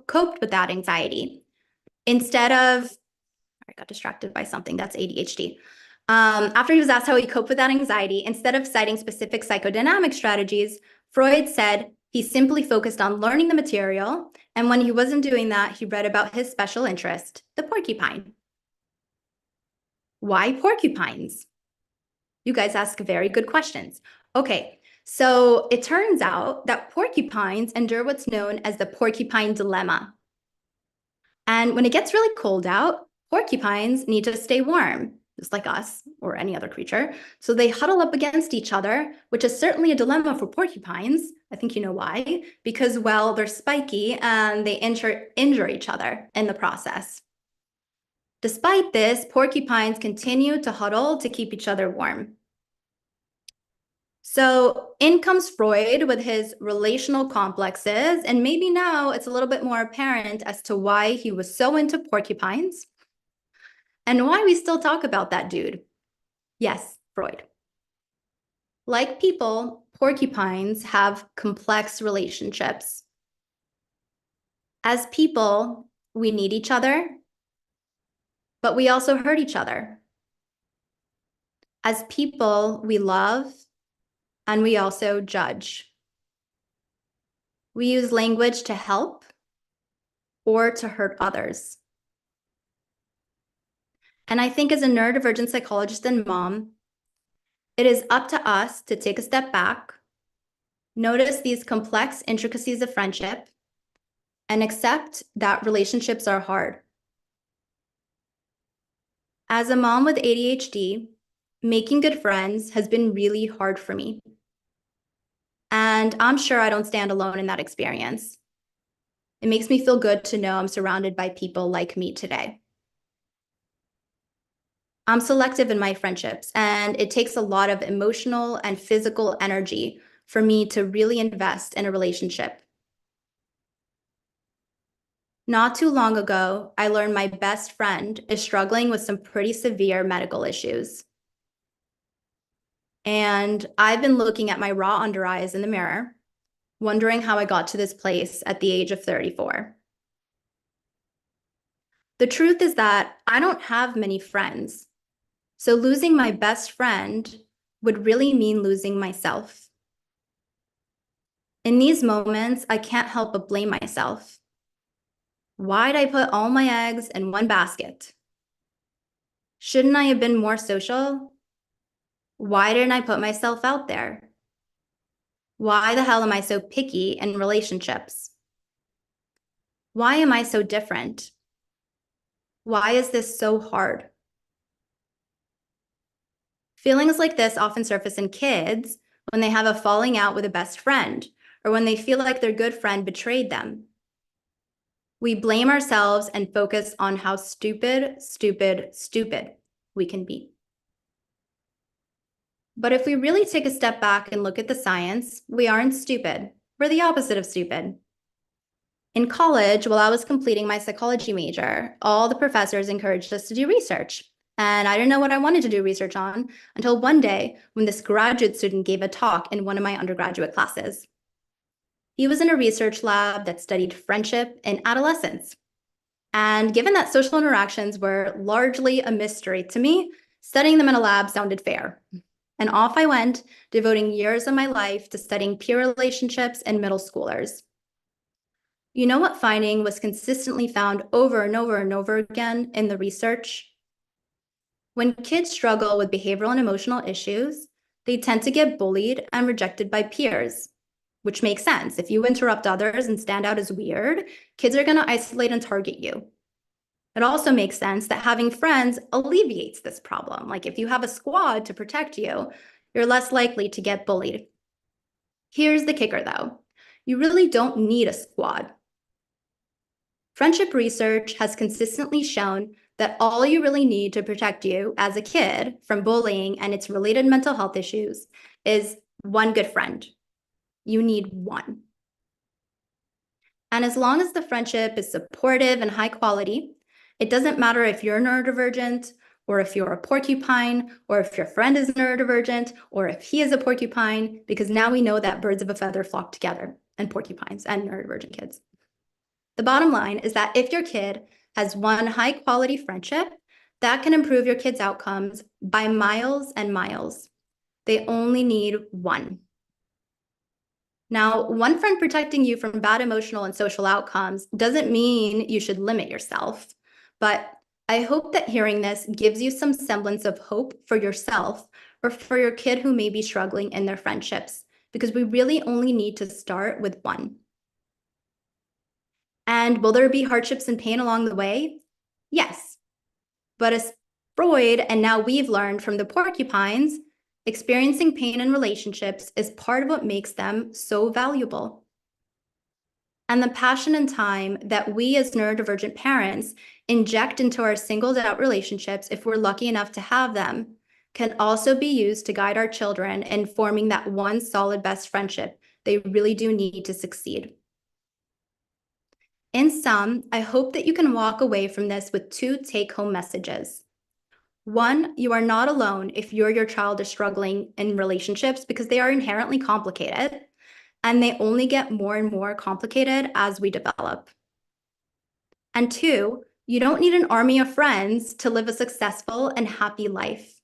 coped with that anxiety. Instead of, I got distracted by something, that's ADHD. After he was asked how he coped with that anxiety, instead of citing specific psychodynamic strategies, Freud said he simply focused on learning the material, and when he wasn't doing that, he read about his special interest, the porcupine. Why porcupines? You guys ask very good questions. Okay, so it turns out that porcupines endure what's known as the porcupine dilemma. And when it gets really cold out, porcupines need to stay warm, just like us or any other creature. So they huddle up against each other, which is certainly a dilemma for porcupines. I think you know why. Because, well, they're spiky and they injure each other in the process. Despite this, porcupines continue to huddle to keep each other warm. So in comes Freud with his relational complexes, and maybe now it's a little bit more apparent as to why he was so into porcupines and why we still talk about that dude. Yes, Freud. Like people, porcupines have complex relationships. As people, we need each other, but we also hurt each other. As people, we love, and we also judge. We use language to help or to hurt others. And I think as a neurodivergent psychologist and mom, it is up to us to take a step back, notice these complex intricacies of friendship, and accept that relationships are hard. As a mom with ADHD, making good friends has been really hard for me. And I'm sure I don't stand alone in that experience. It makes me feel good to know I'm surrounded by people like me today. I'm selective in my friendships, and it takes a lot of emotional and physical energy for me to really invest in a relationship. Not too long ago, I learned my best friend is struggling with some pretty severe medical issues. And I've been looking at my raw under eyes in the mirror, wondering how I got to this place at the age of 34. The truth is that I don't have many friends. So losing my best friend would really mean losing myself. In these moments, I can't help but blame myself. Why'd I put all my eggs in one basket? Shouldn't I have been more social? Why didn't I put myself out there? Why the hell am I so picky in relationships? Why am I so different? Why is this so hard? Feelings like this often surface in kids when they have a falling out with a best friend or when they feel like their good friend betrayed them. We blame ourselves and focus on how stupid we can be. But if we really take a step back and look at the science, we aren't stupid. We're the opposite of stupid. In college, while I was completing my psychology major, all the professors encouraged us to do research. And I didn't know what I wanted to do research on until one day when this graduate student gave a talk in one of my undergraduate classes. He was in a research lab that studied friendship in adolescence. And given that social interactions were largely a mystery to me, studying them in a lab sounded fair. And off I went, devoting years of my life to studying peer relationships in middle schoolers. You know what finding was consistently found over and over and over again in the research? When kids struggle with behavioral and emotional issues, they tend to get bullied and rejected by peers, which makes sense. If you interrupt others and stand out as weird, kids are going to isolate and target you. It also makes sense that having friends alleviates this problem. Like if you have a squad to protect you, you're less likely to get bullied. Here's the kicker though. You really don't need a squad. Friendship research has consistently shown that all you really need to protect you as a kid from bullying and its related mental health issues is one good friend. You need one. And as long as the friendship is supportive and high quality, it doesn't matter if you're neurodivergent or if you're a porcupine or if your friend is neurodivergent or if he is a porcupine, because now we know that birds of a feather flock together, and porcupines and neurodivergent kids. The bottom line is that if your kid has one high-quality friendship, that can improve your kid's outcomes by miles and miles. They only need one. Now, one friend protecting you from bad emotional and social outcomes doesn't mean you should limit yourself, but I hope that hearing this gives you some semblance of hope for yourself or for your kid who may be struggling in their friendships, because we really only need to start with one. And will there be hardships and pain along the way? Yes. But as Freud and now we've learned from the porcupines, experiencing pain in relationships is part of what makes them so valuable. And the passion and time that we as neurodivergent parents inject into our singled out relationships, if we're lucky enough to have them, can also be used to guide our children in forming that one solid best friendship they really do need to succeed. In sum, I hope that you can walk away from this with two take-home messages. One, you are not alone if you or your child is struggling in relationships, because they are inherently complicated, and they only get more and more complicated as we develop. And two, you don't need an army of friends to live a successful and happy life.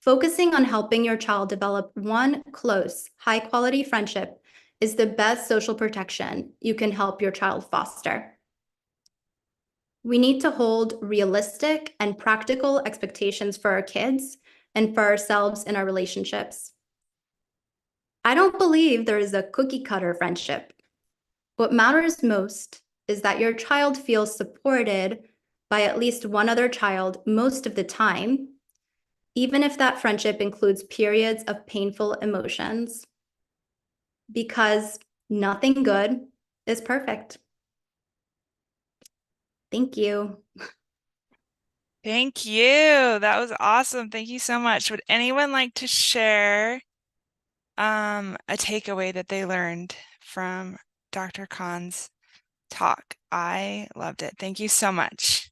Focusing on helping your child develop one close, high-quality friendship is the best social protection you can help your child foster. We need to hold realistic and practical expectations for our kids and for ourselves in our relationships. I don't believe there is a cookie-cutter friendship. What matters most is that your child feels supported by at least one other child most of the time, even if that friendship includes periods of painful emotions, because nothing good is perfect. Thank you. Thank you. That was awesome. Thank you so much. Would anyone like to share a takeaway that they learned from Dr. Khan's talk? I loved it. Thank you so much.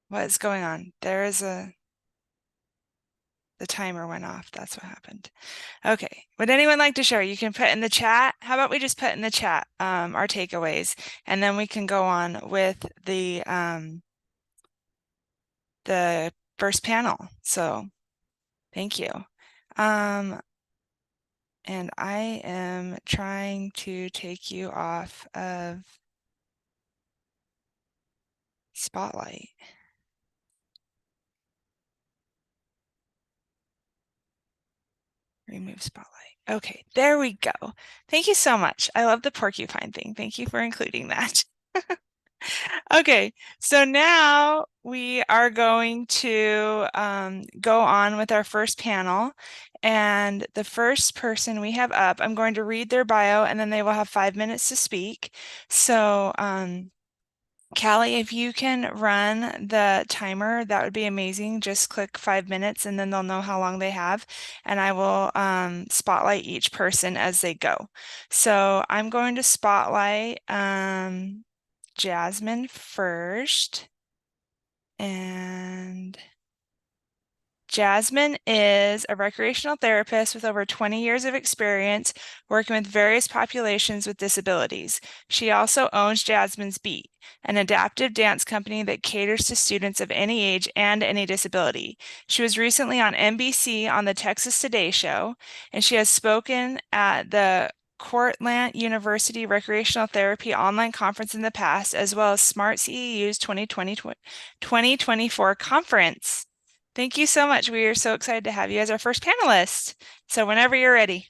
What is going on? The timer went off. That's what happened. Okay. Would anyone like to share? You can put in the chat. How about we just put in the chat our takeaways, and then we can go on with the first panel. So thank you. And I am trying to take you off of Spotlight. Remove Spotlight. Okay, there we go. Thank you so much. I love the porcupine thing. Thank you for including that. Okay, so now we are going to go on with our first panel. And the first person we have up, I'm going to read their bio, and then they will have 5 minutes to speak. So Callie, if you can run the timer, that would be amazing. Just click 5 minutes and then they'll know how long they have. And I will spotlight each person as they go. So I'm going to spotlight Jasmine first. And Jasmine is a recreational therapist with over 20 years of experience working with various populations with disabilities. She also owns Jasmine's Beat, an adaptive dance company that caters to students of any age and any disability. She was recently on NBC on the Texas Today Show, and she has spoken at the Cortland University Recreational Therapy Online Conference in the past, as well as Smart CEU's 2024 conference. Thank you so much. We are so excited to have you as our first panelist. So whenever you're ready.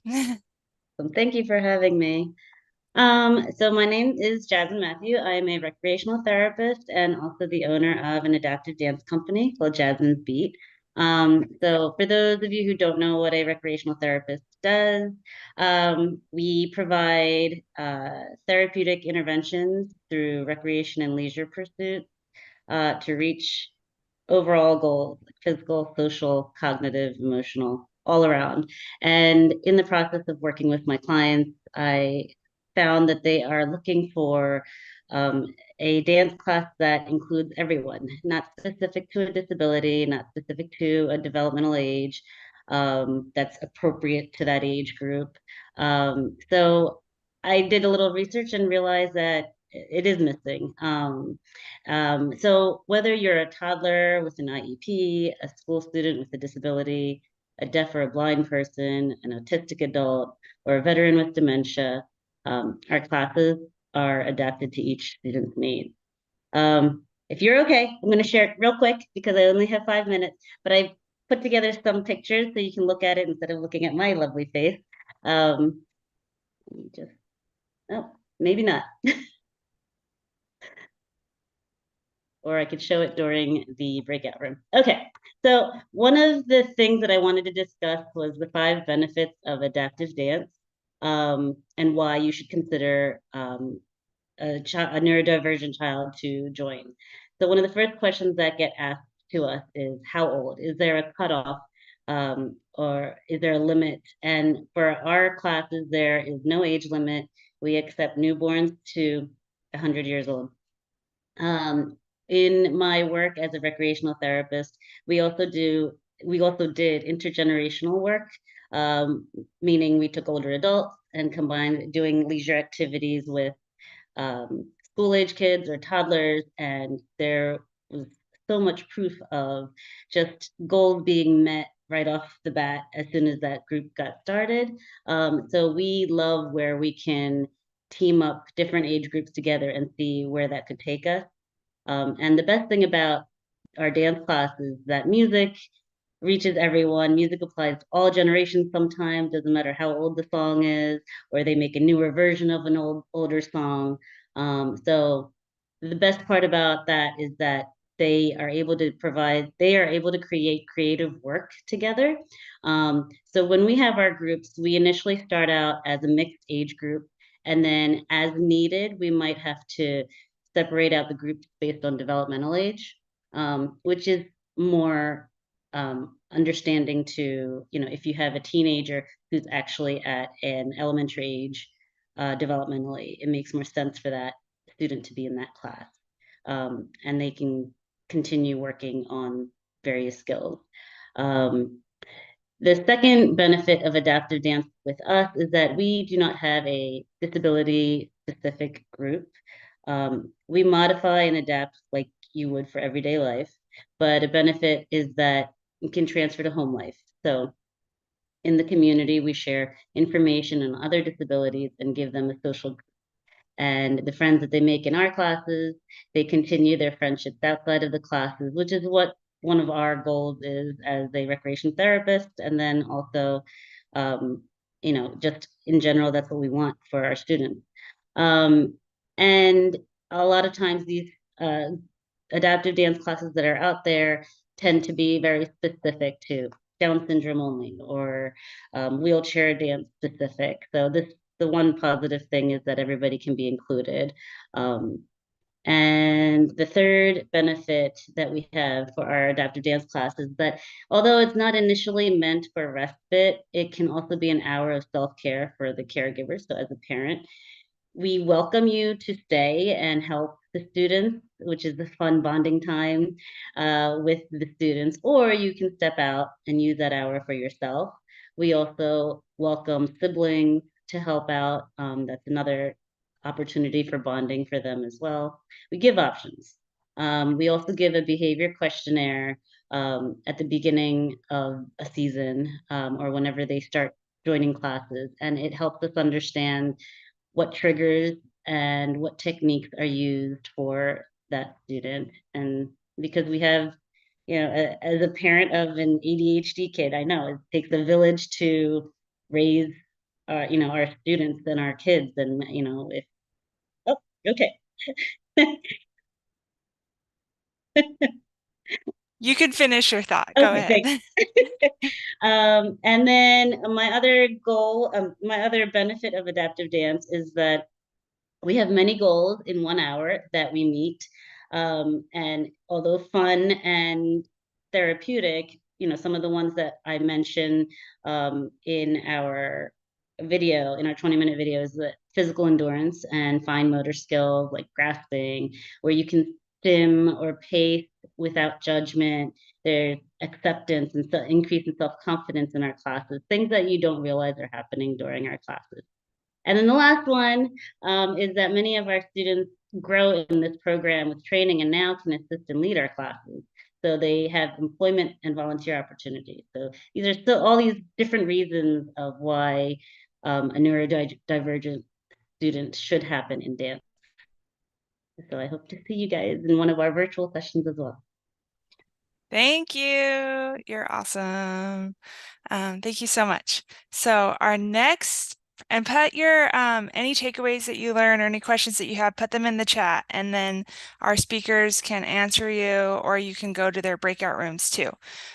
Thank you for having me. So my name is Jasmine Matthew. I am a recreational therapist and also the owner of an adaptive dance company called Jasmine's Beat. So for those of you who don't know what a recreational therapist does, we provide therapeutic interventions through recreation and leisure pursuits to reach overall goals, like physical, social, cognitive, emotional, all around. And in the process of working with my clients, I found that they are looking for a dance class that includes everyone, not specific to a disability, not specific to a developmental age, that's appropriate to that age group. So I did a little research and realized that it is missing. So whether you're a toddler with an IEP, a school student with a disability, a deaf or a blind person, an autistic adult, or a veteran with dementia, our classes are adapted to each student's needs. If you're okay, I'm going to share it real quick because I only have 5 minutes, but I put together some pictures so you can look at it instead of looking at my lovely face. Let me just, oh, maybe not. Or I could show it during the breakout room. Okay, so one of the things that I wanted to discuss was the 5 benefits of adaptive dance, and why you should consider a neurodivergent child to join. So one of the first questions that get asked to us is how old? Is there a cutoff, or is there a limit? And for our classes, there is no age limit. We accept newborns to 100 years old. In my work as a recreational therapist, we also did intergenerational work, meaning we took older adults and combined doing leisure activities with school age kids or toddlers, and there was so much proof of just goals being met right off the bat as soon as that group got started. So we love where we can team up different age groups together and see where that could take us. And the best thing about our dance class is that music reaches everyone. Music applies to all generations sometimes, doesn't matter how old the song is, or they make a newer version of an older song. So the best part about that is that they are able to create creative work together. So when we have our groups, we initially start out as a mixed age group, and then as needed, we might have to separate out the groups based on developmental age, which is more understanding to, if you have a teenager who's actually at an elementary age developmentally, it makes more sense for that student to be in that class. And they can continue working on various skills. The second benefit of adaptive dance with us is that we do not have a disability specific group. We modify and adapt like you would for everyday life, but a benefit is that it can transfer to home life. So in the community, we share information on other disabilities and give them a social group. And the friends that they make in our classes, they continue their friendships outside of the classes, which is what one of our goals is as a recreation therapist. And then also, just in general, that's what we want for our students. And a lot of times these adaptive dance classes that are out there tend to be very specific to Down syndrome only, or wheelchair dance specific. So the one positive thing is that everybody can be included. And the third benefit that we have for our adaptive dance class is that although it's not initially meant for respite, it can also be an hour of self-care for the caregiver. So as a parent, we welcome you to stay and help the students, which is the fun bonding time with the students, or you can step out and use that hour for yourself. We also welcome siblings to help out. That's another opportunity for bonding for them as well. We give options. We also give a behavior questionnaire at the beginning of a season or whenever they start joining classes, and it helps us understand what triggers and what techniques are used for that student. And because we have, as a parent of an ADHD kid, I know it takes a village to raise, our students and our kids. And, if, oh, okay. You can finish your thought. Go ahead. And then my other benefit of adaptive dance is that we have many goals in 1 hour that we meet. And although fun and therapeutic, some of the ones that I mentioned in our 20-minute video is the physical endurance and fine motor skills like grasping, where you can sim or pace without judgment. There's acceptance and increase in self-confidence in our classes, things that you don't realize are happening during our classes. And then the last one is that many of our students grow in this program with training and now can assist and lead our classes. So they have employment and volunteer opportunities. So these are still all these different reasons of why a neurodivergent student should happen in dance. So I hope to see you guys in one of our virtual sessions as well. Thank you. You're awesome. Thank you so much. So our next, and put your any takeaways that you learn or any questions that you have, put them in the chat, and then our speakers can answer you, or you can go to their breakout rooms too.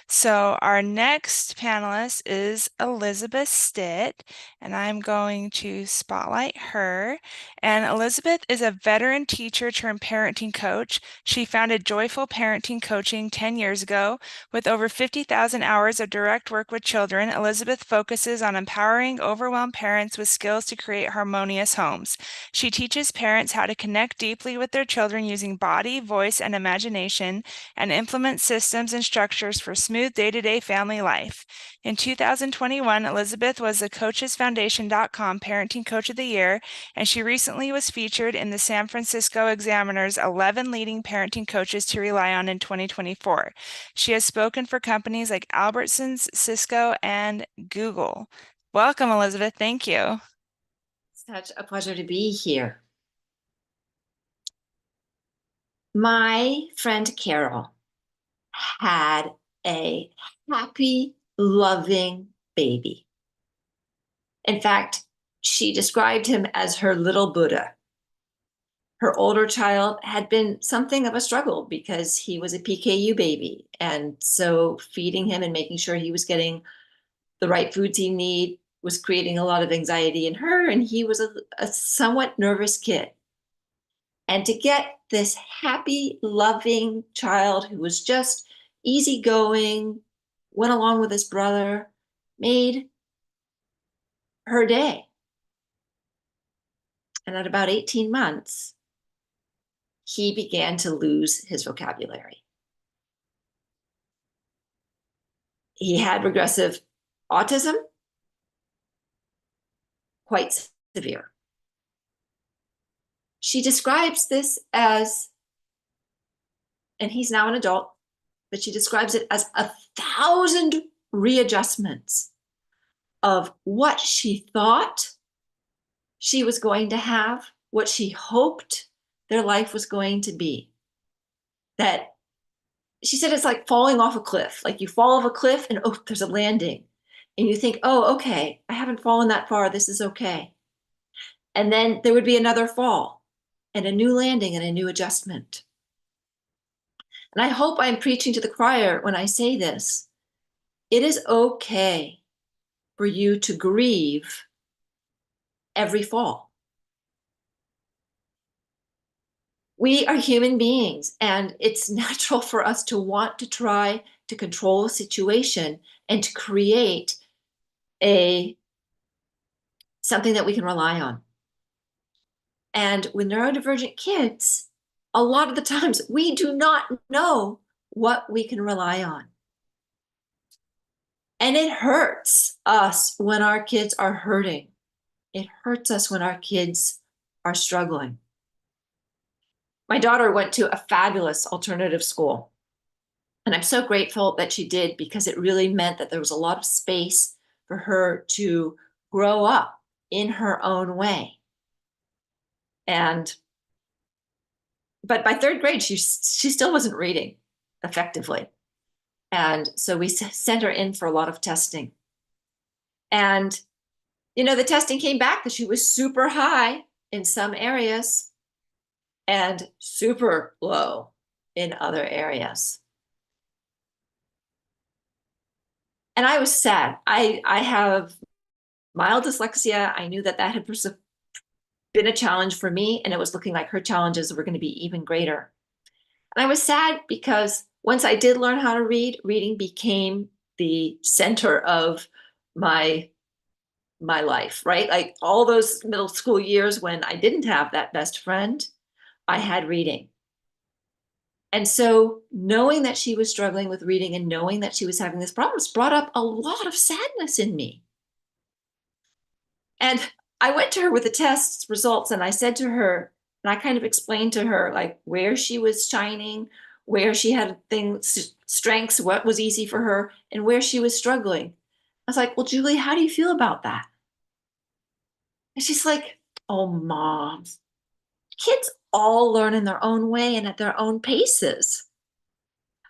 So our next panelist is Elizabeth Stitt, and I'm going to spotlight her. And Elizabeth is a veteran teacher turned parenting coach. She founded Joyful Parenting Coaching 10 years ago. With over 50,000 hours of direct work with children, Elizabeth focuses on empowering overwhelmed parents with skills to create harmonious homes. She teaches parents how to connect deeply with their children using body, voice, and imagination, and implement systems and structures for smooth day-to-day family life. In 2021, Elizabeth was the CoachesFoundation.com Parenting Coach of the Year, and she recently was featured in the San Francisco Examiner's 11 Leading Parenting Coaches to Rely on in 2024. She has spoken for companies like Albertsons, Cisco, and Google. Welcome, Elizabeth. Thank you. Such a pleasure to be here. My friend Carol had a happy, loving baby. In fact, she described him as her little Buddha. Her older child had been something of a struggle because he was a PKU baby. And so feeding him and making sure he was getting the right foods he needed was creating a lot of anxiety in her. And he was a somewhat nervous kid. And to get this happy, loving child who was just easygoing, went along with his brother, made her day. And at about 18 months, he began to lose his vocabulary. He had regressive autism, quite severe. She describes this as, and he's now an adult, but she describes it as 1,000 readjustments of what she thought she was going to have, what she hoped their life was going to be. That she said it's like falling off a cliff. Like you fall off a cliff and oh, there's a landing. And you think, oh, okay, I haven't fallen that far. This is okay. And then there would be another fall and a new landing and a new adjustment. And I hope I'm preaching to the choir when I say this. It is okay for you to grieve every fall. We are human beings, and it's natural for us to want to try to control a situation and to create something that we can rely on. And with neurodivergent kids, a lot of the times we do not know what we can rely on. And it hurts us when our kids are hurting. It hurts us when our kids are struggling. My daughter went to a fabulous alternative school. And I'm so grateful that she did, because it really meant that there was a lot of space for her to grow up in her own way. But by third grade, she still wasn't reading effectively. And so we sent her in for a lot of testing. And, the testing came back that she was super high in some areas and super low in other areas. And I was sad. I have mild dyslexia. I knew that had been a challenge for me, and it was looking like her challenges were going to be even greater. And I was sad because once I did learn how to read, reading became the center of my life, right? Like all those middle school years when I didn't have that best friend, I had reading. And so knowing that she was struggling with reading and knowing that she was having these problems brought up a lot of sadness in me. And I went to her with the test results and I said to her, And I kind of explained to her like where she was shining, where she had things, strengths, what was easy for her, and where she was struggling. I was like, well, Julie, how do you feel about that? And she's like, oh, Mom, kids all learn in their own way and at their own paces.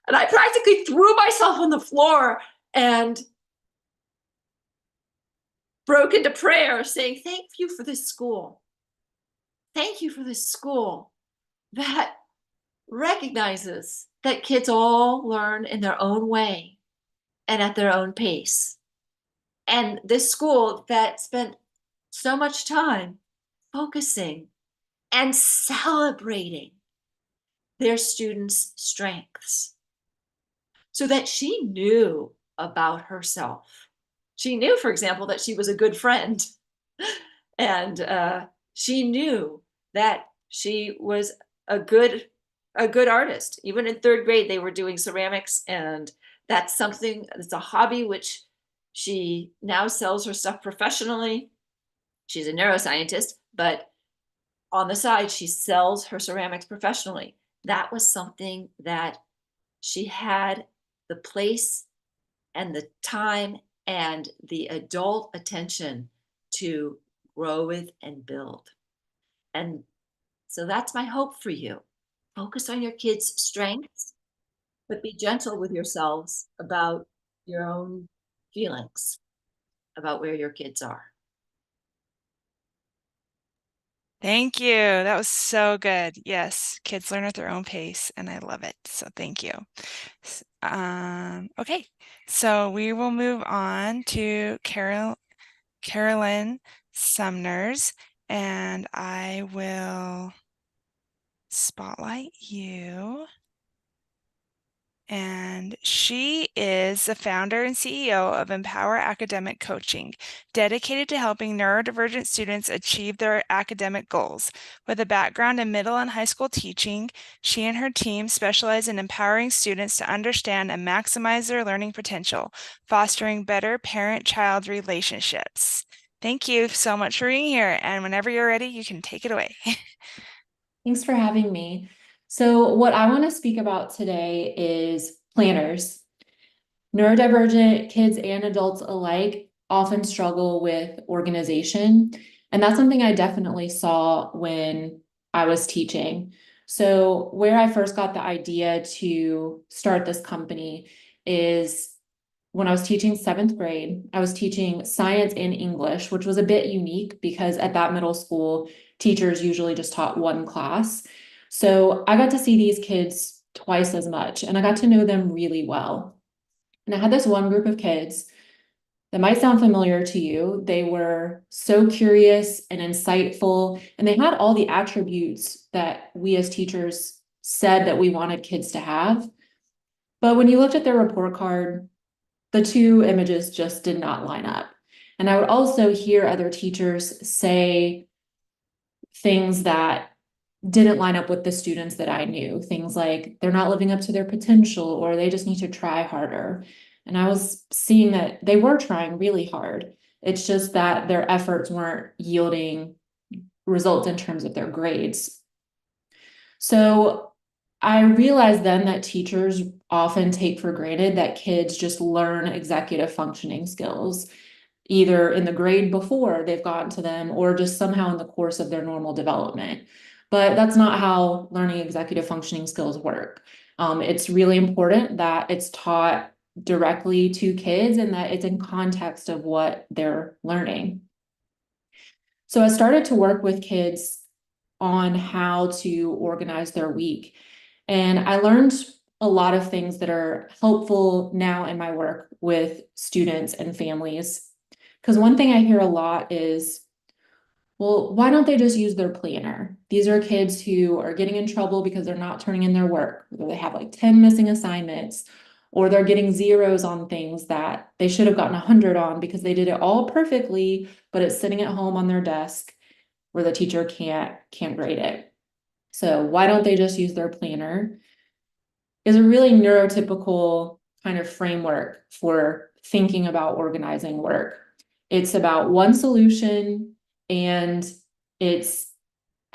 And I practically threw myself on the floor and broke into prayer saying, thank you for this school. Thank you for this school that recognizes that kids all learn in their own way and at their own pace. And this school that spent so much time focusing and celebrating their students' strengths so that she knew about herself. She knew, for example, that she was a good friend. And she knew that she was a good artist. Even in third grade, they were doing ceramics, and that's something, it's a hobby which she now sells her stuff professionally. She's a neuroscientist, but on the side, she sells her ceramics professionally. That was something that she had the place and the time and the adult attention to grow with and build. And so that's my hope for you. Focus on your kids' strengths, but be gentle with yourselves about your own feelings about where your kids are. Thank you. That was so good. Yes, kids learn at their own pace, and I love it. So thank you. Okay, so we will move on to Carolyn Sumners, and I will spotlight you. And she is the founder and CEO of Empower Academic Coaching, dedicated to helping neurodivergent students achieve their academic goals. With a background in middle and high school teaching, she and her team specialize in empowering students to understand and maximize their learning potential, fostering better parent-child relationships. Thank you so much for being here. And whenever you're ready, you can take it away. Thanks for having me. So what I want to speak about today is planners. Neurodivergent kids and adults alike often struggle with organization, and that's something I definitely saw when I was teaching. So where I first got the idea to start this company is when I was teaching 7th grade. I was teaching science and English, which was a bit unique because at that middle school, teachers usually just taught one class. So I got to see these kids twice as much, and I got to know them really well. And I had this one group of kids that might sound familiar to you. They were so curious and insightful, and they had all the attributes that we as teachers said that we wanted kids to have. But when you looked at their report card, the two images just did not line up. And I would also hear other teachers say things that didn't line up with the students that I knew. Things like they're not living up to their potential, or they just need to try harder. And I was seeing that they were trying really hard. It's just that their efforts weren't yielding results in terms of their grades. So I realized then that teachers often take for granted that kids just learn executive functioning skills, either in the grade before they've gotten to them or just somehow in the course of their normal development. But that's not how learning executive functioning skills work. It's really important that it's taught directly to kids and that it's in context of what they're learning. So I started to work with kids on how to organize their week. And I learned a lot of things that are helpful now in my work with students and families. Because one thing I hear a lot is, well, why don't they just use their planner? These are kids who are getting in trouble because they're not turning in their work, or they have like 10 missing assignments, or they're getting zeros on things that they should have gotten 100 on because they did it all perfectly, but it's sitting at home on their desk where the teacher can't grade it. So why don't they just use their planner? Is a really neurotypical kind of framework for thinking about organizing work. It's about one solution, and it's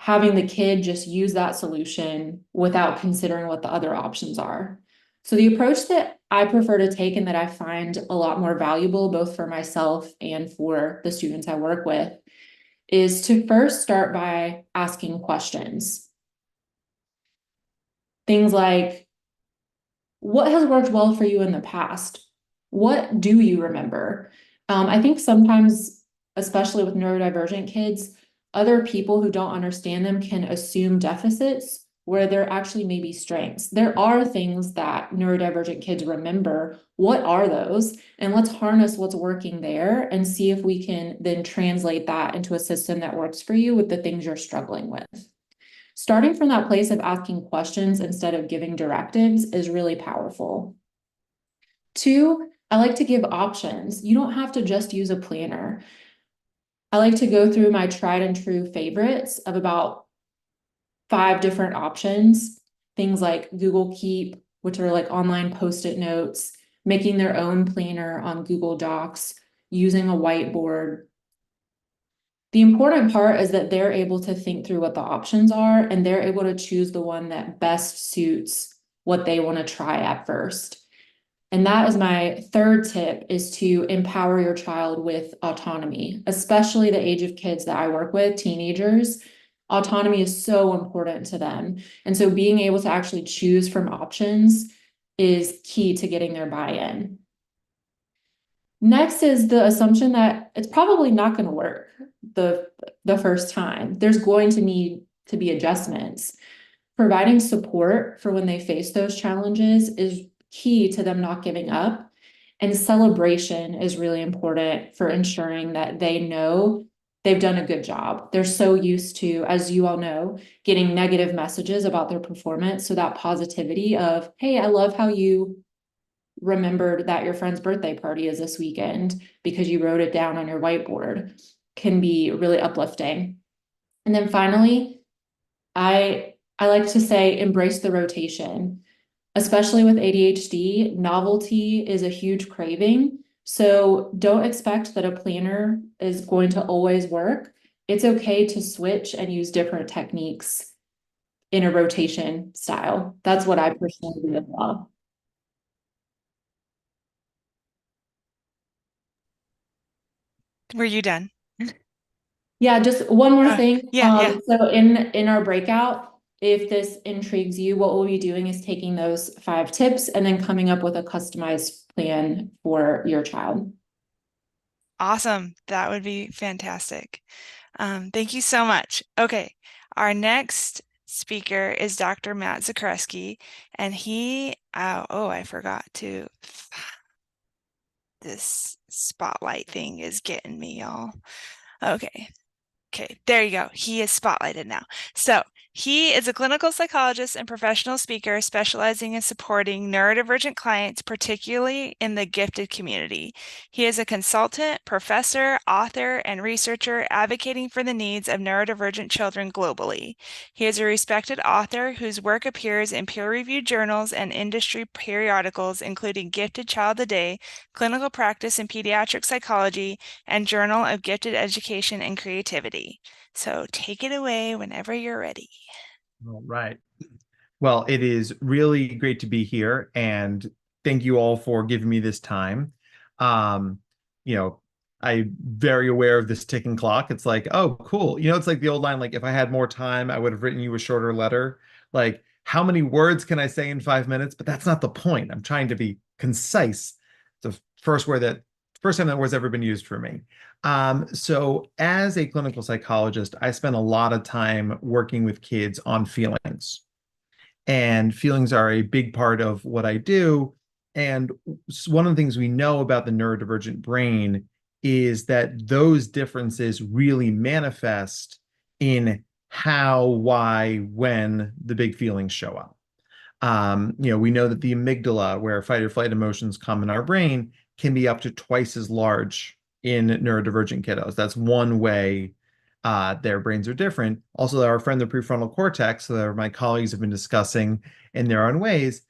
having the kid just use that solution without considering what the other options are. So the approach that I prefer to take and that I find a lot more valuable, both for myself and for the students I work with, is to first start by asking questions. Things like, what has worked well for you in the past? What do you remember? I think sometimes, especially with neurodivergent kids, other people who don't understand them can assume deficits where there actually may be strengths. There are things that neurodivergent kids remember. What are those? And let's harness what's working there and see if we can then translate that into a system that works for you with the things you're struggling with. Starting from that place of asking questions instead of giving directives is really powerful. 2, I like to give options. You don't have to just use a planner. I like to go through my tried and true favorites of about 5 different options. Things like Google Keep, which are like online post-it notes, making their own planner on Google Docs, using a whiteboard. The important part is that they're able to think through what the options are and they're able to choose the one that best suits what they want to try at first. And that is my 3rd tip, is to empower your child with autonomy, especially the age of kids that I work with, teenagers. Autonomy is so important to them. And so being able to actually choose from options is key to getting their buy-in. Next is the assumption that it's probably not going to work the first time. There's going to need to be adjustments. Providing support for when they face those challenges is key to them not giving up. And celebration is really important for ensuring that they know they've done a good job. They're so used to, as you all know, getting negative messages about their performance. So that positivity of, hey, I love how you remembered that your friend's birthday party is this weekend because you wrote it down on your whiteboard, can be really uplifting. And then finally, I like to say embrace the rotation. Especially with ADHD, novelty is a huge craving. So don't expect that a planner is going to always work. It's okay to switch and use different techniques in a rotation style. That's what I personally do as well. Were you done? Yeah, just one more thing. Yeah. So in our breakout, if this intrigues you, what we'll be doing is taking those 5 tips and then coming up with a customized plan for your child. Awesome. That would be fantastic. Thank you so much. Okay, our next speaker is Dr. Matt Zakreski, and he, I forgot to, this spotlight thing is getting me, y'all. Okay, there you go. He is spotlighted now. So he is a clinical psychologist and professional speaker specializing in supporting neurodivergent clients, particularly in the gifted community. He is a consultant, professor, author, and researcher advocating for the needs of neurodivergent children globally. He is a respected author whose work appears in peer-reviewed journals and industry periodicals, including Gifted Child Today, Clinical Practice in Pediatric Psychology, and Journal of Gifted Education and Creativity. So take it away whenever you're ready. All right. Well, it is really great to be here, and thank you all for giving me this time. I'm very aware of this ticking clock. It's like, oh, cool. It's like the old line, like, if I had more time, I would have written you a shorter letter. Like, how many words can I say in 5 minutes? But that's not the point. I'm trying to be concise. It's the first time that word's ever been used for me. So as a clinical psychologist, I spend a lot of time working with kids on feelings. And feelings are a big part of what I do. And one of the things we know about the neurodivergent brain is that those differences really manifest in how, why, when the big feelings show up. We know that the amygdala, where fight or flight emotions come in our brain, can be up to twice as large in neurodivergent kiddos. That's one way their brains are different. Also, our friend, the prefrontal cortex, that my colleagues have been discussing in their own ways,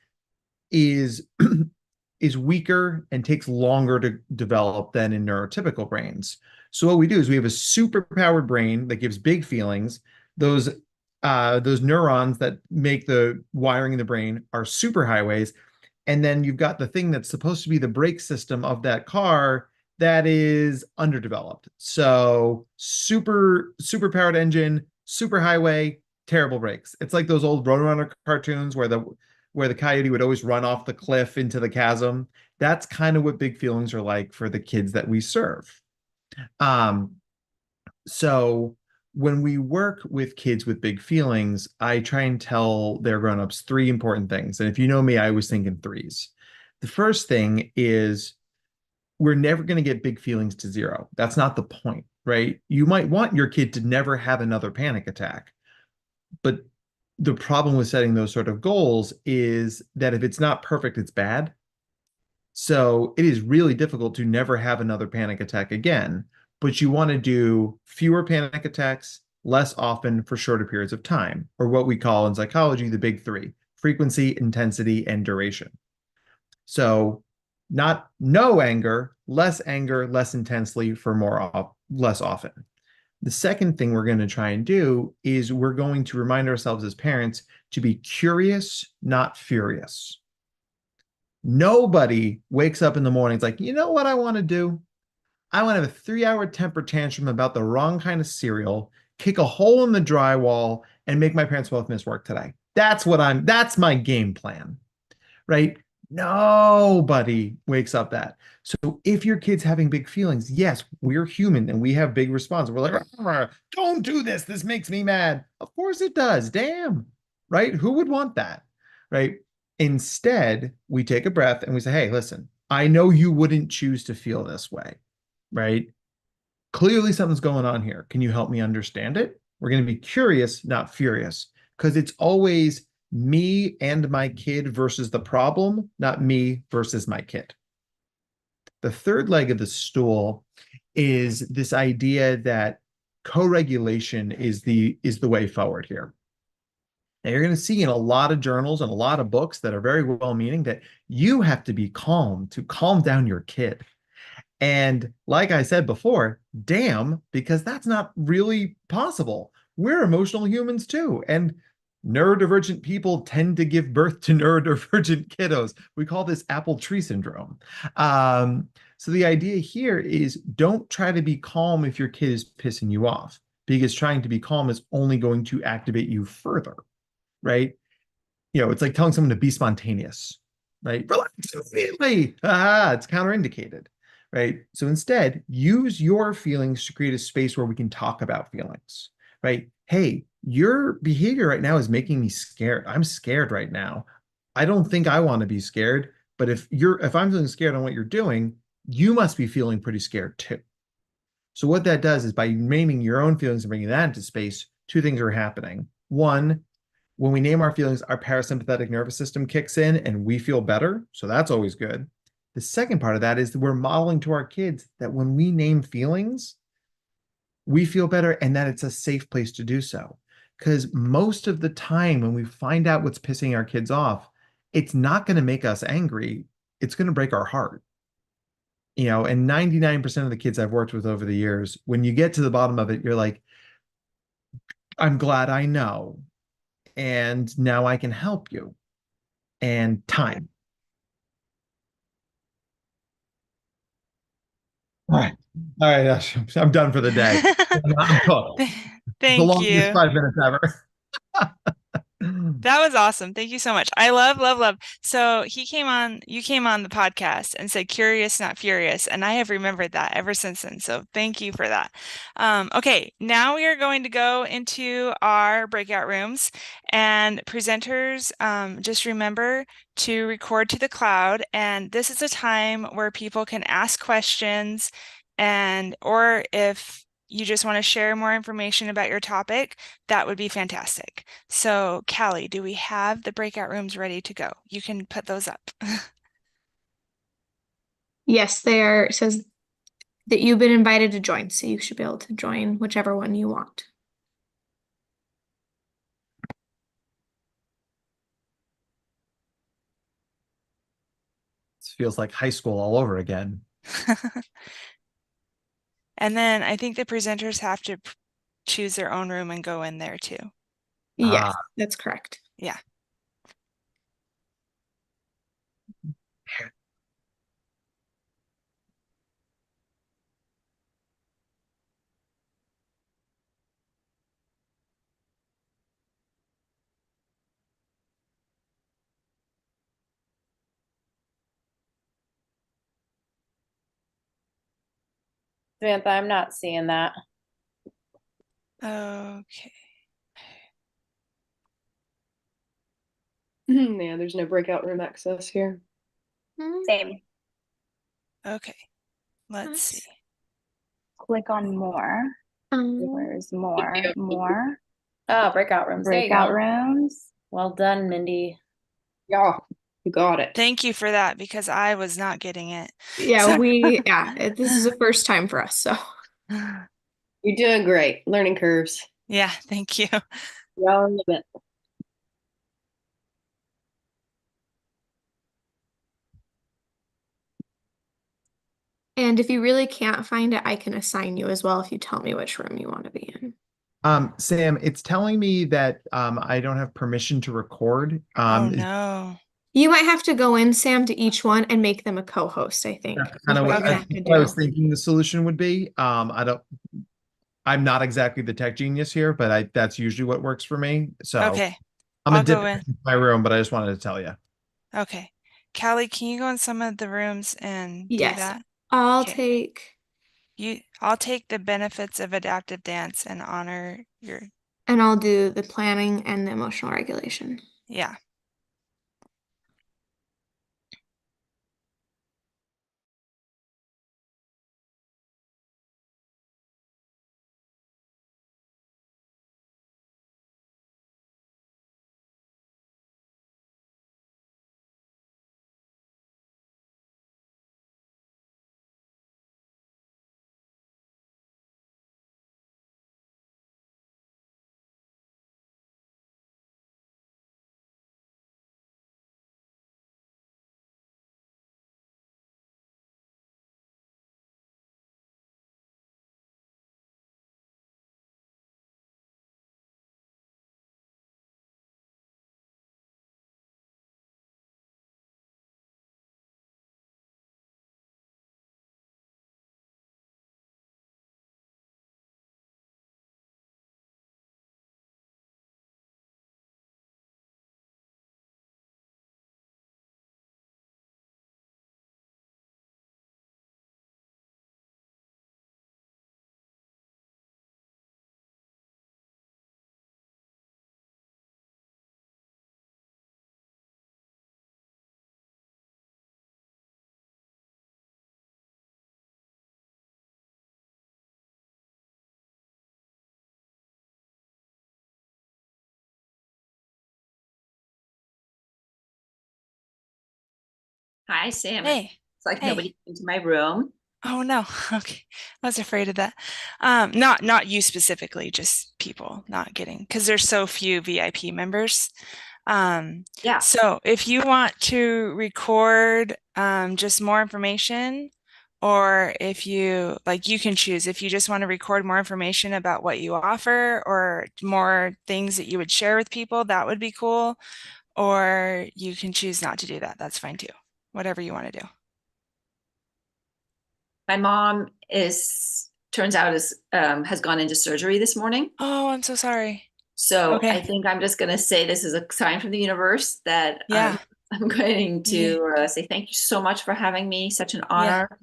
is weaker and takes longer to develop than in neurotypical brains. So what we do is we have a superpowered brain that gives big feelings, those neurons that make the wiring in the brain are superhighways. And then you've got the thing that's supposed to be the brake system of that car that is underdeveloped. So super powered engine, superhighway, terrible brakes. It's like those old Roadrunner cartoons where the coyote would always run off the cliff into the chasm. That's kind of what big feelings are like for the kids that we serve. So when we work with kids with big feelings, I try and tell their grown-ups three important things. And if you know me, I always think in threes. The first thing is we're never going to get big feelings to zero. That's not the point, right? You might want your kid to never have another panic attack. But the problem with setting those sort of goals is that if it's not perfect, it's bad. So it is really difficult to never have another panic attack again, but you want to do fewer panic attacks less often for shorter periods of time, or what we call in psychology the big three: frequency, intensity, and duration. So not no anger, less intensely for less often. The second thing we're going to try and do is we're going to remind ourselves as parents to be curious, not furious. Nobody wakes up in the morning, it's like, you know what I want to do? I want to have a 3-hour temper tantrum about the wrong kind of cereal, kick a hole in the drywall, and make my parents both miss work today. That's my game plan, right? Nobody wakes up that. So if your kid's having big feelings, yes, we're human and we have big responses. We're like, don't do this. This makes me mad. Of course it does. Damn. Right? Who would want that? Right? Instead, we take a breath and we say, hey, listen, I know you wouldn't choose to feel this way, right? Clearly something's going on here. Can you help me understand it? We're going to be curious, not furious, because it's always me and my kid versus the problem, not me versus my kid. The third leg of the stool is this idea that co-regulation is the way forward here. Now you're going to see in a lot of journals and a lot of books that are very well-meaning that you have to be calm to calm down your kid. And like I said before, damn, because that's not really possible. We're emotional humans too. And neurodivergent people tend to give birth to neurodivergent kiddos. We call this apple tree syndrome. So the idea here is don't try to be calm if your kid is pissing you off, because trying to be calm is only going to activate you further, right? It's like telling someone to be spontaneous, right? Relax immediately. It's counterindicated, right? So instead, use your feelings to create a space where we can talk about feelings, right? Hey, your behavior right now is making me scared. I'm scared right now. I don't think I want to be scared, but if I'm feeling scared on what you're doing, you must be feeling pretty scared too. So what that does is by naming your own feelings and bringing that into space, two things are happening. One, when we name our feelings, our parasympathetic nervous system kicks in and we feel better. So that's always good. The second part of that is that we're modeling to our kids that when we name feelings, we feel better and that it's a safe place to do so. Because most of the time when we find out what's pissing our kids off, it's not going to make us angry. It's going to break our heart. And 99% of the kids I've worked with over the years, when you get to the bottom of it, you're like, I'm glad I know. And now I can help you. And time. All right. I'm done for the day. I'm cooked. Thank the longest you. 5 minutes ever. That was awesome. Thank you so much. I love. So you came on the podcast and said curious, not furious. And I have remembered that ever since then. So thank you for that. Okay, now we are going to go into our breakout rooms, and presenters, just remember to record to the cloud. And this is a time where people can ask questions, or if you just want to share more information about your topic, that would be fantastic. So, Callie, do we have the breakout rooms ready to go? You can put those up. Yes, they are. It says that you've been invited to join, so you should be able to join whichever one you want. This feels like high school all over again. And then I think the presenters have to choose their own room and go in there too. Yes, that's correct. Yeah. Samantha, I'm not seeing that. Okay. Yeah, there's no breakout room access here. Same. Okay. Let's see. Click on more. Where's more? More. Oh, breakout rooms. There you Breakout go. rooms. Well done, Mindy. Yeah, you got it. Thank you for that because I was not getting it. Yeah, So- this is the first time for us, so. You're doing great. Learning curves. Yeah, thank you. Well, in a bit. And if you really can't find it, I can assign you as well if you tell me which room you want to be in. Sam, it's telling me that I don't have permission to record. Oh no. You might have to go in, Sam, to each one and make them a co-host, I think. That's kind of is what, you're gonna have to I was do. thinking the solution would be. I'm not exactly the tech genius here, but that's usually what works for me. So Okay. I'm I'll a dip go in. in my room, but I just wanted to tell you. Okay. Callie, can you go in some of the rooms and do Yes. that? I'll Okay. take, I'll take the benefits of adaptive dance and honor your, and I'll do the planning and the emotional regulation. yeah. Hi, Sam. Hey. It's like Hey. nobody came to my room. Oh no. Okay. I was afraid of that. Not you specifically, just people not getting, because there's so few VIP members. Yeah. So if you want to record just more information, or if you like, you can choose if you just want to record more information about what you offer or more things that you would share with people, that would be cool. Or you can choose not to do that. That's fine too. Whatever you want to do. My mom turns out has gone into surgery this morning. Oh, I'm so sorry. So Okay. I think I'm just going to say this is a sign from the universe that Yeah. I'm going to say thank you so much for having me. Such an Yeah. honor.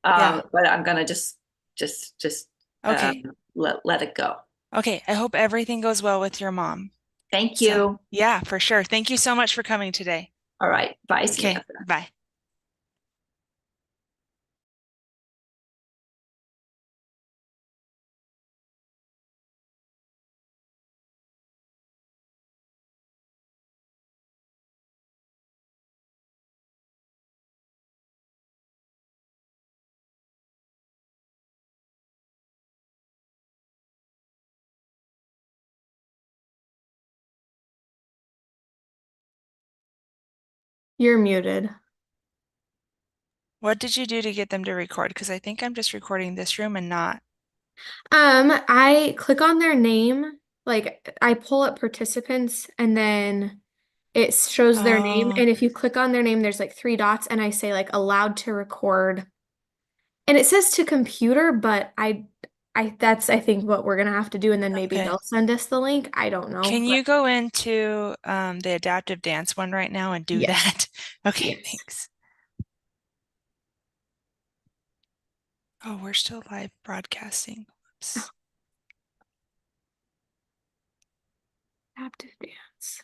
Yeah. But I'm going to just Okay. let it go. Okay. I hope everything goes well with your mom. Thank So, you. yeah, for sure. Thank you so much for coming today. All right. Bye, Okay. Samantha. Bye. You're muted. What did you do to get them to record? Because I think I'm just recording this room and not I click on their name, like I pull up participants and then it shows their name. Oh. And if you click on their name, there's like 3 dots and I say like allowed to record. And it says to computer, but that's I think what we're gonna have to do, and then maybe Okay. they'll send us the link. I don't know. Can but you go into the adaptive dance one right now and do Yes. that? Okay, Yes. thanks. Oh, we're still live broadcasting. Whoops. Adaptive dance.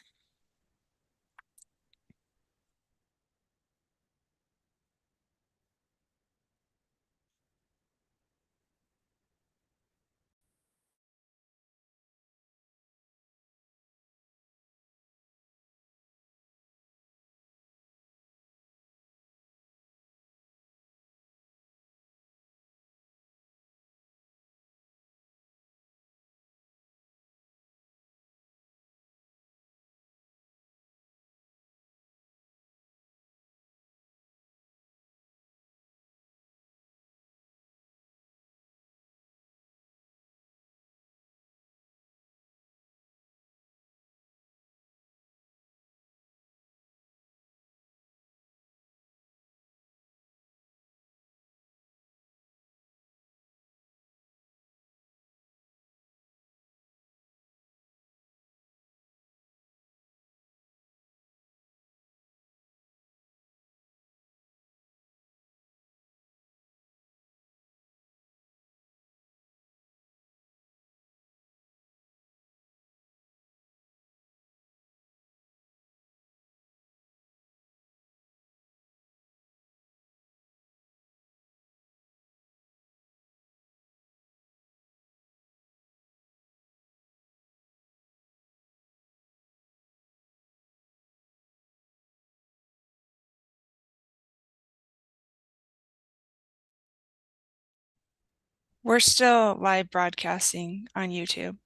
We're still live broadcasting on YouTube.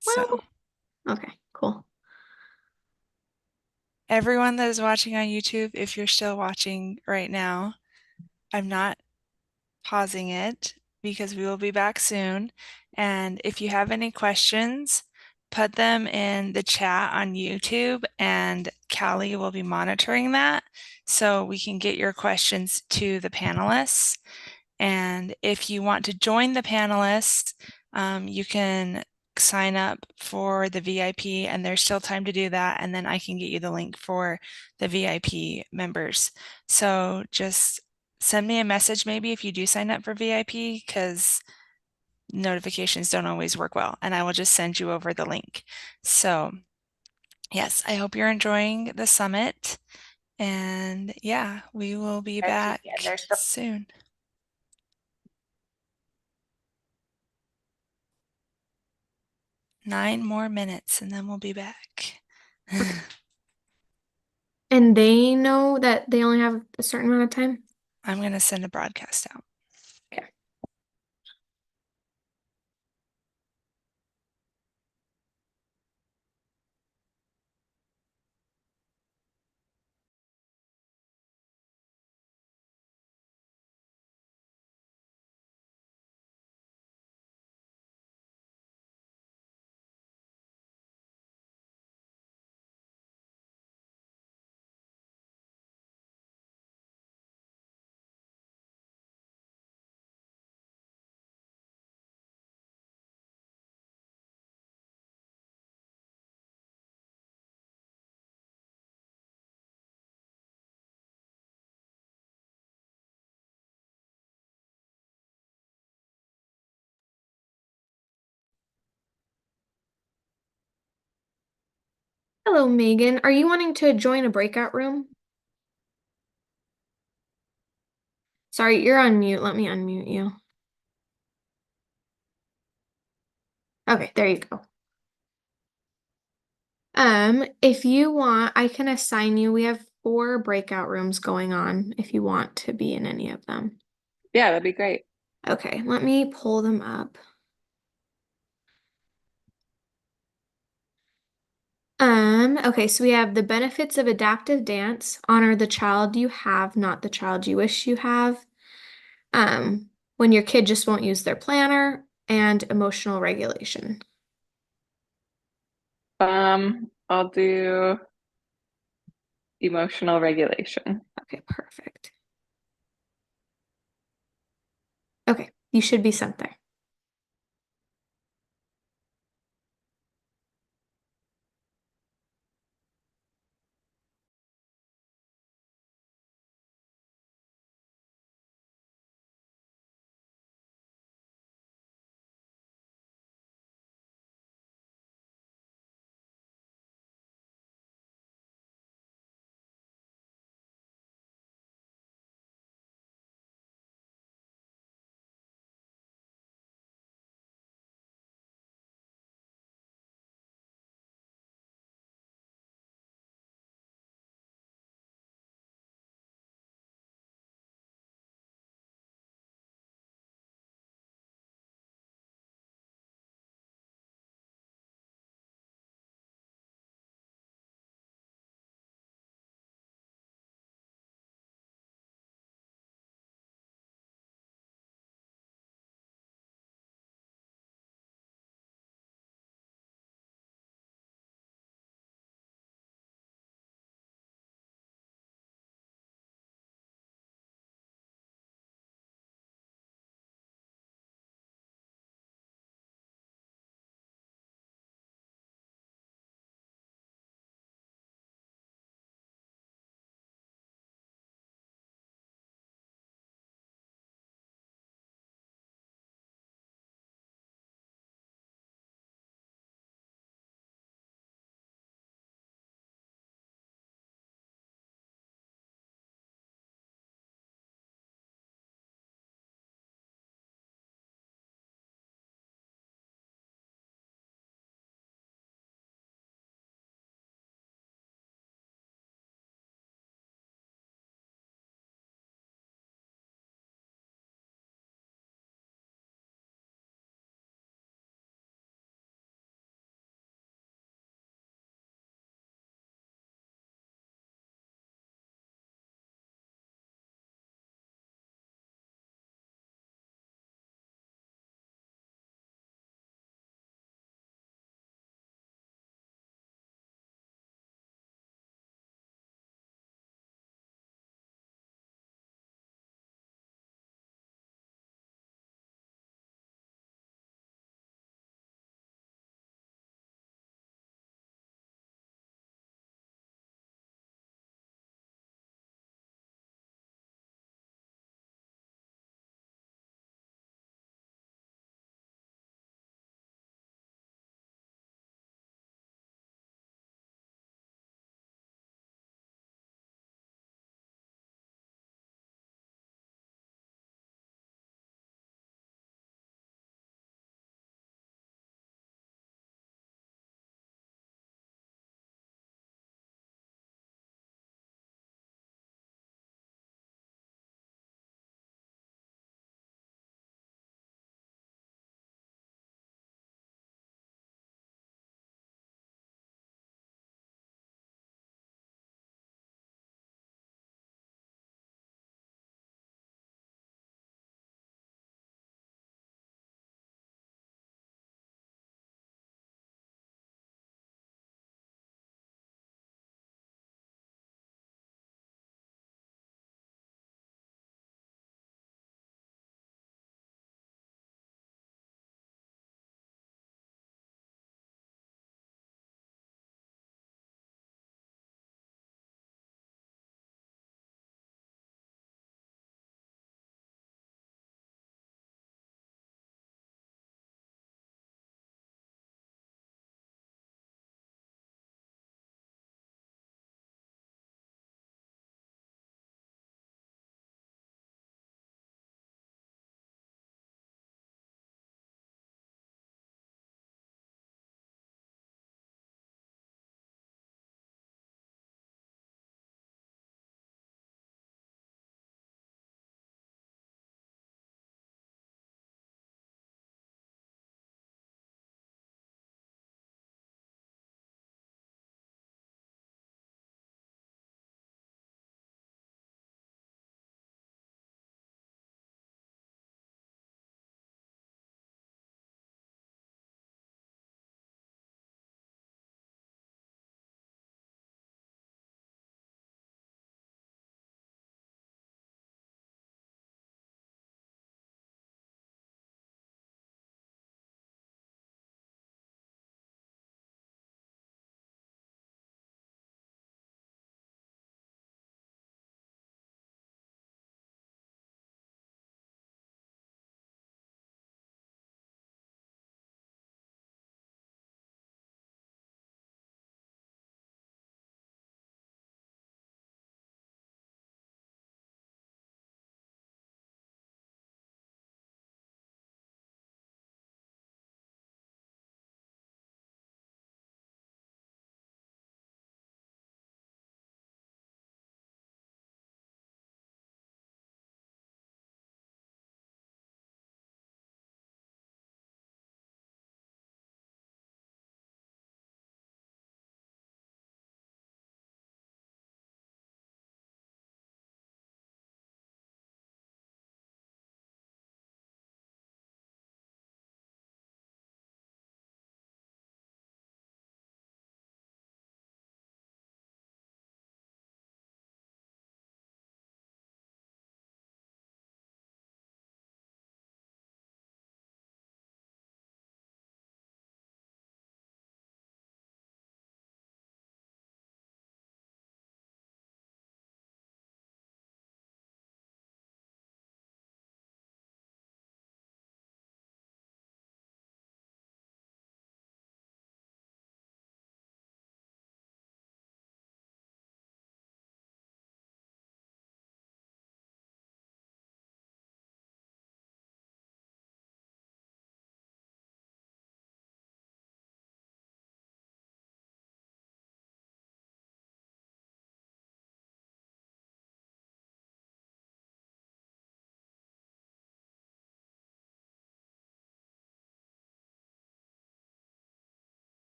So Okay, cool. everyone that is watching on YouTube, if you're still watching right now, I'm not pausing it because we will be back soon. And if you have any questions, put them in the chat on YouTube and Callie will be monitoring that so we can get your questions to the panelists. And if you want to join the panelists, you can sign up for the VIP and there's still time to do that. And then I can get you the link for the VIP members. So just send me a message maybe if you do sign up for VIP because notifications don't always work well. And I will just send you over the link. So yes, I hope you're enjoying the summit. And yeah, we will be back soon. 9 more minutes and then we'll be back. And they know that they only have a certain amount of time? I'm going to send a broadcast out. Okay. Hello, Megan. Are you wanting to join a breakout room? Sorry, you're on mute. Let me unmute you. Okay, there you go. If you want, I can assign you. We have 4 breakout rooms going on if you want to be in any of them. Yeah, that'd be great. Okay, let me pull them up. Okay, so we have the benefits of adaptive dance, honor the child you have, not the child you wish you have. When when your kid just won't use their planner, and emotional regulation. I'll do emotional regulation. Okay, perfect. Okay, you should be sent there.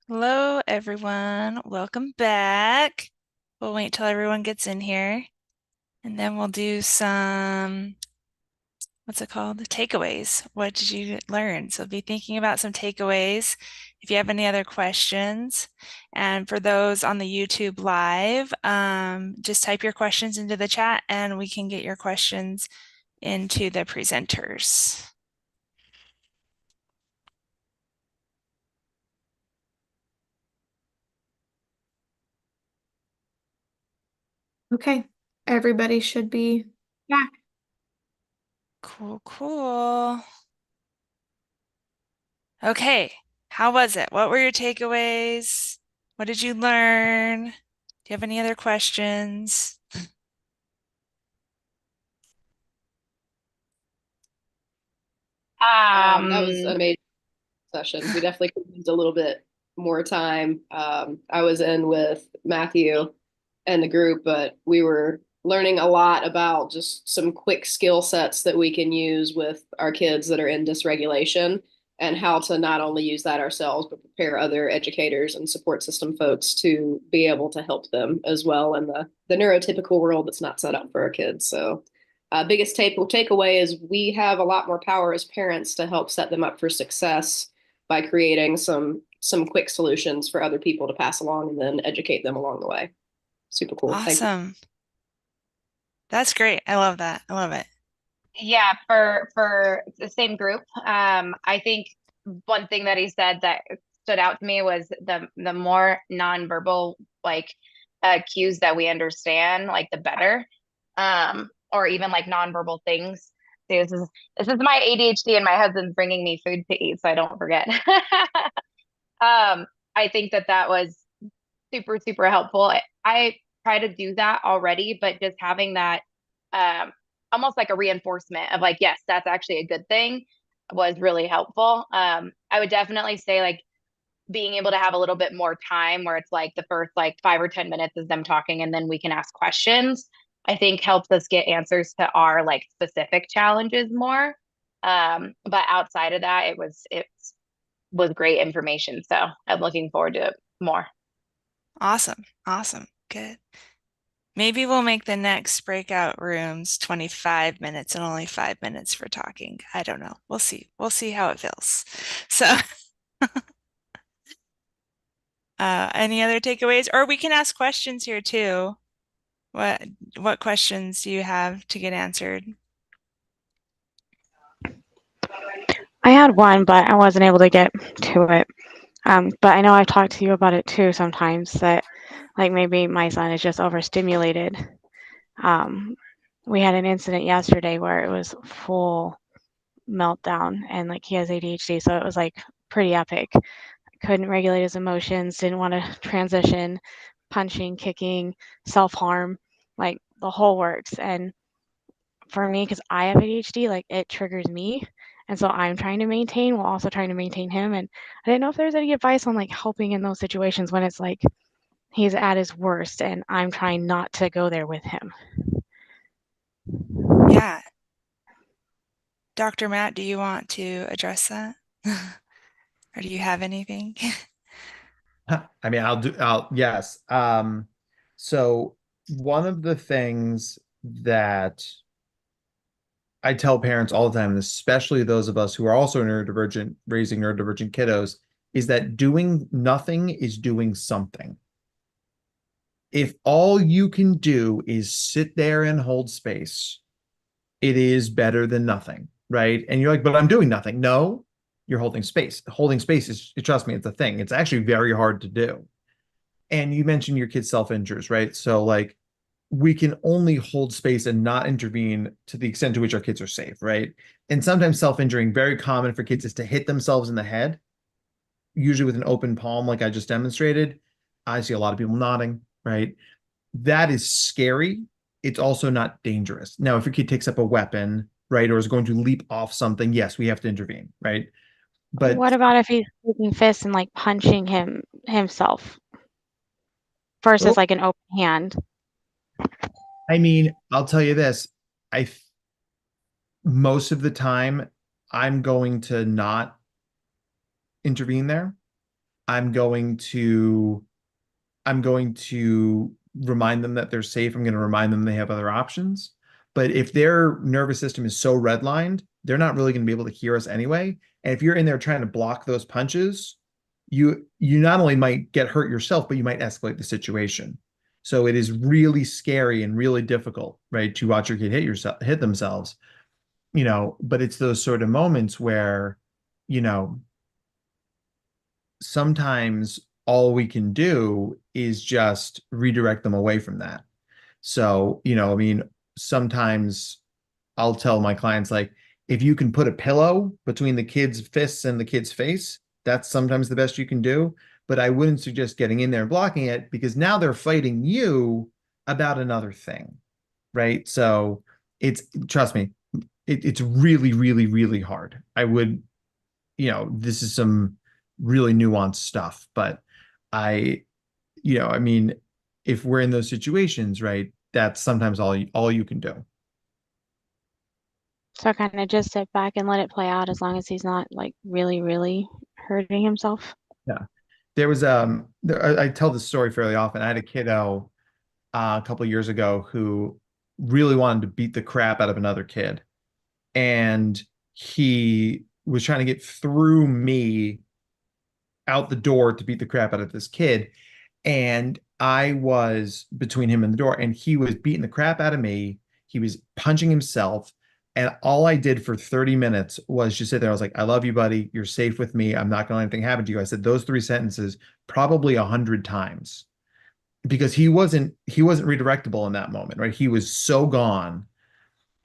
Hello, everyone. Welcome back. We'll wait till everyone gets in here, and then we'll do some, what's it called? The takeaways. What did you learn? So be thinking about some takeaways. If you have any other questions, and for those on the YouTube live, just type your questions into the chat and we can get your questions into the presenters. Okay, everybody should be back. Cool, cool. Okay, how was it? What were your takeaways? What did you learn? Do you have any other questions? That was an amazing session. We definitely could use a little bit more time. I was in with Matthew and the group, but we were learning a lot about just some quick skill sets that we can use with our kids that are in dysregulation, and how to not only use that ourselves, but prepare other educators and support system folks to be able to help them as well in the neurotypical world that's not set up for our kids. So biggest takeaway is we have a lot more power as parents to help set them up for success by creating some quick solutions for other people to pass along and then educate them along the way. Super cool. Thank you. Awesome. That's great. I love that. I love it. Yeah, for the same group, I think one thing that he said that stood out to me was the more nonverbal like cues that we understand, like the better, or even like nonverbal things. This is my ADHD, and my husband's bringing me food to eat, so I don't forget. I think that was super, super helpful. I try to do that already, but just having that almost like a reinforcement of like, yes, that's actually a good thing was really helpful. I would definitely say like being able to have a little bit more time where it's like the first like 5 or 10 minutes is them talking and then we can ask questions, I think helps us get answers to our like specific challenges more. But outside of that, it was great information. So I'm looking forward to it more. Awesome. Awesome. Good. Maybe we'll make the next breakout rooms 25 minutes and only 5 minutes for talking. I don't know. We'll see. We'll see how it feels. So any other takeaways? Or we can ask questions here too. What questions do you have to get answered? I had one, but I wasn't able to get to it. But I know I've talked to you about it too sometimes, that like maybe my son is just overstimulated. We had an incident yesterday where it was full meltdown, and like he has ADHD, so it was like pretty epic. Couldn't regulate his emotions, didn't want to transition, punching, kicking, self-harm, like the whole works. And for me, because I have ADHD, like it triggers me. And so I'm trying to maintain while also trying to maintain him. And I didn't know if there's any advice on like helping in those situations when it's like he's at his worst and I'm trying not to go there with him. Yeah. Dr. Matt, do you want to address that? Or do you have anything? I mean, yes. So one of the things that I tell parents all the time, and especially those of us who are also neurodivergent, raising neurodivergent kiddos, is that doing nothing is doing something. If all you can do is sit there and hold space, it is better than nothing, right? And you're like, but I'm doing nothing. No, you're holding space. Holding space is, trust me, it's a thing. It's actually very hard to do. And you mentioned your kid self-injures, right? So like we can only hold space and not intervene to the extent to which our kids are safe, right? And sometimes self-injuring, very common for kids, is to hit themselves in the head, usually with an open palm, like I just demonstrated. I see a lot of people nodding, right? That is scary. It's also not dangerous. Now, if your kid takes up a weapon, right, or is going to leap off something, yes, we have to intervene, right? But what about if he's taking fists and like punching himself versus like an open hand? I mean, I'll tell you this. Most of the time, I'm going to not intervene there. I'm going to remind them that they're safe. I'm going to remind them they have other options. But if their nervous system is so redlined, they're not really going to be able to hear us anyway. And if you're in there trying to block those punches, you not only might get hurt yourself, but you might escalate the situation. So it is really scary and really difficult, right, to watch your kid hit themselves, but it's those sort of moments where, sometimes all we can do is just redirect them away from that. So, sometimes I'll tell my clients, like, if you can put a pillow between the kid's fists and the kid's face, that's sometimes the best you can do. But I wouldn't suggest getting in there and blocking it, because now they're fighting you about another thing, right? So trust me, it's really, really, really hard. I would, this is some really nuanced stuff, but if we're in those situations, right, that's sometimes all you can do. So kind of just sit back and let it play out as long as he's not like really, really hurting himself. Yeah. There was I tell this story fairly often. I had a kiddo a couple of years ago who really wanted to beat the crap out of another kid. And he was trying to get through me out the door to beat the crap out of this kid. And I was between him and the door, and he was beating the crap out of me. He was punching himself. And all I did for 30 minutes was just sit there. I was like, I love you, buddy. You're safe with me. I'm not going to let anything happen to you. I said those 3 sentences probably 100 times, because he wasn't redirectable in that moment, right? He was so gone.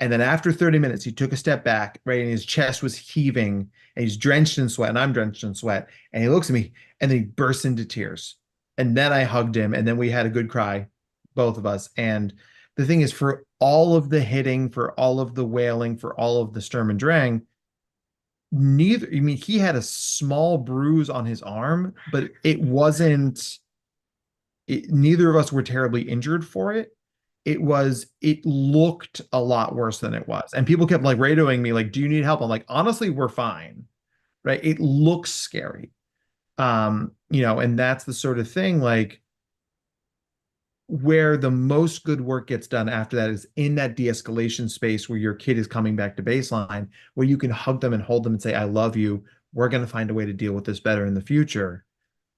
And then after 30 minutes, he took a step back, right? And his chest was heaving, and he's drenched in sweat, and I'm drenched in sweat. And he looks at me, and then he bursts into tears. And then I hugged him, and then we had a good cry, both of us. And the thing is, for all of the hitting, for all of the wailing, for all of the Sturm und Drang, he had a small bruise on his arm, but neither of us were terribly injured for it. It looked a lot worse than it was. And people kept like radioing me, like, do you need help? I'm like, honestly, we're fine. Right. It looks scary. And that's the sort of thing, like, where the most good work gets done after that is in that de-escalation space where your kid is coming back to baseline, where you can hug them and hold them and say, I love you. We're going to find a way to deal with this better in the future.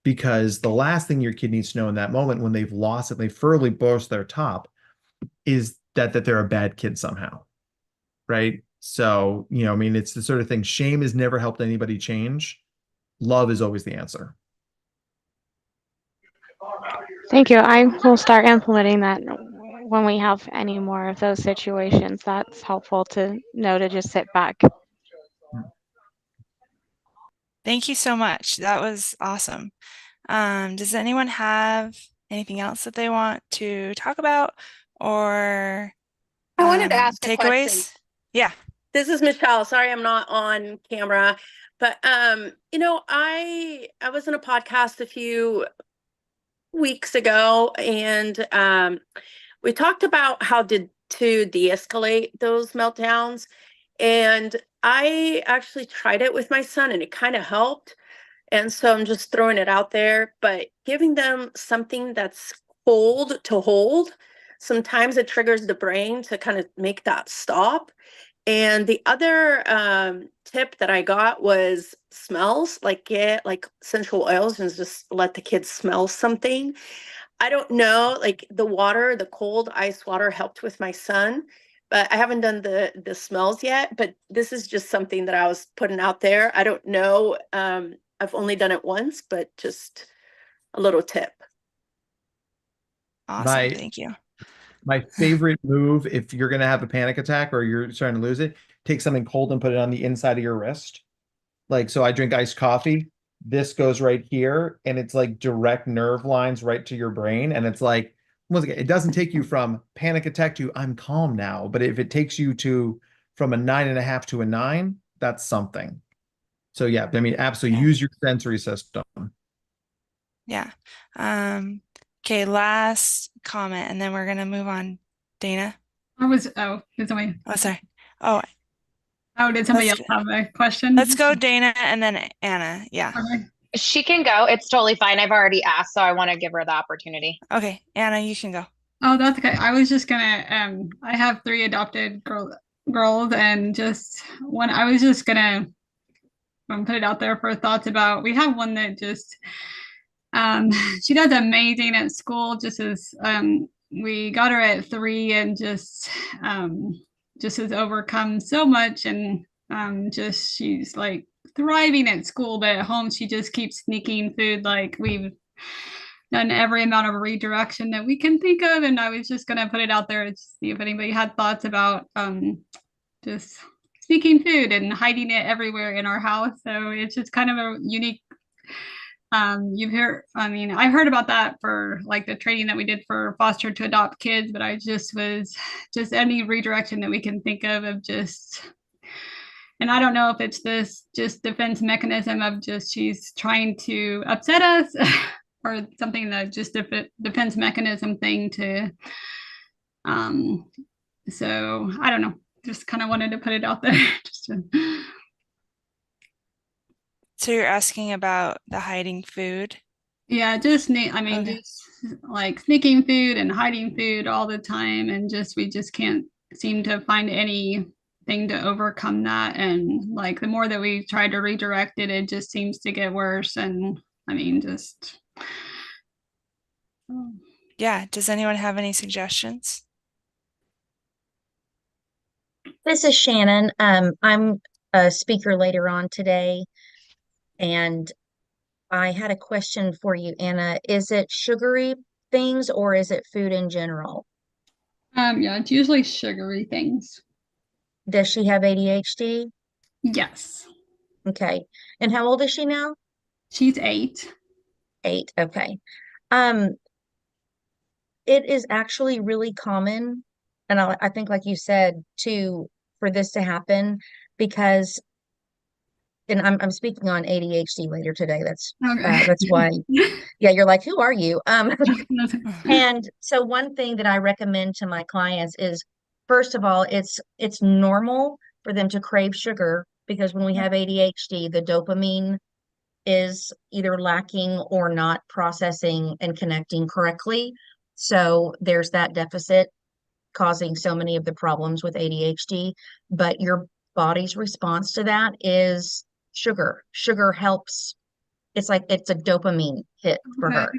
Because the last thing your kid needs to know in that moment, when they've lost it, they thoroughly burst their top, is that they're a bad kid somehow. Right. So, it's the sort of thing. Shame has never helped anybody change. Love is always the answer. Thank you. I will start implementing that when we have any more of those situations. That's helpful to know, to just sit back. Thank you so much. That was awesome. Does anyone have anything else that they want to talk about, or I wanted to ask a question. takeaways? Yeah. This is Michelle. Sorry, I'm not on camera, but I was in a podcast a few weeks ago, and we talked about how to de-escalate those meltdowns. And I actually tried it with my son, and it kind of helped. And so I'm just throwing it out there, but giving them something that's cold to hold, sometimes it triggers the brain to kind of make that stop. And the other tip that I got was smells, like get like essential oils and just let the kids smell something. I don't know, like the cold ice water helped with my son, but I haven't done the smells yet. But this is just something that I was putting out there. I don't know. I've only done it once, but just a little tip. Awesome. Thank you. My favorite move, if you're going to have a panic attack or you're starting to lose it, take something cold and put it on the inside of your wrist. Like, so I drink iced coffee. This goes right here, and it's like direct nerve lines right to your brain. And it's like, once again, it doesn't take you from panic attack to I'm calm now. But if it takes you from a 9.5 to a 9, that's something. So yeah, absolutely use your sensory system. Yeah. Okay, last comment, and then we're gonna move on. Dana? Did somebody? Oh, sorry. Oh, did somebody else have a question? Let's go, Dana, and then Anna. Yeah. Okay. She can go. It's totally fine. I've already asked, so I want to give her the opportunity. Okay, Anna, you can go. Oh, that's okay. I was just gonna, I have 3 adopted girls, and just one, I was just gonna put it out there for thoughts about, we have one that just, she does amazing at school, just as, we got her at 3 and just has overcome so much, and just, she's like thriving at school, but at home she just keeps sneaking food. Like, we've done every amount of redirection that we can think of, and I was just gonna put it out there to see if anybody had thoughts about just sneaking food and hiding it everywhere in our house. So it's just kind of a unique, you've heard, I mean, I've heard about that for like the training that we did for foster to adopt kids, but I just was just any redirection that we can think of just, and I don't know if it's this just defense mechanism of just she's trying to upset us or something that just defense mechanism thing to, so I don't know, just kind of wanted to put it out there. Just to... So you're asking about the hiding food? Yeah, just I mean, okay. Just like sneaking food and hiding food all the time, and just we just can't seem to find anything to overcome that. And like the more that we try to redirect it, it just seems to get worse. And I mean, just yeah. Does anyone have any suggestions? This is Shannon. I'm a speaker later on today, and I had a question for you, Anna. Is it sugary things or is it food in general? Yeah, it's usually sugary things. Does she have ADHD? Yes. Okay. And how old is she now? She's 8. 8, okay. It is actually really common, and I think, like you said, for this to happen, because, and I'm speaking on ADHD later today. That's okay. That's why, yeah, you're like, who are you? And so one thing that I recommend to my clients is, first of all, it's normal for them to crave sugar, because when we have ADHD, the dopamine is either lacking or not processing and connecting correctly. So there's that deficit causing so many of the problems with ADHD. But your body's response to that is sugar. Sugar helps. It's like it's a dopamine hit for her.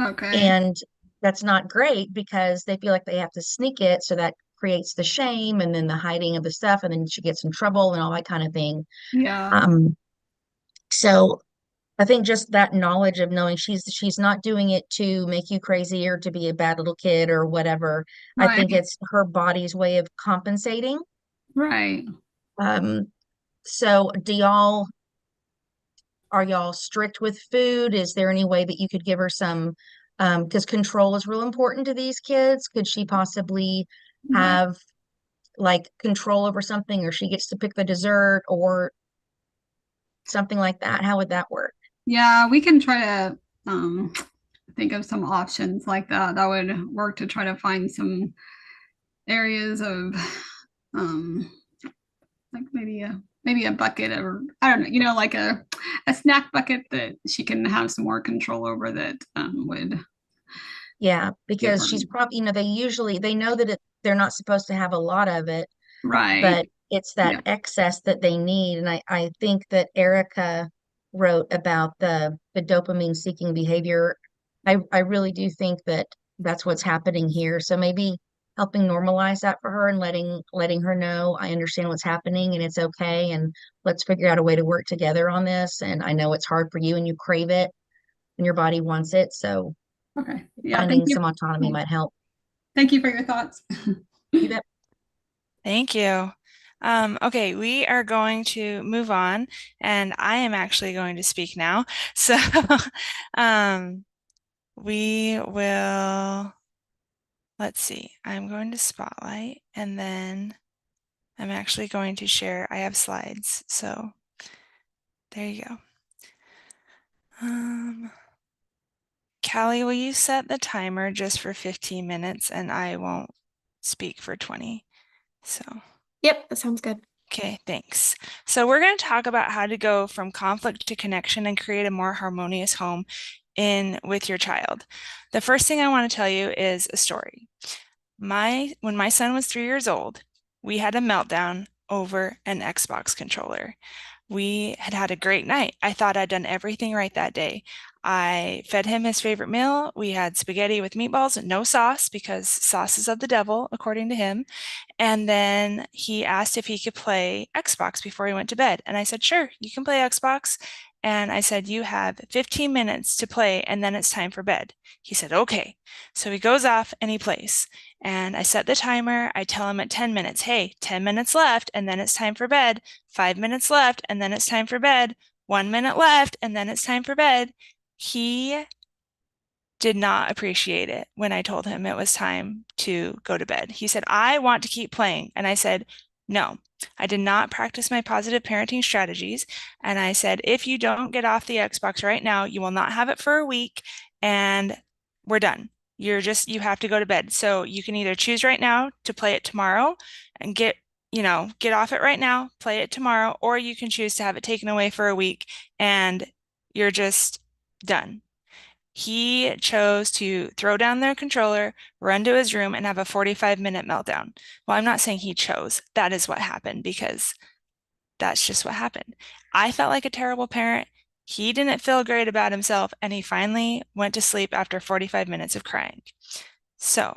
Okay. And that's not great, because they feel like they have to sneak it. So that creates the shame and then the hiding of the stuff, and then she gets in trouble and all that kind of thing. Yeah. So I think just that knowledge of knowing she's not doing it to make you crazy or to be a bad little kid or whatever. Right. I think it's her body's way of compensating. Right. So are y'all strict with food? Is there any way that you could give her some, because control is real important to these kids. Could she possibly have like control over something, or she gets to pick the dessert or something like that? How would that work? Yeah, we can try to think of some options like that. That would work, to try to find some areas of like maybe a bucket, or I don't know, like a snack bucket that she can have some more control over, that would. Yeah, because she's probably, they know that they're not supposed to have a lot of it, right? But it's that excess that they need. And I think that Erica wrote about the dopamine seeking behavior. I really do think that that's what's happening here. So maybe helping normalize that for her, and letting her know, I understand what's happening and it's okay, and let's figure out a way to work together on this. And I know it's hard for you and you crave it and your body wants it. So okay, yeah, finding some autonomy might help. Thank you for your thoughts. You bet. Thank you. Okay, we are going to move on, and I am actually going to speak now. So we will, let's see, I'm going to spotlight, and then I'm actually going to share. I have slides, so there you go. Callie, will you set the timer just for 15 minutes, and I won't speak for 20? So. Yep, that sounds good. Okay, thanks. So we're going to talk about how to go from conflict to connection and create a more harmonious home with your child. The first thing I want to tell you is a story. When my son was 3 years old, we had a meltdown over an Xbox controller. We had had a great night. I thought I'd done everything right that day. I fed him his favorite meal. We had spaghetti with meatballs, no sauce, because sauce is of the devil, according to him. And then he asked if he could play Xbox before he went to bed. And I said, sure, you can play Xbox. And I said, you have 15 minutes to play, and then it's time for bed. He said, okay. So he goes off and he plays. And I set the timer. I tell him at 10 minutes, hey, 10 minutes left, and then it's time for bed. 5 minutes left, and then it's time for bed. 1 minute left, and then it's time for bed. He did not appreciate it when I told him it was time to go to bed. He said, I want to keep playing. And I said, no, I did not practice my positive parenting strategies. And I said, if you don't get off the Xbox right now, you will not have it for a week and we're done. You have to go to bed. So you can either choose right now to play it tomorrow and get off it right now, play it tomorrow, or you can choose to have it taken away for a week and you're just done. He chose to throw down their controller, run to his room, and have a 45-minute meltdown. Well, I'm not saying he chose. That is what happened because that's just what happened. I felt like a terrible parent. He didn't feel great about himself, and he finally went to sleep after 45 minutes of crying. So,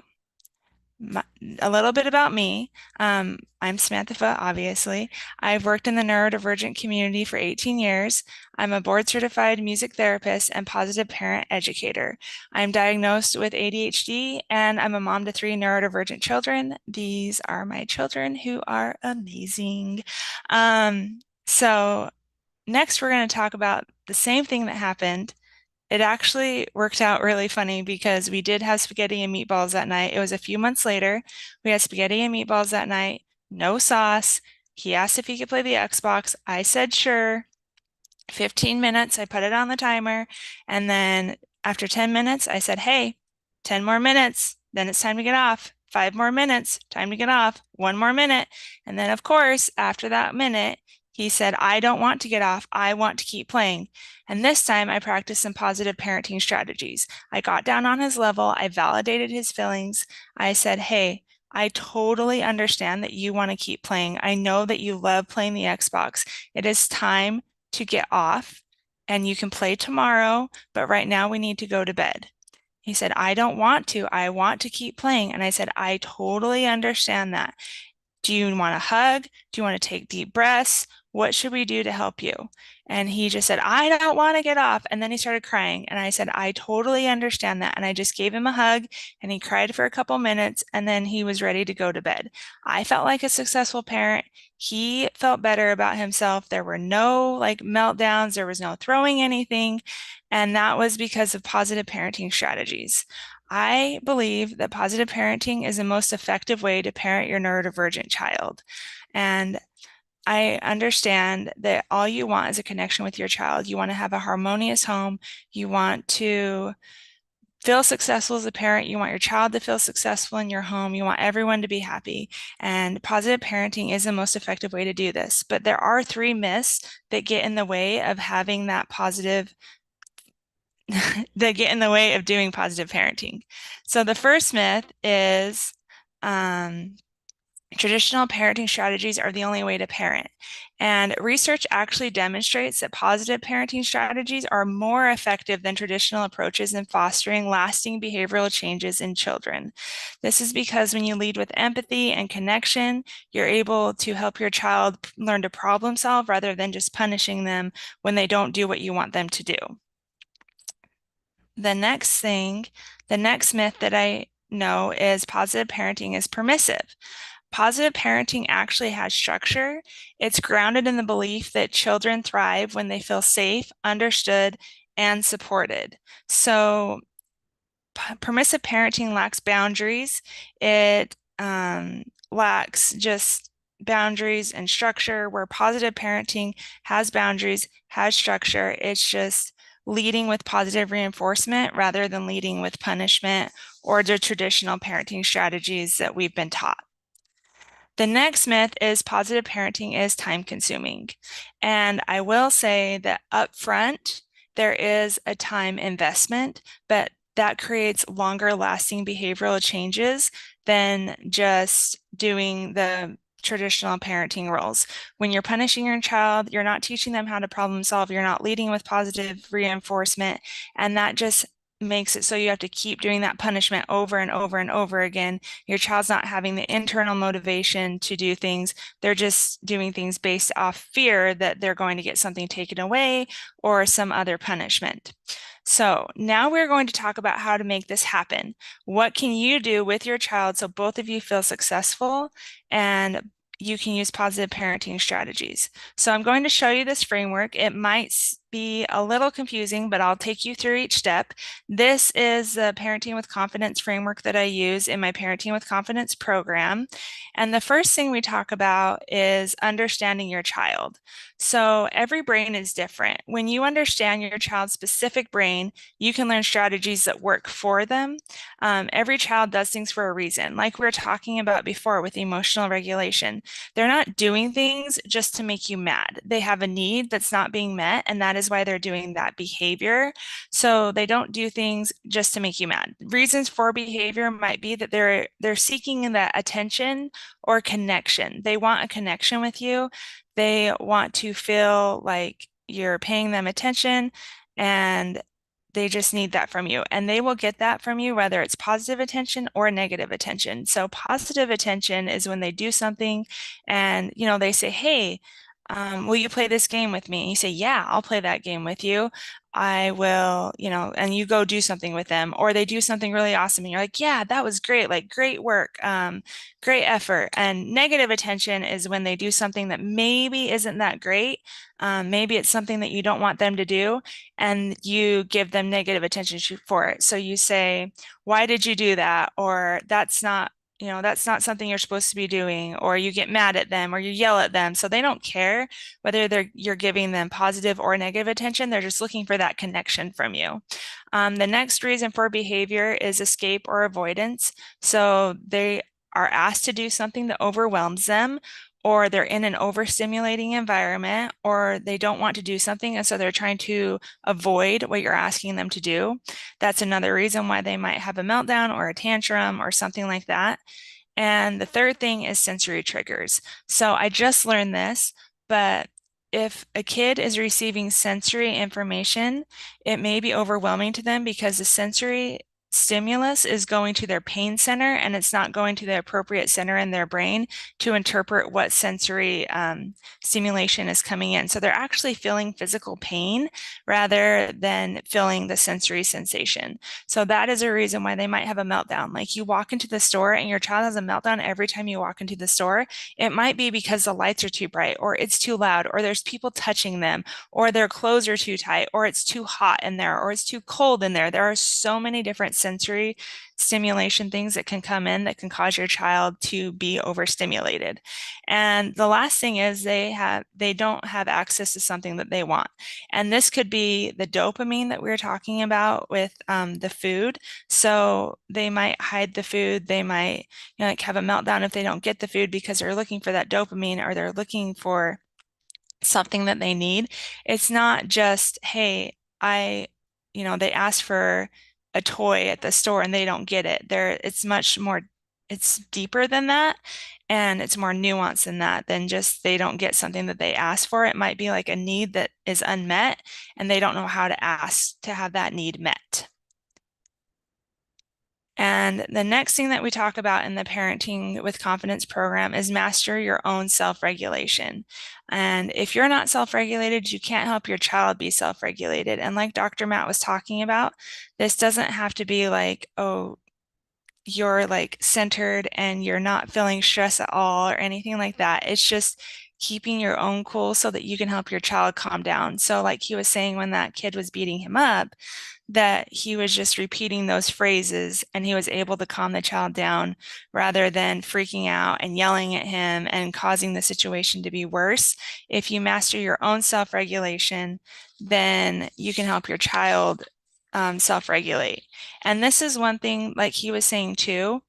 a little bit about me. I'm Samantha, obviously. I've worked in the neurodivergent community for 18 years. I'm a board-certified music therapist and positive parent educator. I'm diagnosed with ADHD, and I'm a mom to 3 neurodivergent children. These are my children who are amazing. So next, we're going to talk about the same thing that happened. It actually worked out really funny because we did have spaghetti and meatballs that night. It was a few months later. We had spaghetti and meatballs that night, no sauce. He asked if he could play the Xbox. I said sure. 15 minutes, I put it on the timer. And then after 10 minutes, I said, hey, 10 more minutes, then it's time to get off. 5 more minutes, time to get off. 1 more minute. And then, of course, after that minute, he said, I don't want to get off. I want to keep playing. And this time I practiced some positive parenting strategies. I got down on his level. I validated his feelings. I said, hey, I totally understand that you want to keep playing. I know that you love playing the Xbox. It is time to get off and you can play tomorrow, but right now we need to go to bed. He said, I don't want to. I want to keep playing. And I said, I totally understand that. Do you want a hug? Do you want to take deep breaths? What should we do to help you? And he just said, I don't want to get off. And then he started crying. And I said, I totally understand that. And I just gave him a hug and he cried for a couple minutes and then he was ready to go to bed. I felt like a successful parent. He felt better about himself. There were no meltdowns. There was no throwing anything. And that was because of positive parenting strategies. I believe that positive parenting is the most effective way to parent your neurodivergent child. And I understand that all you want is a connection with your child. You want to have a harmonious home. You want to feel successful as a parent. You want your child to feel successful in your home. You want everyone to be happy. And positive parenting is the most effective way to do this. But there are 3 myths that get in the way of having that positive that get in the way of doing positive parenting. So the first myth is traditional parenting strategies are the only way to parent. And research actually demonstrates that positive parenting strategies are more effective than traditional approaches in fostering lasting behavioral changes in children. This is because when you lead with empathy and connection, you're able to help your child learn to problem solve rather than just punishing them when they don't do what you want them to do. The next myth that I know is positive parenting is permissive. Positive parenting actually has structure. It's grounded in the belief that children thrive when they feel safe, understood, and supported. So permissive parenting lacks boundaries. It lacks just boundaries and structure, where positive parenting has boundaries, has structure. It's just leading with positive reinforcement rather than leading with punishment or the traditional parenting strategies that we've been taught. The next myth is positive parenting is time consuming. And I will say that up front, there is a time investment, but that creates longer lasting behavioral changes than just doing the traditional parenting roles. When you're punishing your child, you're not teaching them how to problem solve, you're not leading with positive reinforcement, and that just makes it so you have to keep doing that punishment over and over and over again. Your child's not having the internal motivation to do things. They're just doing things based off fear that they're going to get something taken away or some other punishment. So now we're going to talk about how to make this happen. What can you do with your child so both of you feel successful and you can use positive parenting strategies? So I'm going to show you this framework. It might be a little confusing, but I'll take you through each step. This is the Parenting with Confidence framework that I use in my Parenting with Confidence program. And the first thing we talk about is understanding your child. So every brain is different. When you understand your child's specific brain, you can learn strategies that work for them. Every child does things for a reason. Like we were talking about before with emotional regulation, they're not doing things just to make you mad. They have a need that's not being met, and that is why they're doing that behavior. So they don't do things just to make you mad. Reasons for behavior might be that they're seeking that attention or connection. They want a connection with you. They want to feel like you're paying them attention, and they just need that from you. And they will get that from you, whether it's positive attention or negative attention. So positive attention is when they do something and, they say, hey, will you play this game with me? And you say, yeah, I'll play that game with you. I will, and you go do something with them, or they do something really awesome and you're like, yeah, that was great. Like, great work, great effort. And negative attention is when they do something that maybe isn't that great. Maybe it's something that you don't want them to do, and you give them negative attention for it. So you say, why did you do that? Or that's not something you're supposed to be doing, or you get mad at them or you yell at them. So they don't care whether you're giving them positive or negative attention. They're just looking for that connection from you. The next reason for behavior is escape or avoidance. So they are asked to do something that overwhelms them, or they're in an overstimulating environment, or they don't want to do something, and so they're trying to avoid what you're asking them to do. That's another reason why they might have a meltdown or a tantrum or something like that. And the third thing is sensory triggers. So I just learned this, but if a kid is receiving sensory information, it may be overwhelming to them because the sensory stimulus is going to their pain center and it's not going to the appropriate center in their brain to interpret what sensory stimulation is coming in. So they're actually feeling physical pain rather than feeling the sensory sensation. So that is a reason why they might have a meltdown. Like, you walk into the store and your child has a meltdown every time you walk into the store. It might be because the lights are too bright, or it's too loud, or there's people touching them, or their clothes are too tight, or it's too hot in there, or it's too cold in there. There are so many different sensory stimulation things that can come in that can cause your child to be overstimulated. And the last thing is they don't have access to something that they want. And this could be the dopamine that we were talking about with the food. So they might hide the food. They might have a meltdown if they don't get the food because they're looking for that dopamine, or they're looking for something that they need. It's not just, hey, they ask for a toy at the store and they don't get it. It's much more, it's deeper than that, and it's more nuanced than that, than just they don't get something that they ask for. It might be like a need that is unmet and they don't know how to ask to have that need met. And the next thing that we talk about in the Parenting with Confidence program is master your own self-regulation. And if you're not self-regulated, you can't help your child be self-regulated. And like Dr. Matt was talking about, this doesn't have to be like, oh, you're like centered and you're not feeling stress at all or anything like that. It's just keeping your own cool so that you can help your child calm down. So like he was saying, when that kid was beating him up, that he was just repeating those phrases and he was able to calm the child down rather than freaking out and yelling at him and causing the situation to be worse. If you master your own self-regulation, then you can help your child self-regulate. And this is one thing, like he was saying too,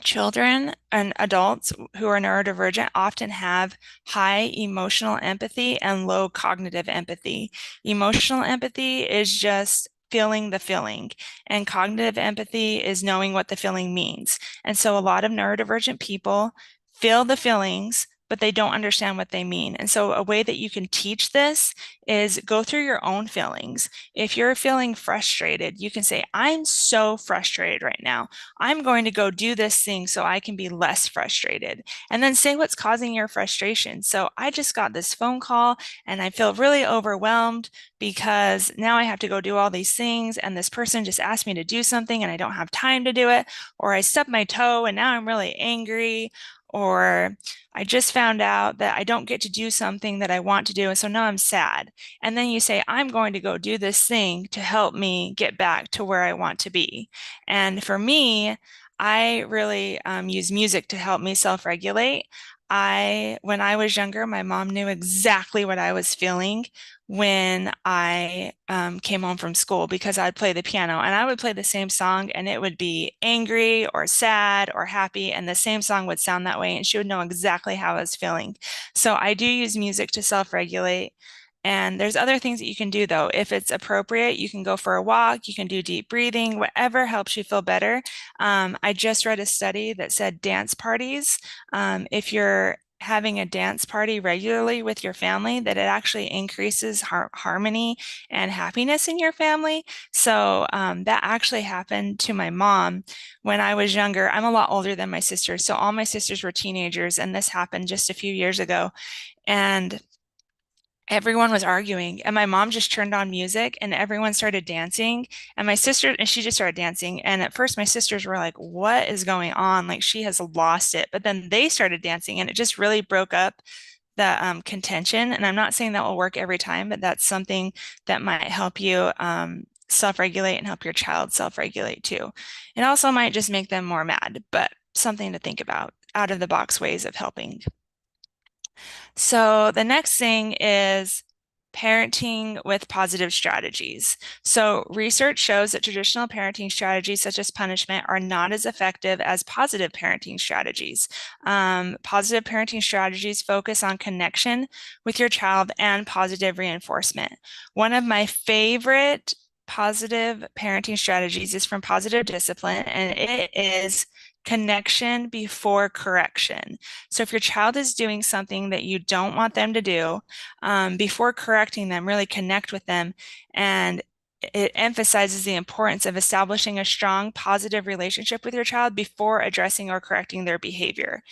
children and adults who are neurodivergent often have high emotional empathy and low cognitive empathy. Emotional empathy is just feeling the feeling, and cognitive empathy is knowing what the feeling means. And so a lot of neurodivergent people feel the feelings, but they don't understand what they mean. And so a way that you can teach this is go through your own feelings. If you're feeling frustrated, you can say, I'm so frustrated right now. I'm going to go do this thing so I can be less frustrated. And then say what's causing your frustration. So I just got this phone call and I feel really overwhelmed because now I have to go do all these things and this person just asked me to do something and I don't have time to do it, or I stubbed my toe and now I'm really angry, or I just found out that I don't get to do something that I want to do, and so now I'm sad. And then you say, I'm going to go do this thing to help me get back to where I want to be. And for me, I really use music to help me self-regulate. When I was younger, my mom knew exactly what I was feeling when I came home from school because I'd play the piano and I would play the same song and it would be angry or sad or happy, and the same song would sound that way and she would know exactly how I was feeling. So I do use music to self-regulate. And there's other things that you can do though. If it's appropriate, you can go for a walk, you can do deep breathing, whatever helps you feel better. I just read a study that said dance parties, if you're having a dance party regularly with your family, that it actually increases harmony and happiness in your family. So that actually happened to my mom when I was younger. I'm a lot older than my sisters, so all my sisters were teenagers, and this happened just a few years ago. And everyone was arguing and my mom just turned on music and everyone started dancing, and she just started dancing, and at first my sisters were like, what is going on, like she has lost it, but then they started dancing and it just really broke up the contention. And I'm not saying that will work every time, but that's something that might help you self-regulate and help your child self-regulate too. It also might just make them more mad, but something to think about, out of the box ways of helping. So the next thing is parenting with positive strategies. So research shows that traditional parenting strategies such as punishment are not as effective as positive parenting strategies. Positive parenting strategies focus on connection with your child and positive reinforcement. One of my favorite positive parenting strategies is from Positive Discipline, and it is connection before correction. So if your child is doing something that you don't want them to do, before correcting them, really connect with them. And it emphasizes the importance of establishing a strong, positive relationship with your child before addressing or correcting their behavior.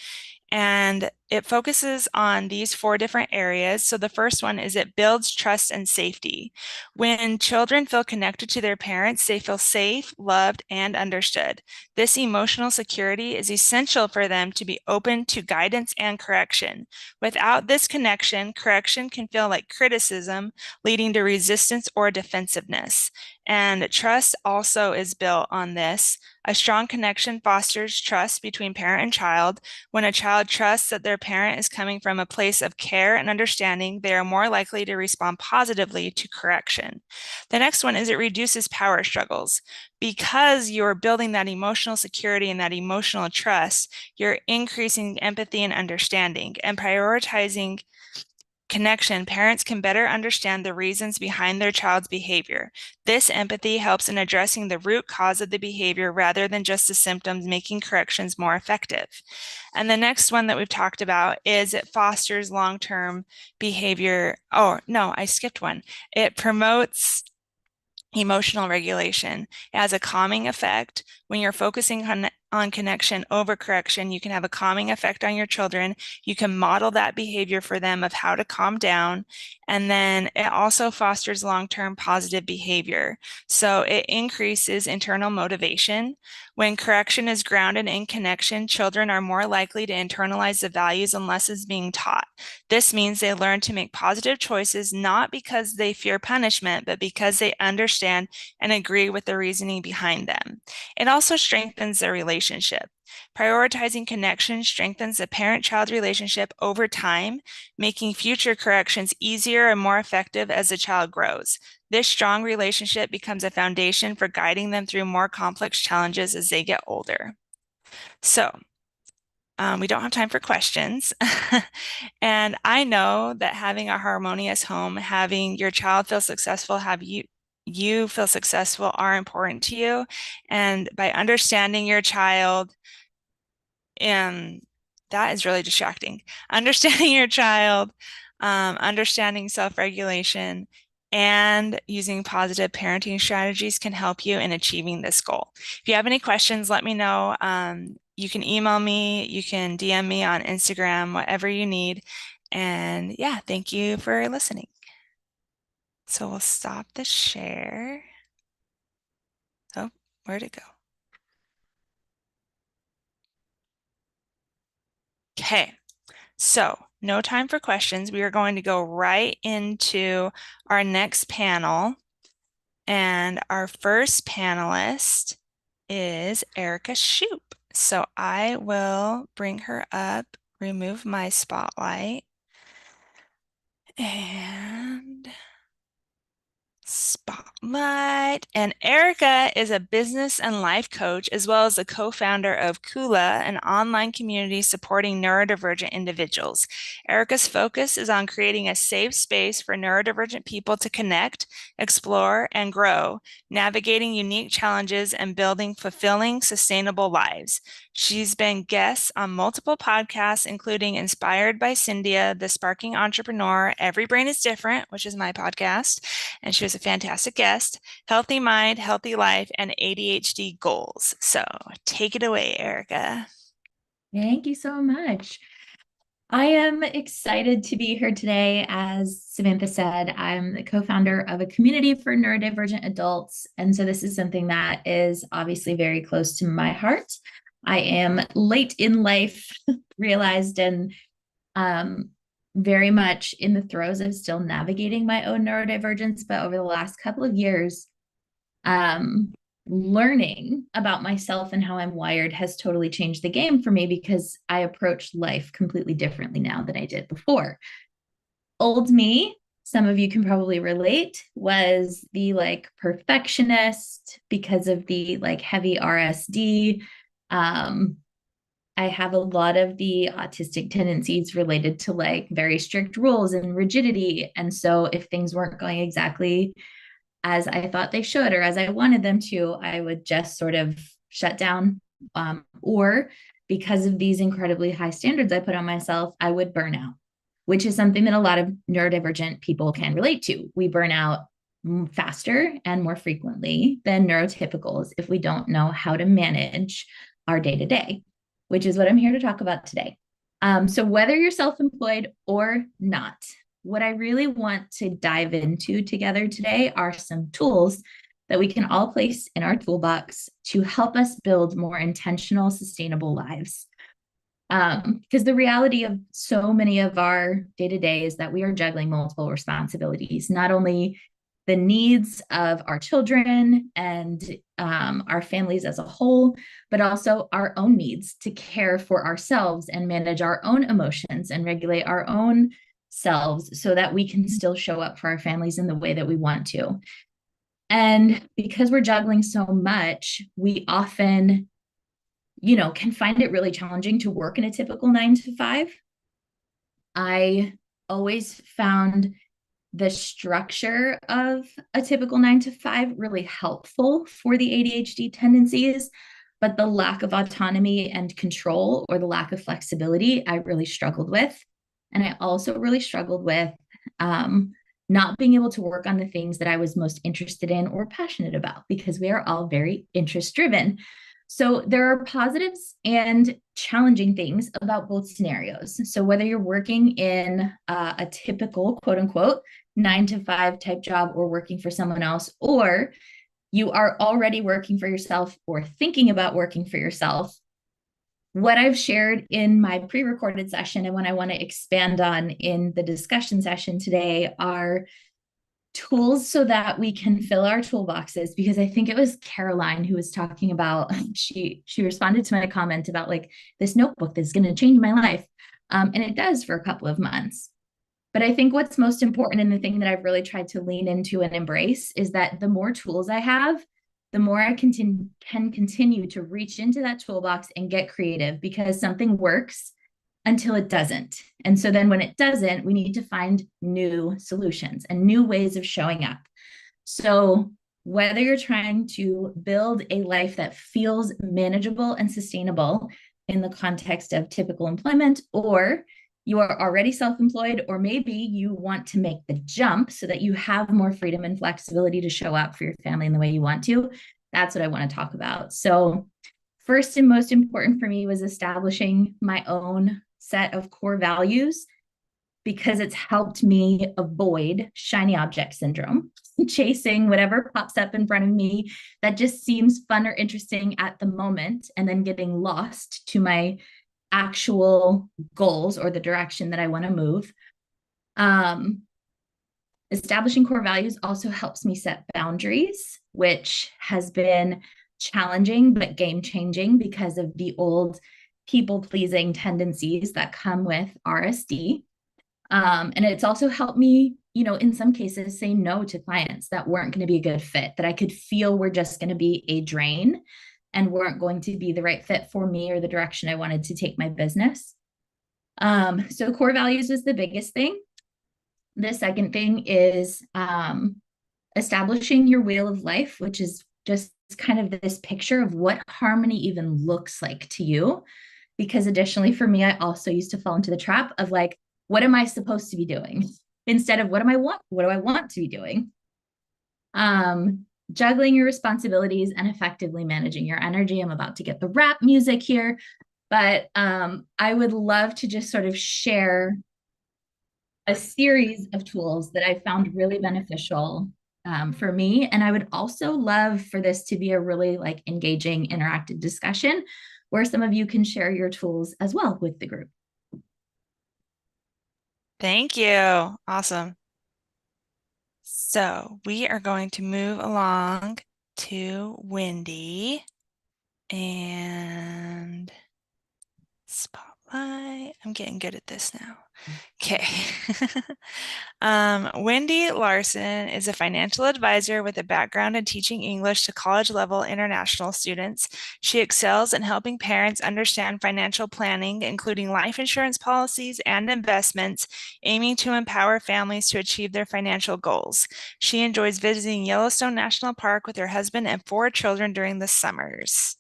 And it focuses on these 4 different areas. So the first one is it builds trust and safety. When children feel connected to their parents, they feel safe, loved, and understood. This emotional security is essential for them to be open to guidance and correction. Without this connection, correction can feel like criticism, leading to resistance or defensiveness. And trust also is built on this. A strong connection fosters trust between parent and child. When a child trusts that their parent is coming from a place of care and understanding, they are more likely to respond positively to correction. The next one is it reduces power struggles. Because you're building that emotional security and that emotional trust, you're increasing empathy and understanding and prioritizing connection. Parents can better understand the reasons behind their child's behavior. This empathy helps in addressing the root cause of the behavior rather than just the symptoms, making corrections more effective. And the next one that we've talked about is it fosters long-term behavior. Oh, no, I skipped one. It promotes emotional regulation. It has a calming effect. When you're focusing on connection over correction, you can have a calming effect on your children. You can model that behavior for them of how to calm down. And then it also fosters long-term positive behavior. So it increases internal motivation. When correction is grounded in connection, children are more likely to internalize the values and lessons being taught. This means they learn to make positive choices, not because they fear punishment, but because they understand and agree with the reasoning behind them. It also strengthens their relationship. Prioritizing connection strengthens the parent-child relationship over time, making future corrections easier and more effective as the child grows. This strong relationship becomes a foundation for guiding them through more complex challenges as they get older. So we don't have time for questions. And I know that having a harmonious home, having your child feel successful, have you feel successful are important to you. And by understanding your child, and that is really distracting. Understanding your child, understanding self-regulation, and using positive parenting strategies can help you in achieving this goal. If you have any questions, let me know. You can email me, you can DM me on Instagram, whatever you need. And yeah, thank you for listening. So we'll stop the share. Oh, where'd it go? Okay. So, no time for questions. We are going to go right into our next panel. And our first panelist is Erica Shoup. So I will bring her up, remove my spotlight, and spotlight. And Erica is a business and life coach, as well as a co-founder of Kula, an online community supporting neurodivergent individuals. Erica's focus is on creating a safe space for neurodivergent people to connect, explore, and grow, navigating unique challenges and building fulfilling, sustainable lives. She's been guest on multiple podcasts, including Inspired by Cynthia, The Sparking Entrepreneur, Every Brain is Different, which is my podcast, and she was a fantastic guest, Healthy Mind, Healthy Life, and ADHD Goals. So take it away, Erica. Thank you so much. I am excited to be here today. As Samantha said, I'm the co-founder of a community for neurodivergent adults. And so this is something that is obviously very close to my heart. I am late in life, realized, and very much in the throes of still navigating my own neurodivergence. But over the last couple of years, learning about myself and how I'm wired has totally changed the game for me, because I approach life completely differently now than I did before. Old me, some of you can probably relate, was the perfectionist because of the heavy RSD. I have a lot of the autistic tendencies related to very strict rules and rigidity. And so if things weren't going exactly as I thought they should or as I wanted them to, I would just sort of shut down. Or because of these incredibly high standards I put on myself, I would burn out, which is something that a lot of neurodivergent people can relate to. We burn out faster and more frequently than neurotypicals if we don't know how to manage our day-to-day, which is what I'm here to talk about today. So whether you're self-employed or not, what I really want to dive into together today are some tools that we can all place in our toolbox to help us build more intentional, sustainable lives. Because the reality of so many of our day-to-day is that we are juggling multiple responsibilities, not only the needs of our children and our families as a whole, but also our own needs to care for ourselves and manage our own emotions and regulate our own selves so that we can still show up for our families in the way that we want to. And because we're juggling so much, we often, can find it really challenging to work in a typical 9 to 5. I always found the structure of a typical 9 to 5 really helpful for the ADHD tendencies, but the lack of autonomy and control, or the lack of flexibility, I really struggled with. And I also really struggled with not being able to work on the things that I was most interested in or passionate about, because we are all very interest driven. So there are positives and challenging things about both scenarios. So whether you're working in a typical quote unquote 9 to 5 type job or working for someone else, or you are already working for yourself or thinking about working for yourself, what I've shared in my pre-recorded session and what I want to expand on in the discussion session today are tools so that we can fill our toolboxes. Because I think it was Caroline who was talking about, she responded to my comment about this notebook that's going to change my life. And it does for a couple of months. But I think what's most important, and the thing that I've really tried to lean into and embrace, is that the more tools I have, the more I can continue to reach into that toolbox and get creative, because something works until it doesn't. And so then when it doesn't, we need to find new solutions and new ways of showing up. So whether you're trying to build a life that feels manageable and sustainable in the context of typical employment, or you are already self-employed, or maybe you want to make the jump so that you have more freedom and flexibility to show up for your family in the way you want to, that's what I want to talk about. So first and most important for me was establishing my own set of core values, because it's helped me avoid shiny object syndrome, chasing whatever pops up in front of me that just seems fun or interesting at the moment, and then getting lost to my actual goals or the direction that I want to move. Establishing core values also helps me set boundaries, which has been challenging but game-changing because of the old people-pleasing tendencies that come with RSD. And it's also helped me, in some cases, say no to clients that weren't going to be a good fit, that I could feel were just going to be a drain and weren't going to be the right fit for me or the direction I wanted to take my business. So core values is the biggest thing. The second thing is establishing your wheel of life, which is just kind of this picture of what harmony even looks like to you. Because additionally, for me, I also used to fall into the trap of like, what am I supposed to be doing? Instead of what do I want to be doing? Juggling your responsibilities and effectively managing your energy. I'm about to get the rap music here, but I would love to just sort of share a series of tools that I found really beneficial for me. And I would also love for this to be a really like engaging, interactive discussion where some of you can share your tools as well with the group. Thank you. Awesome. So we are going to move along to Wendy and spotlight. I'm getting good at this now. Okay. Wendy Larson is a financial advisor with a background in teaching English to college-level international students. She excels in helping parents understand financial planning, including life insurance policies and investments, aiming to empower families to achieve their financial goals. She enjoys visiting Yellowstone National Park with her husband and 4 children during the summers.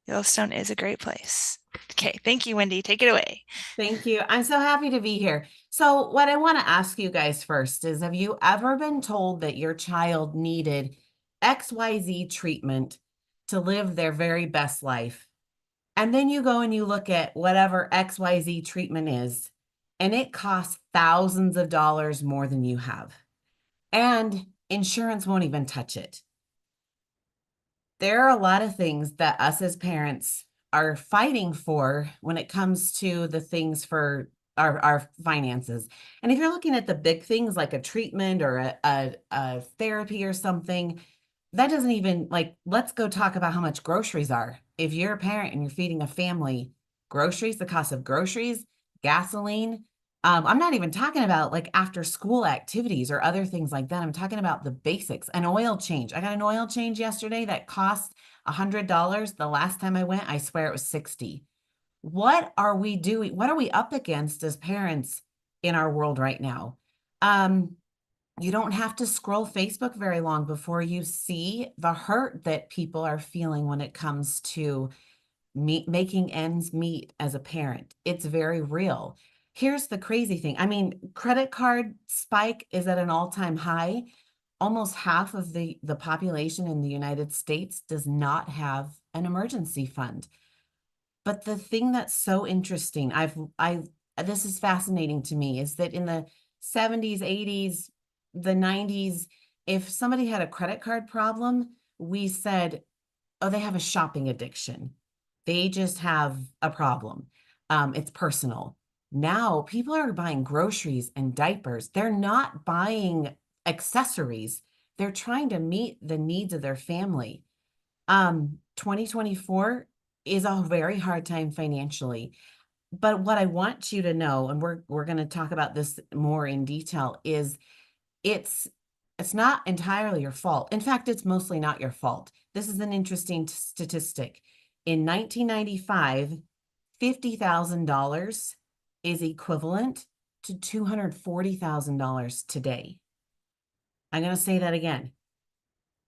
Yellowstone is a great place. Okay, thank you, Wendy. Take it away. Thank you. I'm so happy to be here. So what I want to ask you guys first is, have you ever been told that your child needed XYZ treatment to live their very best life? And then you go and you look at whatever XYZ treatment is, and it costs thousands of dollars more than you have. And insurance won't even touch it. There are a lot of things that us as parents are fighting for when it comes to the things for our finances. And if you're looking at the big things like a treatment or a therapy or something, that doesn't even, like, let's go talk about how much groceries are. If you're a parent and you're feeding a family, groceries, the cost of groceries, gasoline. I'm not even talking about like after school activities or other things like that. I'm talking about the basics. An oil change. I got an oil change yesterday that cost $100. The last time I went, I swear it was $60. What are we doing? What are we up against as parents in our world right now? You don't have to scroll Facebook very long before you see the hurt that people are feeling when it comes to making ends meet as a parent. It's very real. Here's the crazy thing. I mean, credit card spike is at an all-time high. Almost half of the population in the United States does not have an emergency fund. But the thing that's so interesting, this is fascinating to me, is that in the 70s, 80s, the 90s, if somebody had a credit card problem, we said, oh, they have a shopping addiction. They just have a problem. It's personal. Now people are buying groceries and diapers. They're not buying accessories. They're trying to meet the needs of their family. 2024 is a very hard time financially. But what I want you to know, and we're going to talk about this more in detail, is it's It's not entirely your fault. In fact, it's mostly not your fault. This is an interesting statistic. In 1995, $50,000 is equivalent to $240,000 today. I'm going to say that again.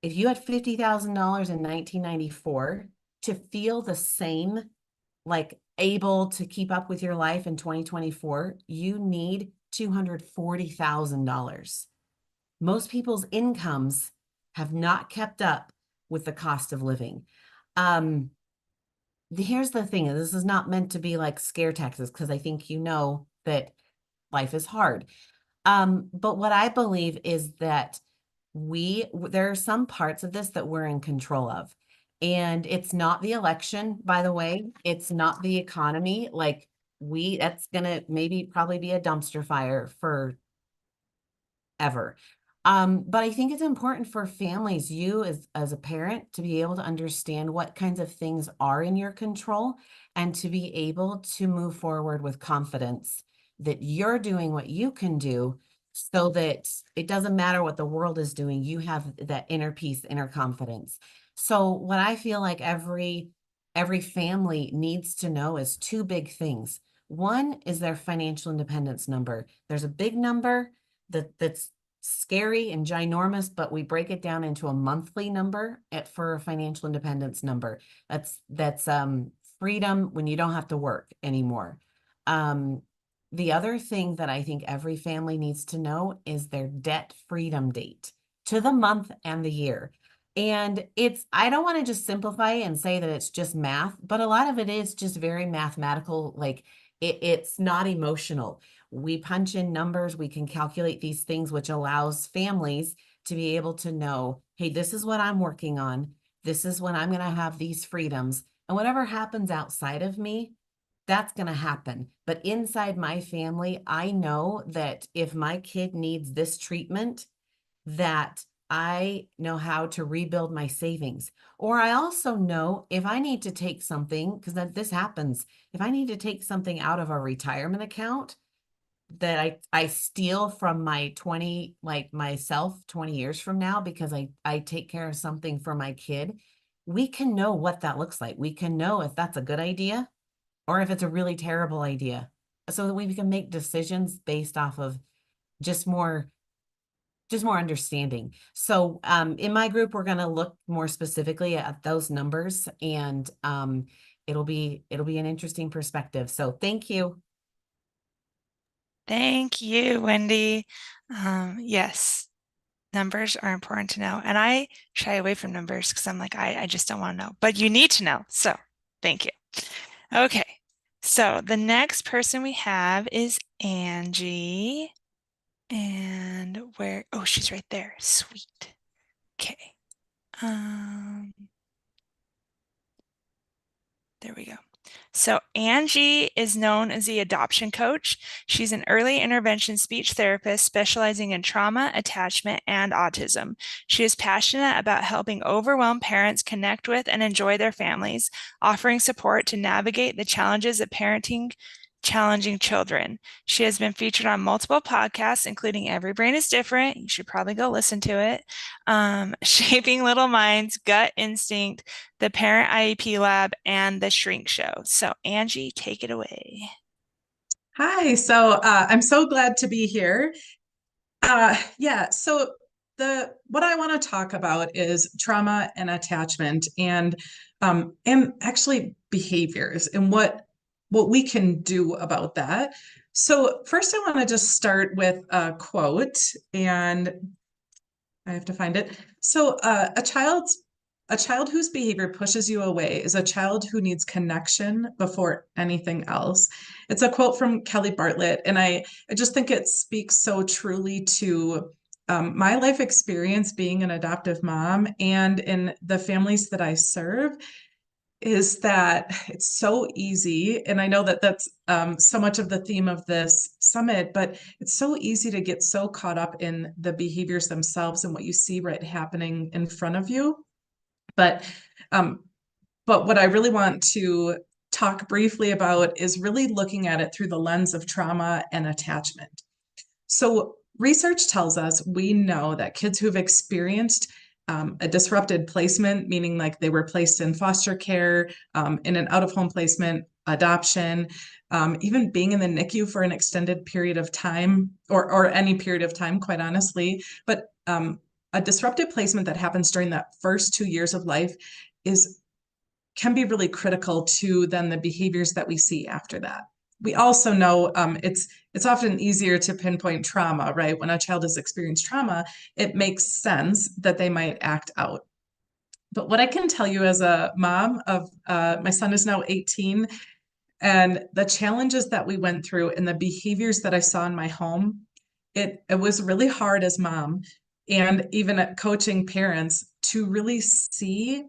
If you had $50,000 in 1994, to feel the same, like able to keep up with your life in 2024, you need $240,000. Most people's incomes have not kept up with the cost of living. Here's the thing, this is not meant to be like scare taxes, because I think you know that life is hard. But what I believe is that there are some parts of this that we're in control of. And it's not the election, by the way. It's not the economy. Like that's gonna probably be a dumpster fire for ever. But I think it's important for families, you as a parent, to be able to understand what kinds of things are in your control and to be able to move forward with confidence that you're doing what you can do, so that it doesn't matter what the world is doing, you have that inner peace, inner confidence. So what I feel like every family needs to know is two big things. One is their financial independence number. There's a big number that's scary and ginormous, but we break it down into a monthly number for a financial independence number. That's freedom when you don't have to work anymore. The other thing that I think every family needs to know is their debt freedom date, to the month and the year. And I don't want to just simplify and say that it's just math, but a lot of it is just very mathematical. Like it's not emotional. We punch in numbers, we can calculate these things, which allows families to be able to know, hey, this is what I'm working on. This is when I'm going to have these freedoms. And whatever happens outside of me, that's going to happen. But inside my family, I know that if my kid needs this treatment, that I know how to rebuild my savings. Or I also know if I need to take something, because this happens, if I need to take something out of a retirement account that I steal from my 20 years from now, because I take care of something for my kid, we can know what that looks like. We can know if that's a good idea or if it's a really terrible idea, so that we can make decisions based off of just more understanding. So in my group, we're going to look more specifically at those numbers, and it'll be an interesting perspective. So thank you. Thank you, Wendy. Yes, numbers are important to know. And I shy away from numbers because I'm like, I just don't want to know. But you need to know. So thank you. Okay. So the next person we have is Angie. And oh, she's right there. Sweet. Okay. There we go. So Angie is known as the adoption coach. She's an early intervention speech therapist specializing in trauma, attachment, and autism. She is passionate about helping overwhelmed parents connect with and enjoy their families, offering support to navigate the challenges of parenting challenging children. She has been featured on multiple podcasts, including Every Brain is Different. You should probably go listen to it. Shaping Little Minds, Gut Instinct, the Parent IEP Lab, and the Shrink Show. So Angie, take it away. Hi, so I'm so glad to be here. So what I want to talk about is trauma and attachment, and actually behaviors, and what we can do about that. So first I want to just start with a quote, and I have to find it. So a child whose behavior pushes you away is a child who needs connection before anything else. It's a quote from Kelly Bartlett, and I just think it speaks so truly to my life experience being an adoptive mom and in the families that I serve, is that it's so easy. And I know that that's so much of the theme of this summit, but it's so easy to get so caught up in the behaviors themselves and what you see right happening in front of you. But what I really want to talk briefly about is really looking at it through the lens of trauma and attachment. So research tells us, we know that kids who've experienced a disrupted placement, meaning like they were placed in foster care, in an out-of-home placement, adoption, even being in the NICU for an extended period of time, or any period of time, quite honestly. But a disruptive placement that happens during that first 2 years of life can be really critical to then the behaviors that we see after that. We also know it's often easier to pinpoint trauma, right? When a child has experienced trauma, it makes sense that they might act out. But what I can tell you as a mom of, my son is now 18, and the challenges that we went through and the behaviors that I saw in my home, it was really hard as mom and even at coaching parents to really see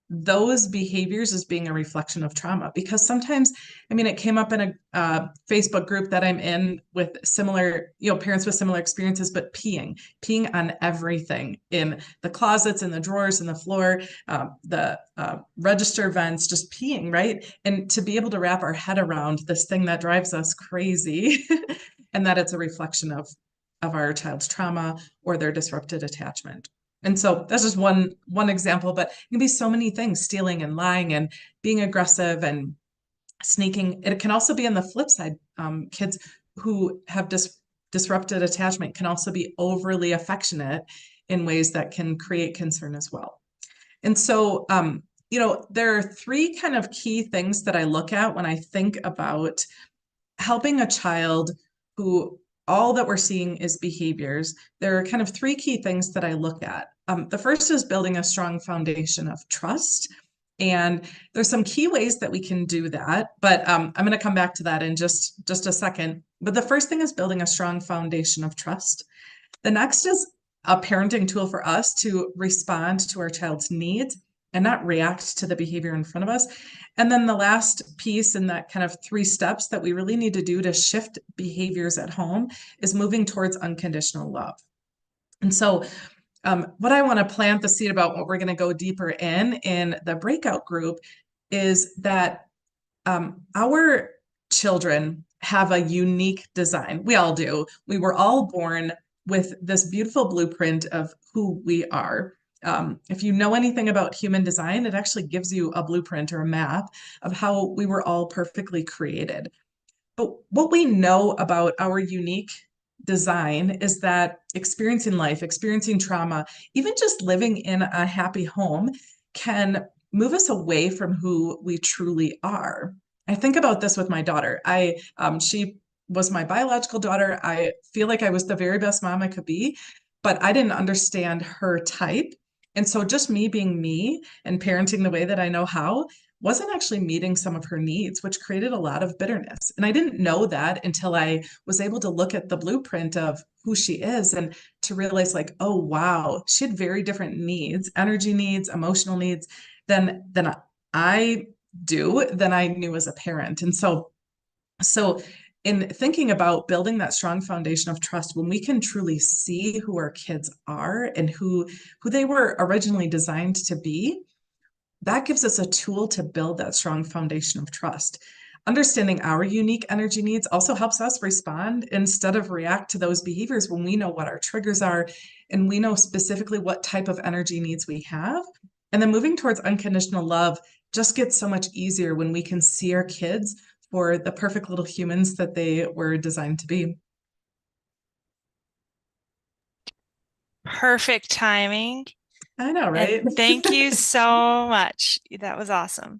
those behaviors as being a reflection of trauma. Because sometimes, I mean, it came up in a Facebook group that I'm in with similar, parents with similar experiences, but peeing on everything, in the closets, in the drawers, in the floor, the register vents, just peeing, right? And to be able to wrap our head around this thing that drives us crazy and that it's a reflection of our child's trauma or their disrupted attachment. And so that's just one example, but it can be so many things: stealing and lying and being aggressive and sneaking. It can also be on the flip side. Kids who have disrupted attachment can also be overly affectionate in ways that can create concern as well. And so, there are 3 kind of key things that I look at when I think about helping a child who all that we're seeing is behaviors. There are kind of 3 key things that I look at. The first is building a strong foundation of trust. And there's some key ways that we can do that, but I'm going to come back to that in just a second. But the first thing is building a strong foundation of trust. The next is a parenting tool for us to respond to our child's needs and not react to the behavior in front of us. And then the last piece in that kind of 3 steps that we really need to do to shift behaviors at home is moving towards unconditional love. And so what I want to plant the seed about, what we're going to go deeper in the breakout group, is that our children have a unique design. We all do. We were all born with this beautiful blueprint of who we are. If you know anything about human design, it actually gives you a blueprint or a map of how we were all perfectly created. But what we know about our unique design is that experiencing life, experiencing trauma, even just living in a happy home can move us away from who we truly are. I think about this with my daughter. She was my biological daughter. I feel like I was the very best mom I could be, but I didn't understand her type. And so just me being me and parenting the way that I know how wasn't actually meeting some of her needs, which created a lot of bitterness. And I didn't know that until I was able to look at the blueprint of who she is and to realize, like, oh, wow, she had very different needs, energy needs, emotional needs than I do, than I knew as a parent. And so in thinking about building that strong foundation of trust, when we can truly see who our kids are and who they were originally designed to be, that gives us a tool to build that strong foundation of trust. Understanding our unique energy needs also helps us respond instead of react to those behaviors when we know what our triggers are and we know specifically what type of energy needs we have. And then moving towards unconditional love just gets so much easier when we can see our kids for the perfect little humans that they were designed to be. Perfect timing. I know, right? And thank you so much. That was awesome.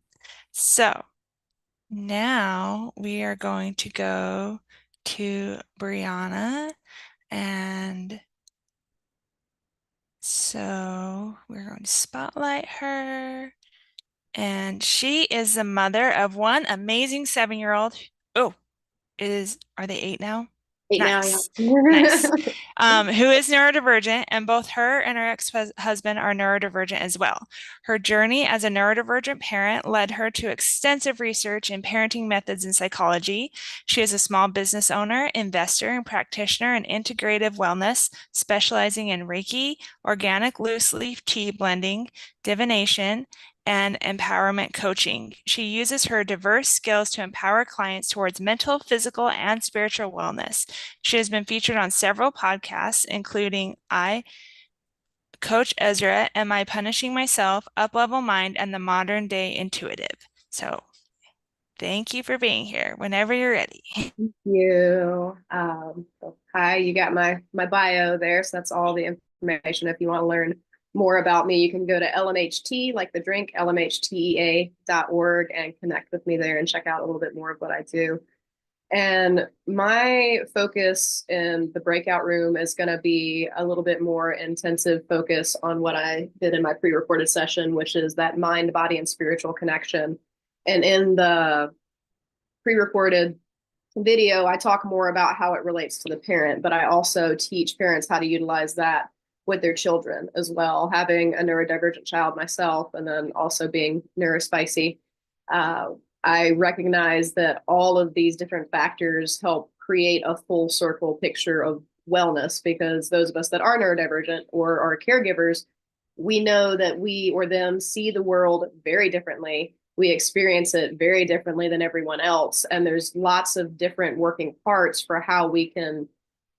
So now we are going to go to Brianna, and so we're going to spotlight her. And she is the mother of one amazing 7-year-old. Oh, are they 8 now? 8 Nice. now, yeah. Nice. Who is neurodivergent, and both her and her ex-husband are neurodivergent as well. Her journey as a neurodivergent parent led her to extensive research in parenting methods and psychology. She is a small business owner, investor, and practitioner in integrative wellness, specializing in Reiki, organic loose leaf tea blending, divination, and empowerment coaching. She uses her diverse skills to empower clients towards mental, physical, and spiritual wellness. She has been featured on several podcasts, including Coach Ezra, Am I Punishing Myself, Up-Level Mind, and The Modern Day Intuitive. So thank you for being here whenever you're ready. Thank you. Hi, you got my bio there. So that's all the information. If you want to learn more about me, you can go to LMHT, like the drink, lmhtea.org, and connect with me there and check out a little bit more of what I do. And my focus in the breakout room is going to be a little bit more intensive focus on what I did in my pre-recorded session, which is that mind, body, and spiritual connection. And in the pre-recorded video, I talk more about how it relates to the parent, but I also teach parents how to utilize that with their children as well. Having a neurodivergent child myself, and then also being neurospicy, I recognize that all of these different factors help create a full circle picture of wellness, because those of us that are neurodivergent or are caregivers, we know that we or them see the world very differently. We experience it very differently than everyone else. And there's lots of different working parts for how we can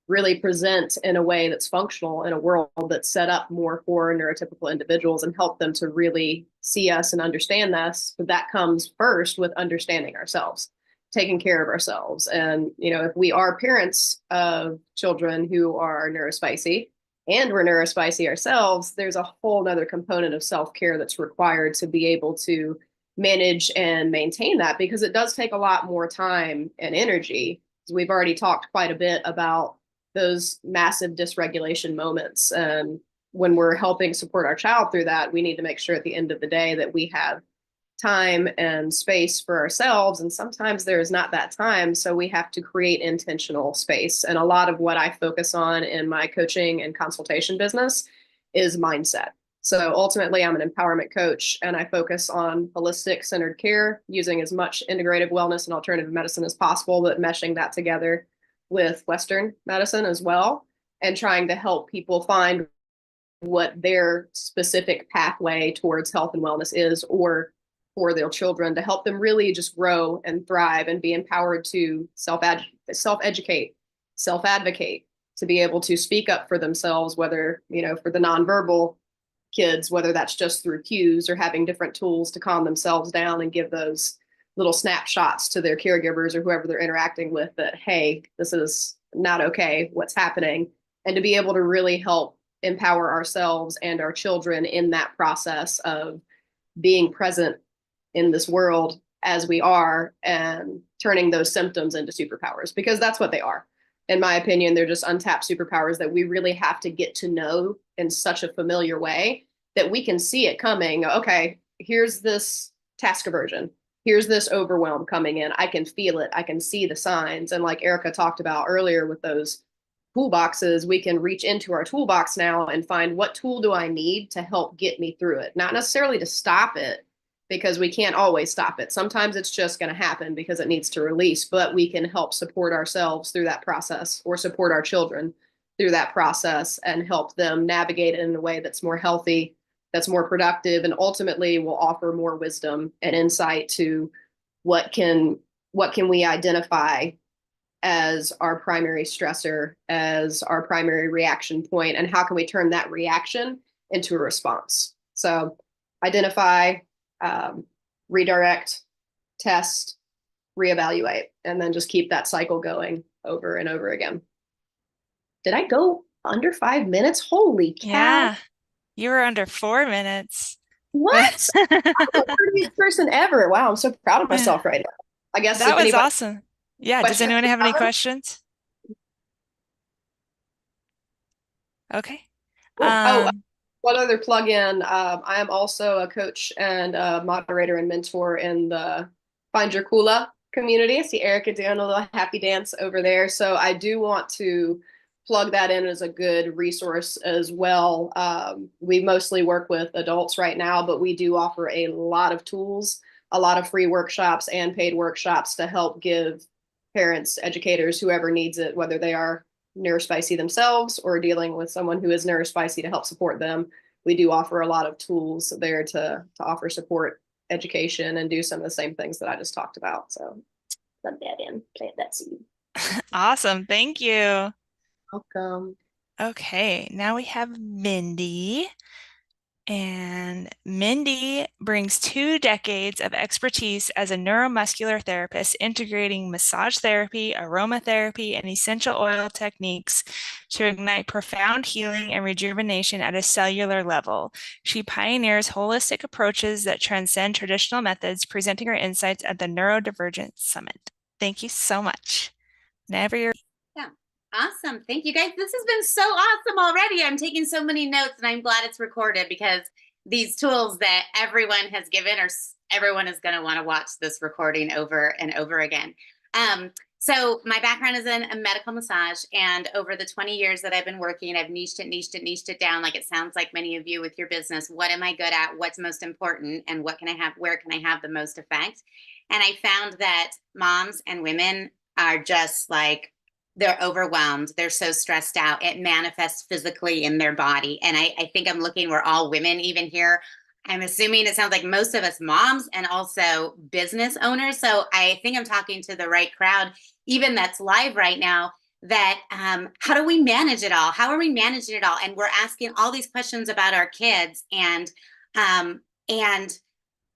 really present in a way that's functional in a world that's set up more for neurotypical individuals, and help them to really see us and understand us. But that comes first with understanding ourselves, taking care of ourselves. And, you know, if we are parents of children who are neurospicy and we're neurospicy ourselves, there's a whole nother component of self-care that's required to be able to manage and maintain that, because it does take a lot more time and energy. We've already talked quite a bit about those massive dysregulation moments. And when we're helping support our child through that, we need to make sure at the end of the day that we have time and space for ourselves. And sometimes there is not that time. So we have to create intentional space. And a lot of what I focus on in my coaching and consultation business is mindset. So ultimately, I'm an empowerment coach, and I focus on holistic centered care, using as much integrative wellness and alternative medicine as possible, but meshing that together with Western medicine as well, and trying to help people find what their specific pathway towards health and wellness is, or for their children, to help them really just grow and thrive and be empowered to self-educate, self-advocate, to be able to speak up for themselves, whether, you know, for the nonverbal kids, whether that's just through cues or having different tools to calm themselves down and give those little snapshots to their caregivers or whoever they're interacting with that, hey, this is not okay, what's happening, and to be able to really help empower ourselves and our children in that process of being present in this world as we are, and turning those symptoms into superpowers, because that's what they are. In my opinion, they're just untapped superpowers that we really have to get to know in such a familiar way that we can see it coming. Okay, here's this task aversion. Here's this overwhelm coming in. I can feel it. I can see the signs. And like Erica talked about earlier with those toolboxes, we can reach into our toolbox now and find, what tool do I need to help get me through it? Not necessarily to stop it, because we can't always stop it. Sometimes it's just going to happen because it needs to release, but we can help support ourselves through that process, or support our children through that process, and help them navigate it in a way that's more healthy, that's more productive, and ultimately will offer more wisdom and insight to what can we identify as our primary stressor, as our primary reaction point, and how can we turn that reaction into a response. So identify, redirect, test, reevaluate, and then just keep that cycle going over and over again. Did I go under 5 minutes? Holy cow. Yeah, you were under 4 minutes. What? I'm the 30th person ever. Wow, I'm so proud of myself right now. I guess that was awesome. Yeah, does anyone have any questions? Okay. Cool. One other plug-in. I am also a coach and a moderator and mentor in the Find Your Kula community. I see Erica doing a little happy dance over there. So I do want to plug that in as a good resource as well. We mostly work with adults right now, but we do offer a lot of tools, a lot of free workshops and paid workshops to help give parents, educators, whoever needs it, whether they are neurospicy themselves or dealing with someone who is neurospicy, to help support them. we do offer a lot of tools there to offer support, education, and do some of the same things that I just talked about. So plug that in, plant that seed. Awesome. Thank you. Welcome. Okay, now we have Mindy. And Mindy brings 2 decades of expertise as a neuromuscular therapist, integrating massage therapy, aromatherapy, and essential oil techniques to ignite profound healing and rejuvenation at a cellular level. She pioneers holistic approaches that transcend traditional methods, presenting her insights at the Neurodivergent Summit. Thank you so much. Whenever you're Yeah. Awesome. Thank you guys. This has been so awesome already. I'm taking so many notes and I'm glad it's recorded because these tools that everyone has given or everyone is going to want to watch this recording over and over again. So my background is in a medical massage, and over the 20 years that I've been working, I've niched it down like it sounds like many of you with your business. What am I good at? What's most important? And what can I have? Where can I have the most effect? And I found that moms and women are just like, they're overwhelmed. They're so stressed out. It manifests physically in their body. And I think I'm looking, we're all women even here. I'm assuming it sounds like most of us moms and also business owners. So I think I'm talking to the right crowd, even that's live right now, that how do we manage it all? How are we managing it all? And we're asking all these questions about our kids and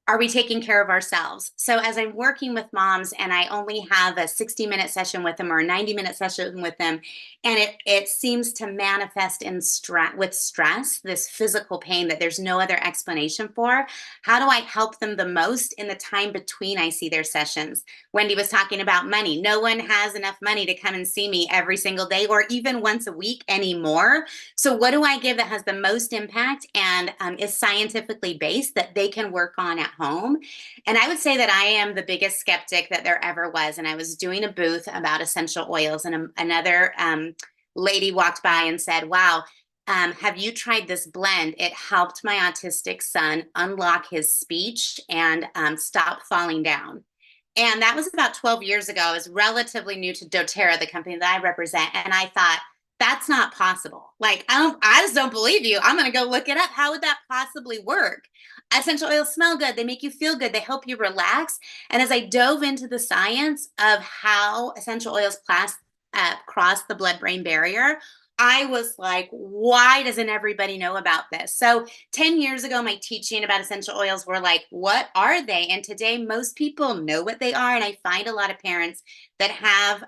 are we taking care of ourselves? So as I'm working with moms and I only have a 60-minute session with them or a 90-minute session with them, and it seems to manifest in stress, this physical pain that there's no other explanation for, how do I help them the most in the time between I see their sessions? Wendy was talking about money. No one has enough money to come and see me every single day or even once a week anymore. So what do I give that has the most impact and is scientifically based that they can work on at home? And I would say that I am the biggest skeptic that there ever was. And I was doing a booth about essential oils, and another lady walked by and said, wow, have you tried this blend? It helped my autistic son unlock his speech and stop falling down. And that was about 12 years ago. I was relatively new to doTERRA, the company that I represent. And I thought, that's not possible. Like, I just don't believe you. I'm going to go look it up. How would that possibly work? Essential oils smell good. They make you feel good. They help you relax. And as I dove into the science of how essential oils cross the blood-brain barrier, I was like, why doesn't everybody know about this? So 10 years ago, my teaching about essential oils were like, what are they? And today, most people know what they are. And I find a lot of parents that have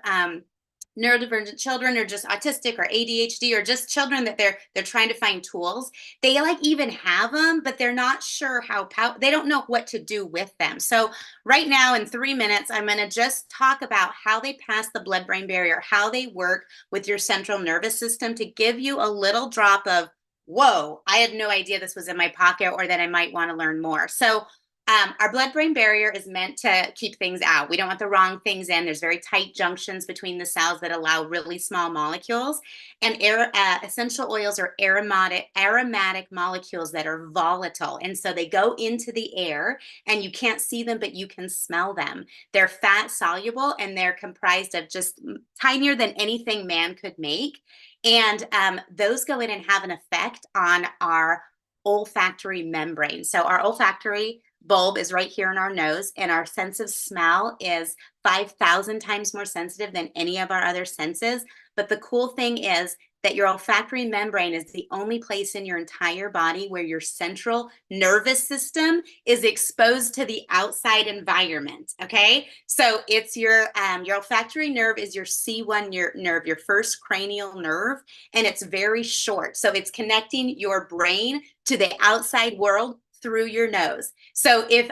neurodivergent children or just autistic or ADHD or just children that they're trying to find tools. They like even have them, but they're not sure they don't know what to do with them. So right now in 3 minutes, I'm going to just talk about how they pass the blood-brain barrier, how they work with your central nervous system to give you a little drop of, whoa, I had no idea this was in my pocket or that I might want to learn more. So our blood-brain barrier is meant to keep things out. We don't want the wrong things in. There's very tight junctions between the cells that allow really small molecules. And essential oils are aromatic molecules that are volatile. And so they go into the air and you can't see them, but you can smell them. They're fat soluble and they're comprised of just tinier than anything man could make. And those go in and have an effect on our olfactory membrane. So our olfactory bulb is right here in our nose, and our sense of smell is 5,000 times more sensitive than any of our other senses. But the cool thing is that your olfactory membrane is the only place in your entire body where your central nervous system is exposed to the outside environment. Okay, so it's your olfactory nerve is your C1 nerve, your first cranial nerve, and it's very short. So it's connecting your brain to the outside world through your nose. So if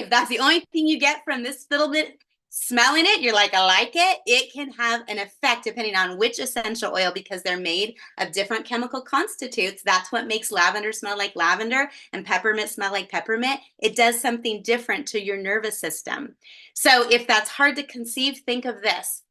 that's the only thing you get from this little bit smelling it, you're like, I like it. It can have an effect depending on which essential oil, because they're made of different chemical constitutes. That's what makes lavender smell like lavender and peppermint smell like peppermint. It does something different to your nervous system. So if that's hard to conceive, think of this.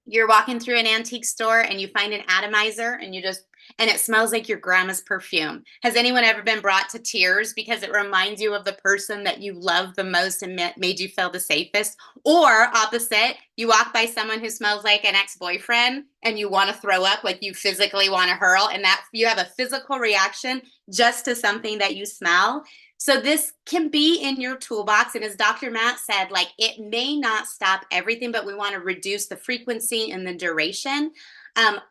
You're walking through an antique store and you find an atomizer and you just and it smells like your grandma's perfume. Has anyone ever been brought to tears because it reminds you of the person that you love the most and made you feel the safest? Or opposite, you walk by someone who smells like an ex-boyfriend and you want to throw up, like you physically want to hurl, and that you have a physical reaction just to something that you smell. So this can be in your toolbox. And as Dr. Matt said, like it may not stop everything, but we want to reduce the frequency and the duration.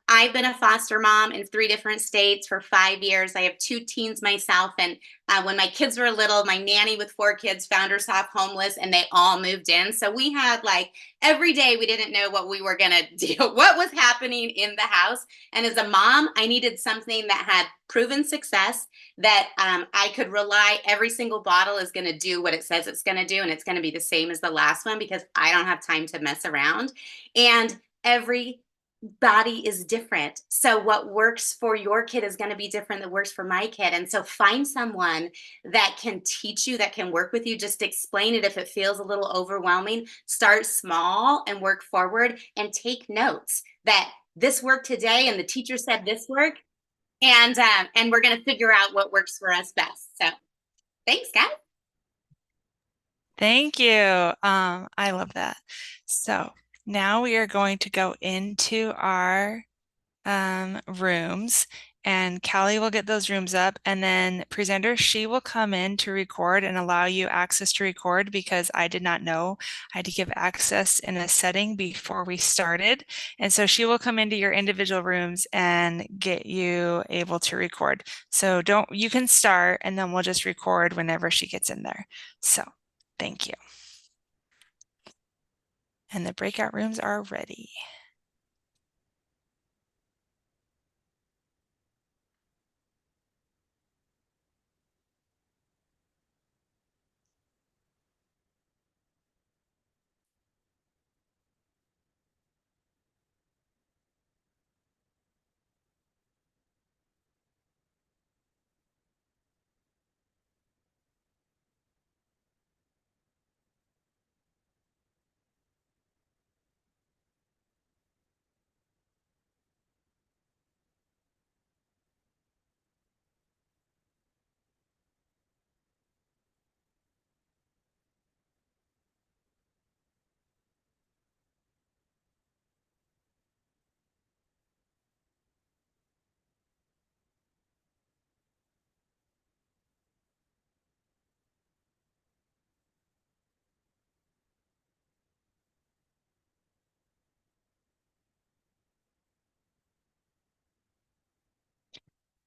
I've been a foster mom in 3 different states for 5 years. I have 2 teens myself. And when my kids were little, my nanny with 4 kids found herself homeless and they all moved in. So we had like every day we didn't know what we were going to do, what was happening in the house. And as a mom, I needed something that had proven success, that I could rely every single bottle is going to do what it says it's going to do. And it's going to be the same as the last one because I don't have time to mess around. And every body is different. So what works for your kid is going to be different than works for my kid. And so find someone that can teach you, that can work with you. Just explain it if it feels a little overwhelming. Start small and work forward, and take notes that this worked today and the teacher said this worked. And we're going to figure out what works for us best. So thanks, guys. Thank you. I love that. So now we are going to go into our rooms, and Callie will get those rooms up, and then presenter, she will come in to record and allow you access to record, because I did not know I had to give access in a setting before we started. And so she will come into your individual rooms and get you able to record. So you can start and then we'll just record whenever she gets in there. So thank you. And the breakout rooms are ready.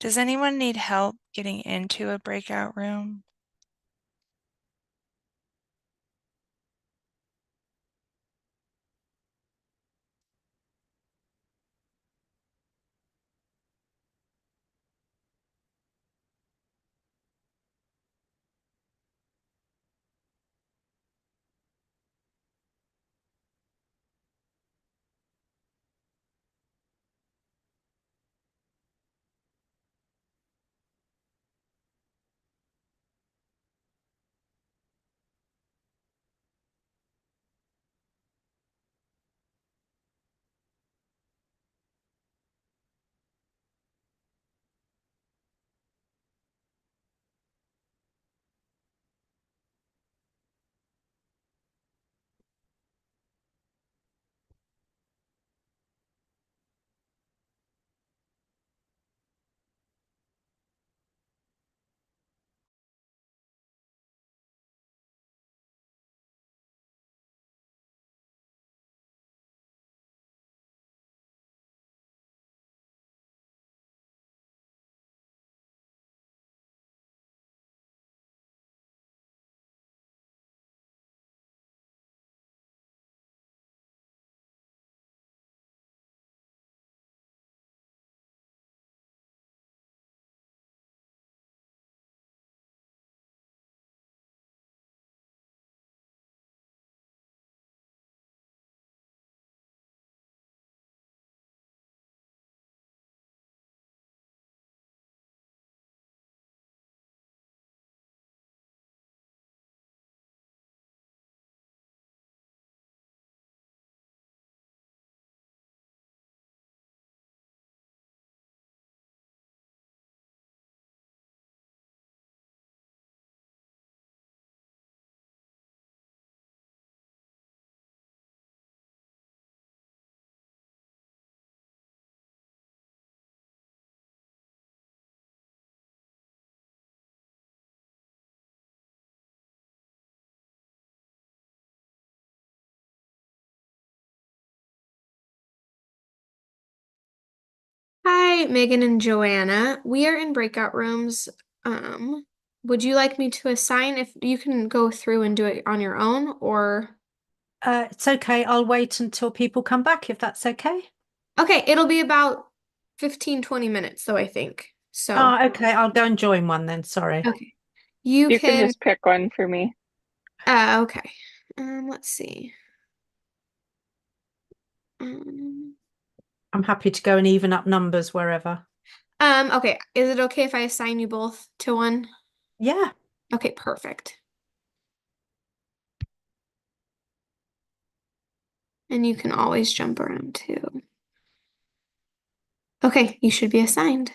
Does anyone need help getting into a breakout room? Hi, Megan and Joanna. We are in breakout rooms. Would you like me to assign if you can go through and do it on your own, or? It's okay. I'll wait until people come back if that's okay. Okay, it'll be about 15, 20 minutes though, I think. So. Oh, okay. I'll go and join one then. Sorry. Okay. You can can just pick one for me. Okay. Let's see. I'm happy to go and even up numbers wherever. Okay. Is it okay if I assign you both to one? Yeah. Okay, perfect. And you can always jump around too. Okay, you should be assigned.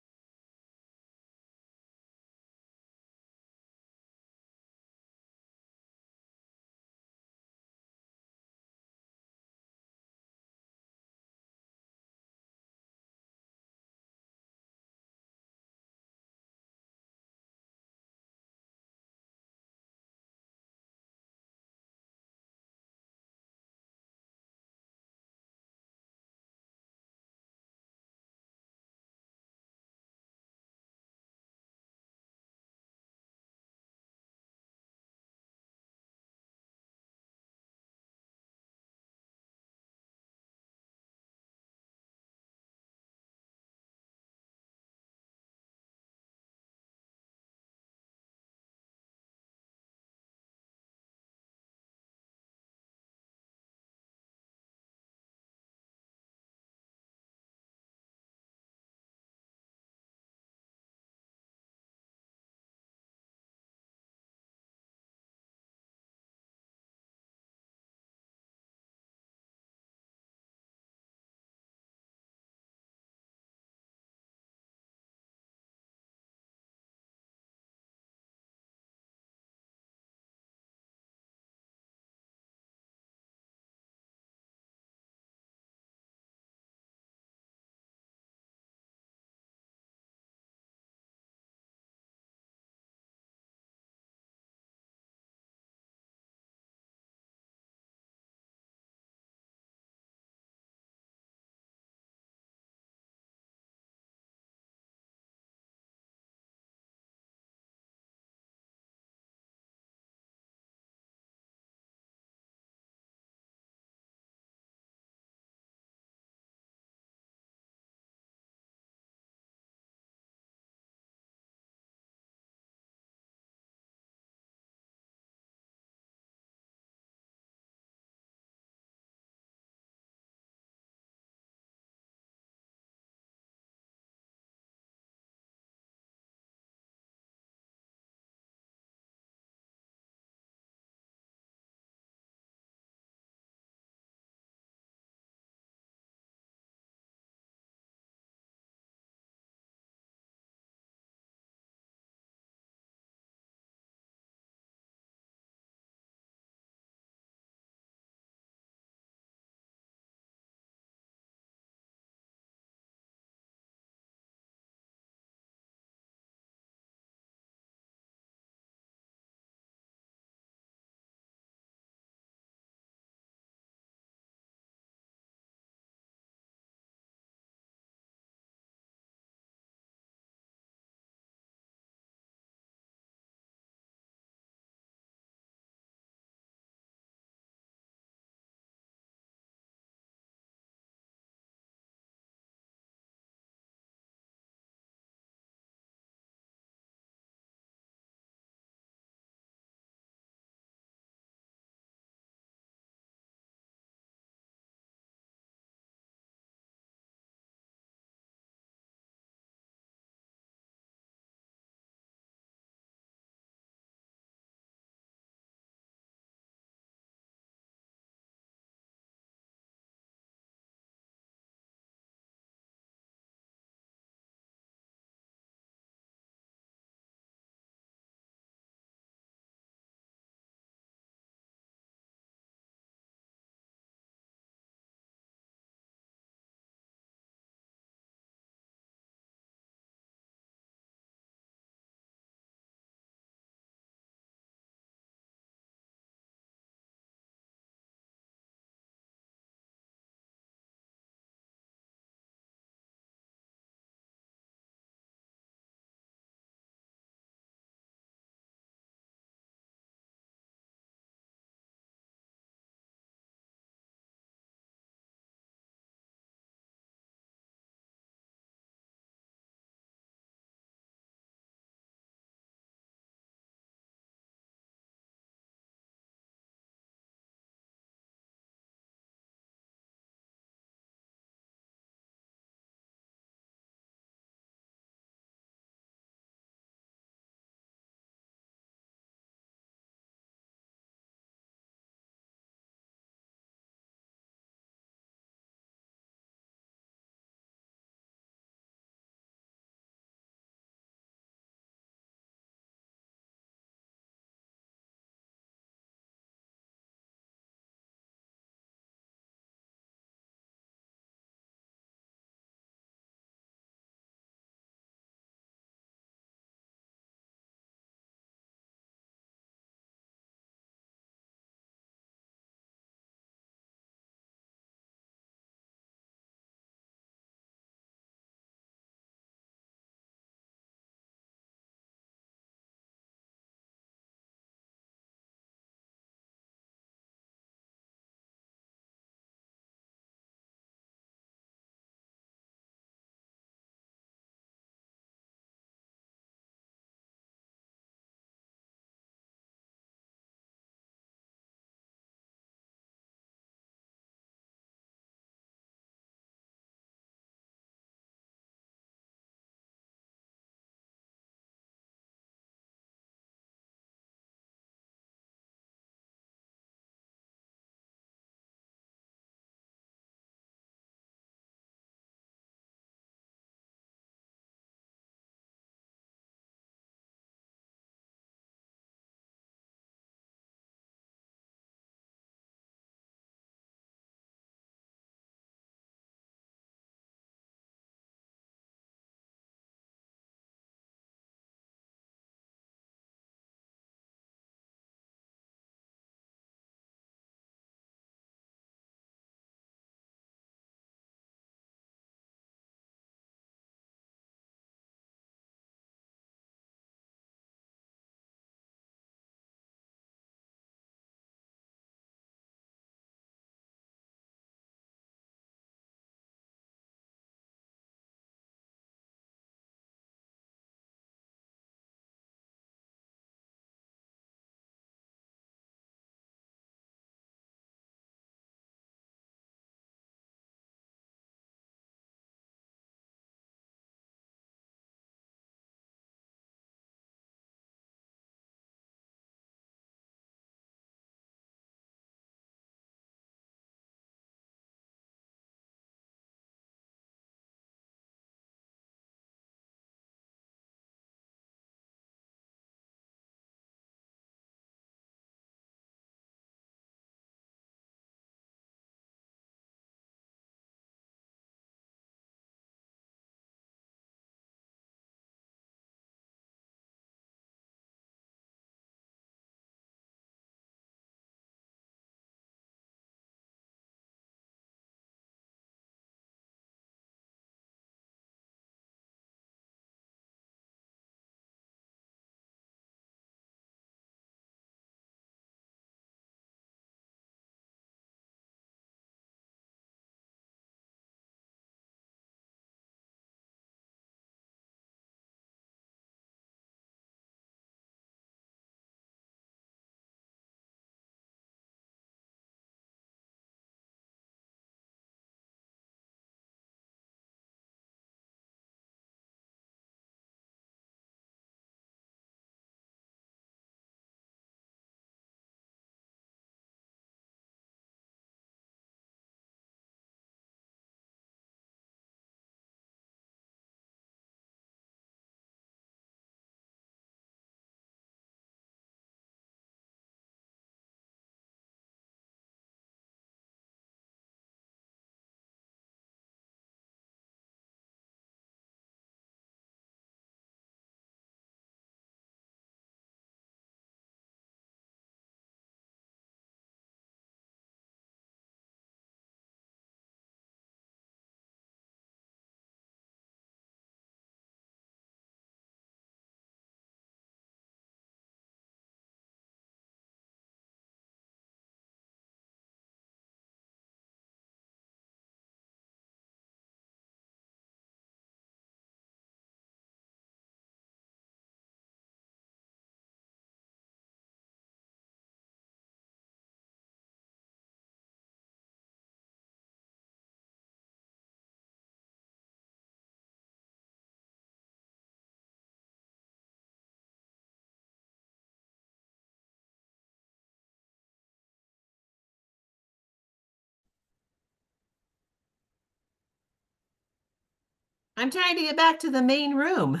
I'm trying to get back to the main room.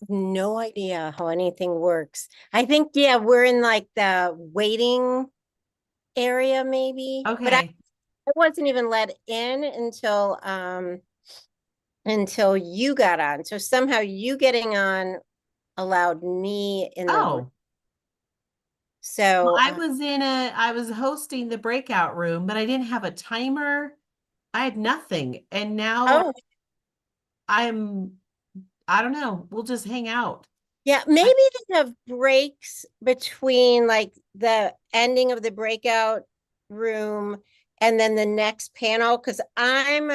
No idea how anything works. I think, yeah, we're in like the waiting area maybe. But Okay. I wasn't even let in until you got on. So somehow you getting on allowed me in the room. Oh, So well, I was hosting the breakout room, but I didn't have a timer. I had nothing. And now I don't know. We'll just hang out. yeah, maybe they have breaks between like the ending of the breakout room and then the next panel, because I'm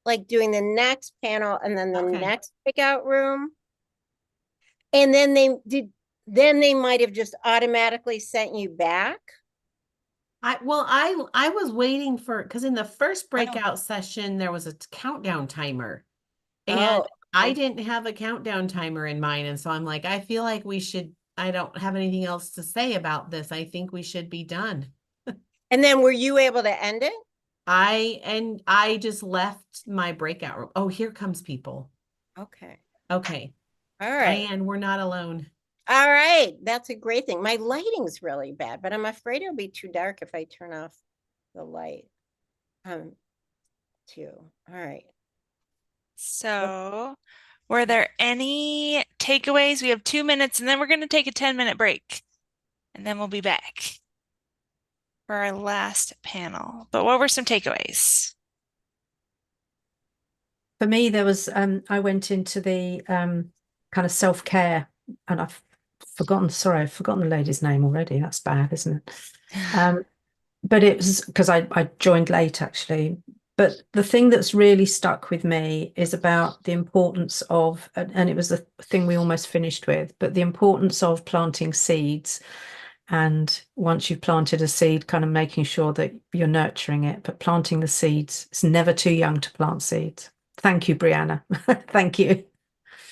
like doing the next panel and then the next breakout room. And then they might have just automatically sent you back. I was waiting for, because in the first breakout session there was a countdown timer, and I didn't have a countdown timer in mine, and so I'm like, I feel like I don't have anything else to say about this. I think we should be done. And then were you able to end it? I just left my breakout room. Oh, here comes people. Okay. Okay. All right. Diane, we're not alone. All right. That's a great thing. My lighting's really bad, but I'm afraid it'll be too dark if I turn off the light. Too. All right. So, were there any takeaways? We have 2 minutes and then we're going to take a 10-minute break. And then we'll be back for our last panel. But what were some takeaways? For me, there was I went into the kind of self-care, and I've forgotten the lady's name already. That's bad, isn't it? But it was because I joined late actually. But the thing that's really stuck with me is about the importance of, and it was the thing we almost finished with, but the importance of planting seeds. And once you've planted a seed, kind of making sure that you're nurturing it, but planting the seeds, it's never too young to plant seeds. Thank you, Brianna. Thank you.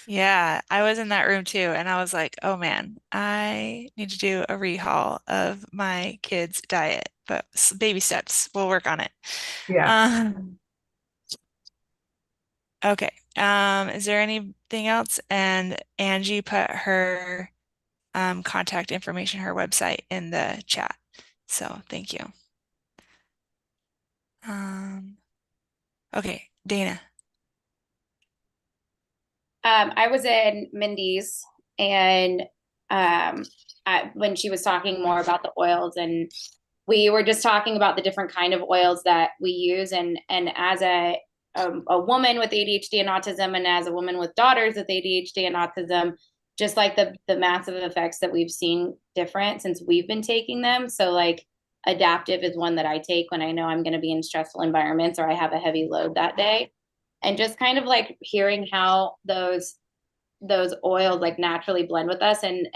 Yeah, I was in that room too, and I was like, oh man, I need to do a rehaul of my kids' diet, but baby steps, we'll work on it. Yeah. Okay. Is there anything else? And Angie put her contact information, her website in the chat. So thank you. Okay, Dana. I was in Mindy's, and when she was talking more about the oils, and we were just talking about the different kind of oils that we use, and as a woman with ADHD and autism, and as a woman with daughters with ADHD and autism, just like the massive effects that we've seen different since we've been taking them. So like adaptive is one that I take when I know I'm going to be in stressful environments or I have a heavy load that day. And just kind of like hearing how those oils like naturally blend with us, and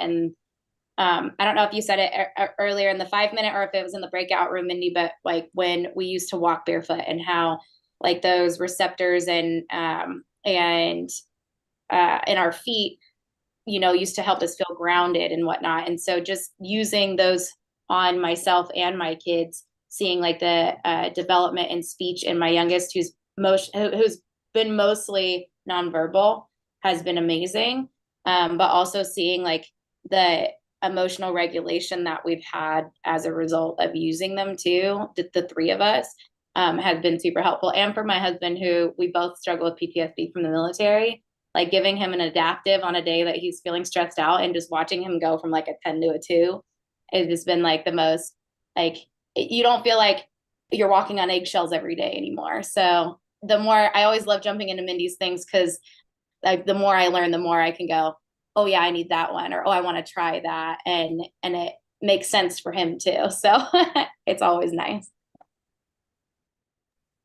I don't know if you said it earlier in the 5-minute or if it was in the breakout room, Mindy, but like when we used to walk barefoot and how like those receptors and in our feet, you know, used to help us feel grounded and whatnot. And so just using those on myself and my kids, seeing like the development in speech in my youngest, who's been mostly nonverbal, has been amazing. But also seeing like the emotional regulation that we've had as a result of using them too, the three of us, has been super helpful. And for my husband, who we both struggle with PTSD from the military, like giving him an adaptive on a day that he's feeling stressed out and just watching him go from like a 10 to a 2, it's just been like the most, like, you don't feel like you're walking on eggshells every day anymore. So the more, I always love jumping into Mindy's things, because like the more I learn, the more I can go, oh yeah, I need that one, or oh, I want to try that, and it makes sense for him too. So it's always nice.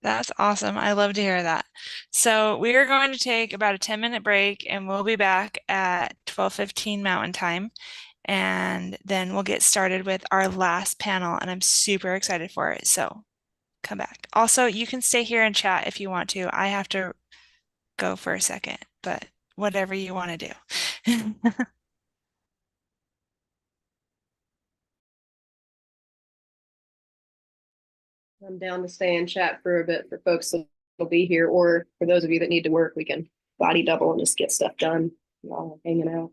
That's awesome. I love to hear that. So we are going to take about a 10-minute break, and we'll be back at 12:15 Mountain Time. And then we'll get started with our last panel, and I'm super excited for it. So come back. Also, you can stay here and chat if you want to. I have to go for a second, but whatever you want to do. I'm down to stay and chat for a bit for folks will be here, or for those of you that need to work, we can body double and just get stuff done while hanging out.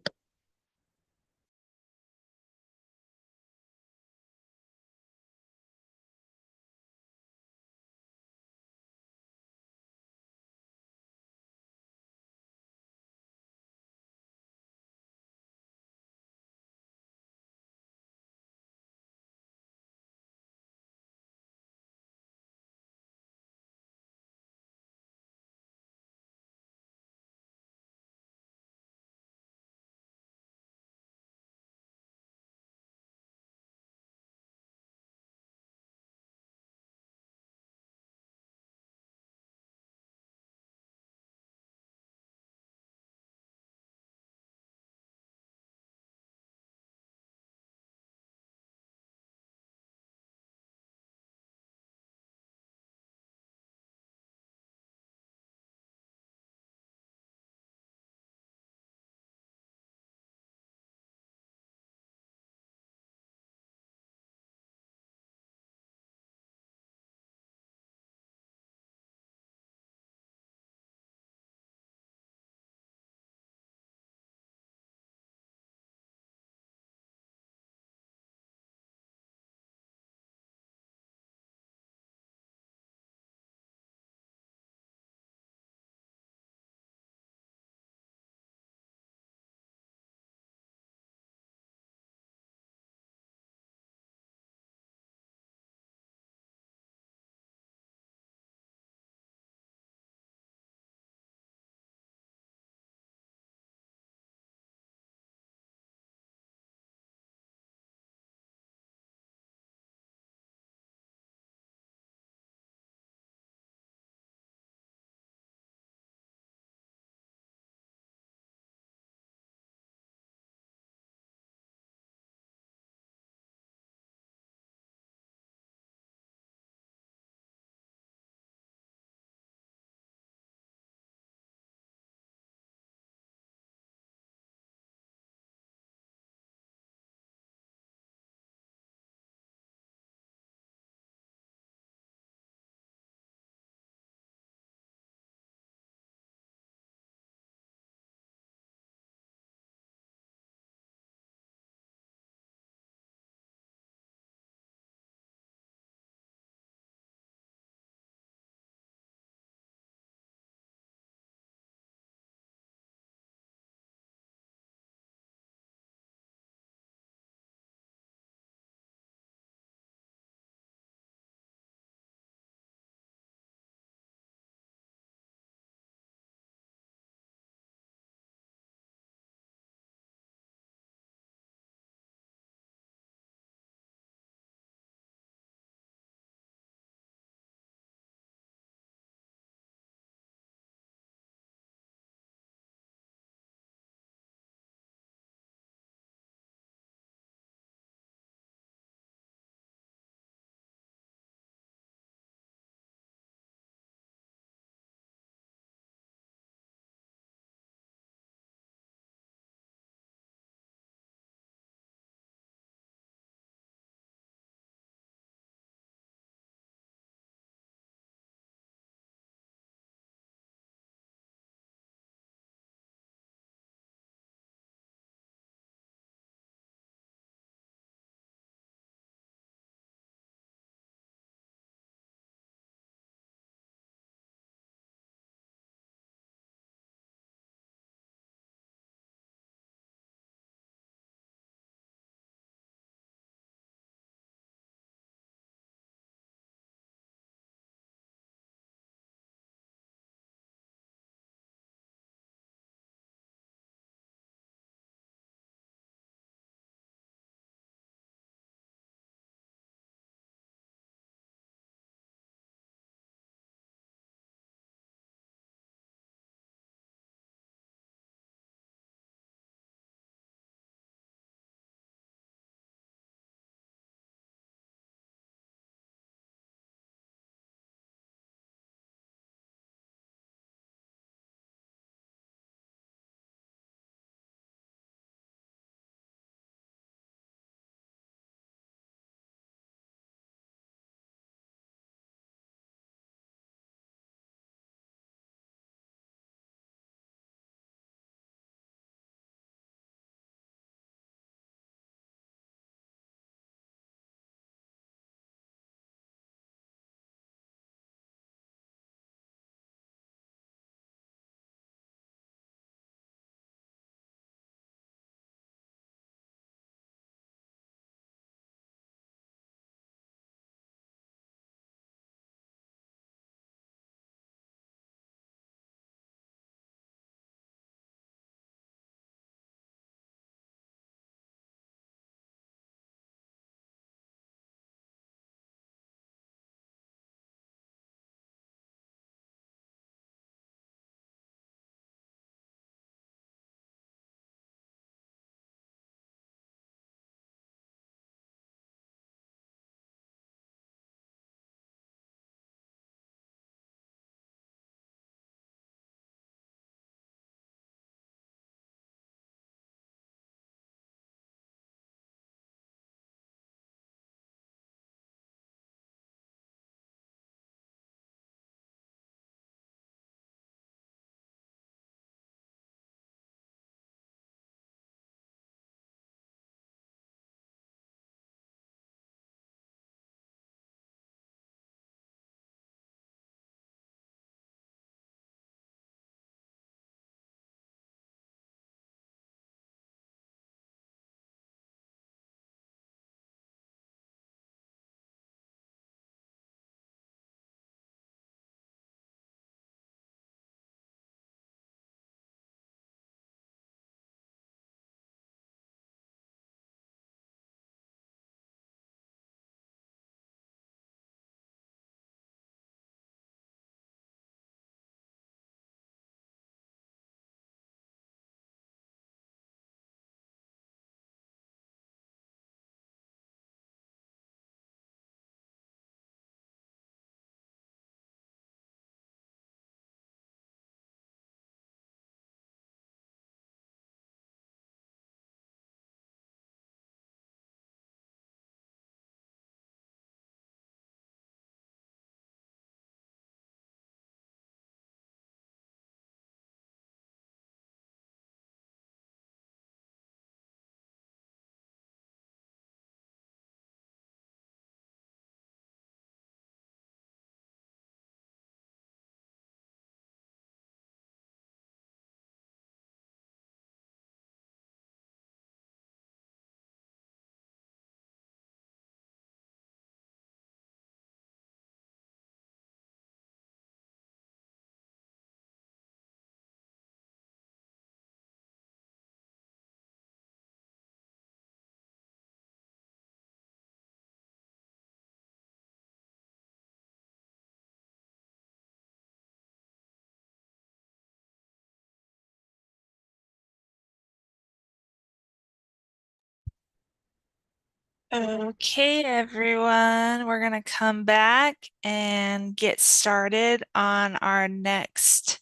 Okay, everyone, we're going to come back and get started on our next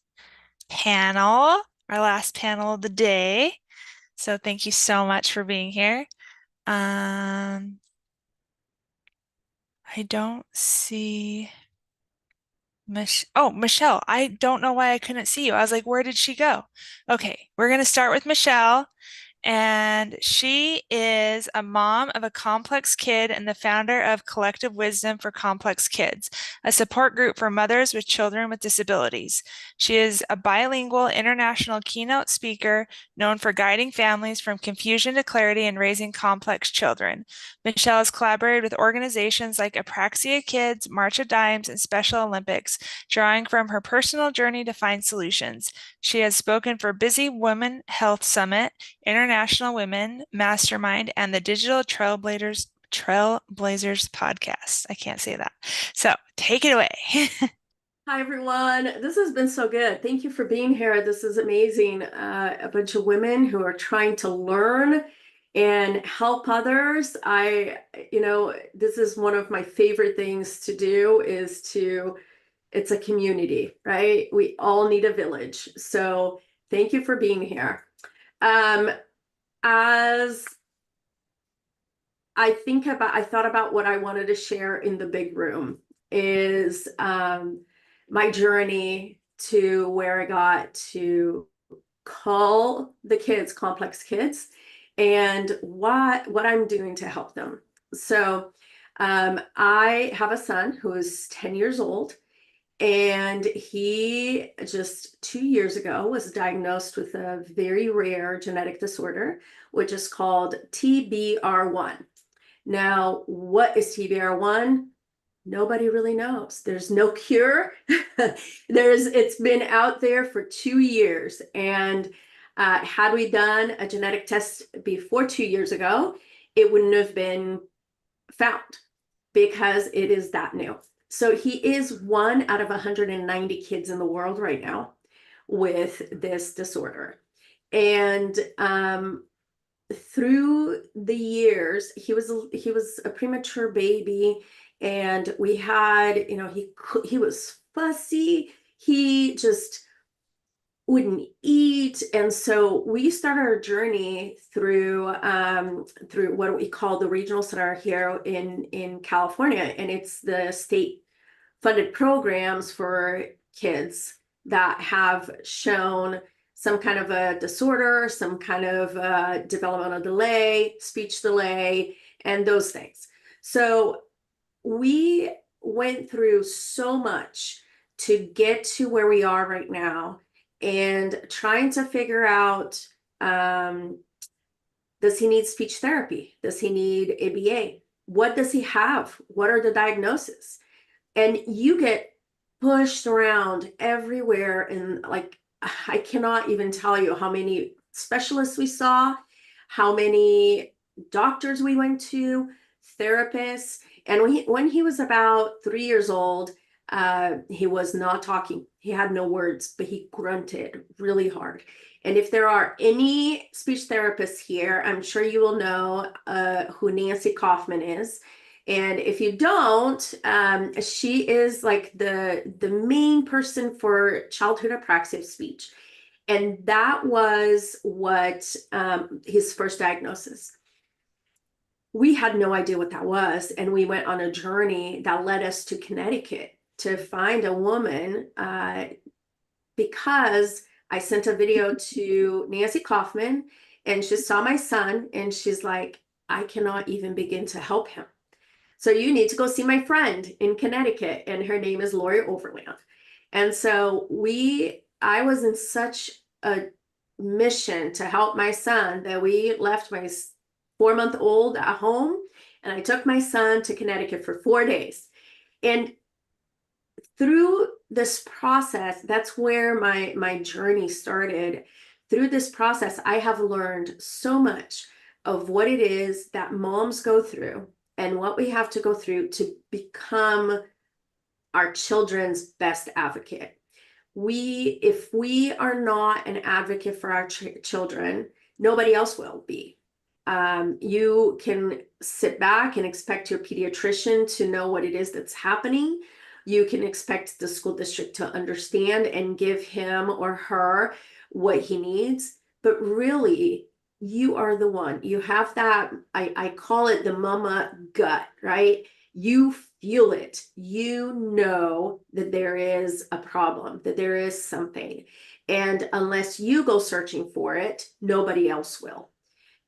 panel, our last panel of the day. So thank you so much for being here. I don't see Michelle, I don't know why I couldn't see you. I was like, where did she go? Okay, we're going to start with Michelle. And she is a mom of a complex kid and the founder of Collective Wisdom for Complex Kids, a support group for mothers with children with disabilities. She is a bilingual international keynote speaker known for guiding families from confusion to clarity and raising complex children. Michelle has collaborated with organizations like Apraxia Kids, March of Dimes, and Special Olympics, drawing from her personal journey to find solutions. She has spoken for Busy Women Health Summit, International Women Mastermind, and the Digital Trailblazers podcast. I can't say that. So take it away. Hi, everyone. This has been so good. Thank you for being here. This is amazing. A bunch of women who are trying to learn and help others. This is one of my favorite things to do it's a community, right? We all need a village. So thank you for being here. As I thought about what I wanted to share in the big room is my journey to where I got to call the kids complex kids and what I'm doing to help them. So I have a son who is 10 years old, and he just 2 years ago was diagnosed with a very rare genetic disorder, which is called TBR1. Now, what is TBR1? Nobody really knows. There's no cure. It's been out there for 2 years. And had we done a genetic test before 2 years ago, it wouldn't have been found because it is that new. So he is one out of 190 kids in the world right now with this disorder. And through the years, he was a premature baby, and we had, he was fussy. He just wouldn't eat. And so we started our journey through what we call the regional center here in California. And it's the state funded programs for kids that have shown some kind of a disorder, some kind of developmental delay, speech delay, and those things. So we went through so much to get to where we are right now, and trying to figure out, does he need speech therapy? Does he need ABA? What does he have? What are the diagnoses? And you get pushed around everywhere. And I cannot even tell you how many specialists we saw, how many doctors we went to, therapists. And when he was about 3 years old, he was not talking. He had no words, but he grunted really hard. And if there are any speech therapists here, I'm sure you will know who Nancy Kaufman is. And if you don't, she is like the main person for childhood apraxia of speech. And that was what his first diagnosis. We had no idea what that was. And we went on a journey that led us to Connecticut to find a woman, because I sent a video to Nancy Kaufman, and she saw my son, and she's like, I cannot even begin to help him. So you need to go see my friend in Connecticut, and her name is Lori Overland. And so I was in such a mission to help my son that we left my 4-month-old at home, and I took my son to Connecticut for 4 days. And through this process, that's where my journey started. Through this process, I have learned so much of what it is that moms go through and what we have to go through to become our children's best advocate. If we are not an advocate for our children, nobody else will be. You can sit back and expect your pediatrician to know what it is that's happening. You can expect the school district to understand and give him or her what he needs. But really, you are the one. You have that, I call it the mama gut, right? You feel it. You know that there is a problem, that there is something. And unless you go searching for it, nobody else will.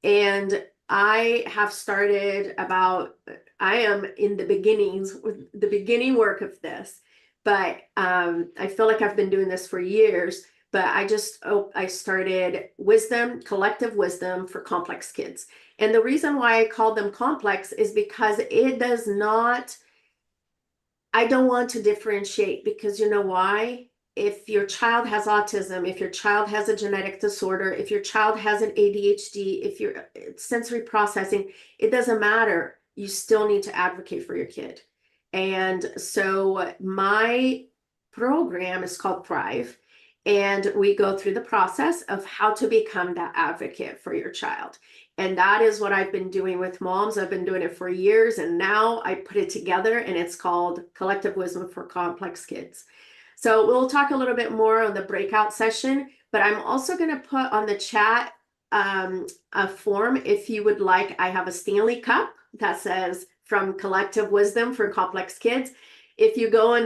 And I have started I am in the beginnings, with the beginning work of this, but I feel like I've been doing this for years. But I started collective wisdom for complex kids. And the reason why I called them complex is because I don't want to differentiate, because you know why? If your child has autism, if your child has a genetic disorder, if your child has an ADHD, if you're sensory processing, it doesn't matter. You still need to advocate for your kid. And so my program is called Thrive. And we go through the process of how to become that advocate for your child. And that is what I've been doing with moms. I've been doing it for years. And now I put it together, and it's called Collective Wisdom for Complex Kids. So we'll talk a little bit more on the breakout session, but I'm also going to put on the chat a form if you would like. I have a Stanley Cup that says from Collective Wisdom for Complex Kids. If you go in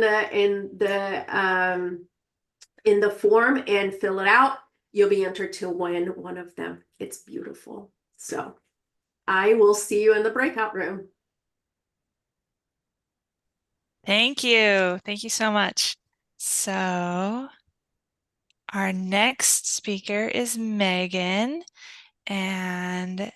the form and fill it out, you'll be entered to win one of them. It's beautiful. So I will see you in the breakout room. Thank you. Thank you so much. So our next speaker is Megan, and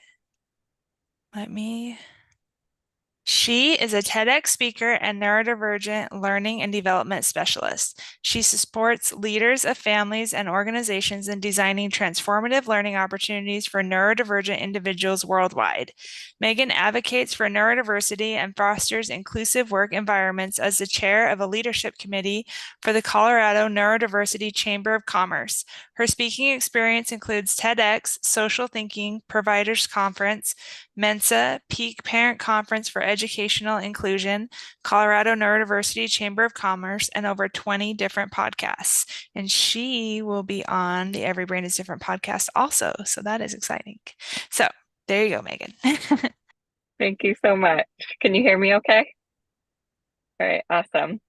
she is a TEDx speaker and neurodivergent learning and development specialist. She supports leaders of families and organizations in designing transformative learning opportunities for neurodivergent individuals worldwide. Megan advocates for neurodiversity and fosters inclusive work environments as the chair of a leadership committee for the Colorado Neurodiversity Chamber of Commerce. Her speaking experience includes TEDx, Social Thinking, Providers Conference, Mensa, Peak Parent Conference for Educational Inclusion, Colorado Neurodiversity Chamber of Commerce, and over 20 different podcasts. And she will be on the Every Brain is Different podcast also. So that is exciting. So there you go, Megan. Thank you so much. Can you hear me okay? All right, awesome.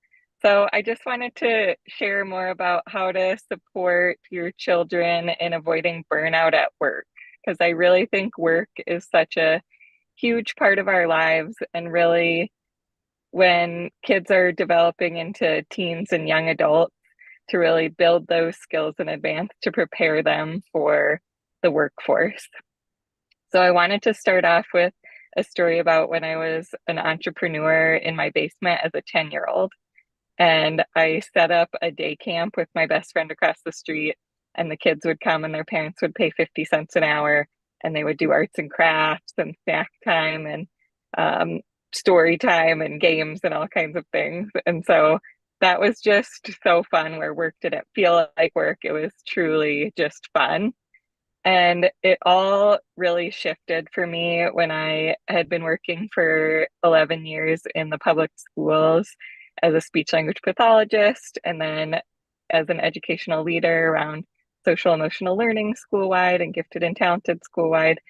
So I just wanted to share more about how to support your children in avoiding burnout at work, because I really think work is such a huge part of our lives. And really, when kids are developing into teens and young adults, to really build those skills in advance to prepare them for the workforce. So I wanted to start off with a story about when I was an entrepreneur in my basement as a 10-year-old. And I set up a day camp with my best friend across the street, and the kids would come and their parents would pay 50 cents an hour, and they would do arts and crafts and snack time and story time and games and all kinds of things. And so that was just so fun, where work didn't feel like work. It was truly just fun. And it all really shifted for me when I had been working for 11 years in the public schools as a speech language pathologist, and then as an educational leader around social emotional learning school-wide and gifted and talented school-wide.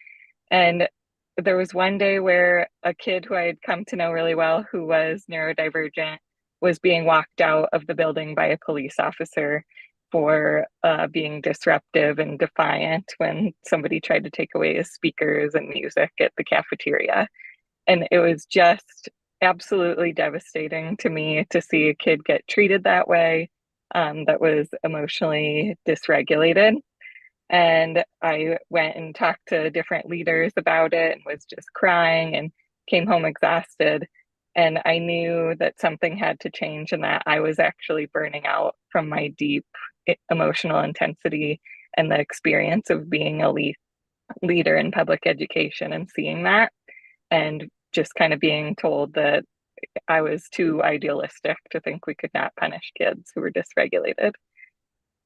And there was one day where a kid who I had come to know really well, who was neurodivergent, was being walked out of the building by a police officer for being disruptive and defiant when somebody tried to take away his speakers and music at the cafeteria. And it was just absolutely devastating to me to see a kid get treated that way, that was emotionally dysregulated. And I went and talked to different leaders about it and was just crying and came home exhausted. And I knew that something had to change, and that I was actually burning out from my deep emotional intensity and the experience of being a leader in public education and seeing that, and just kind of being told that I was too idealistic to think we could not punish kids who were dysregulated.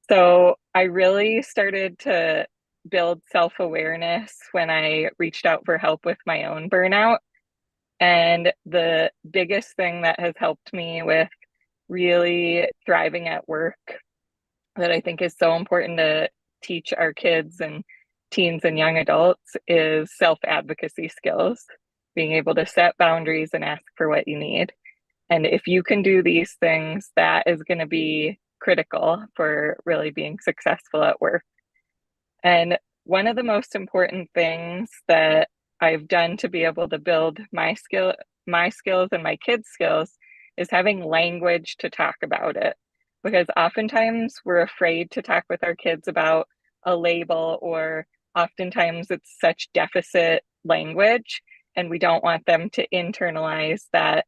So I really started to build self-awareness when I reached out for help with my own burnout. And the biggest thing that has helped me with really thriving at work, that I think is so important to teach our kids and teens and young adults, is self-advocacy skills, being able to set boundaries and ask for what you need. And if you can do these things, that is going to be critical for really being successful at work. And one of the most important things that I've done to be able to build my skills and my kids' skills is having language to talk about it. Because oftentimes we're afraid to talk with our kids about a label, or oftentimes it's such deficit language, and we don't want them to internalize that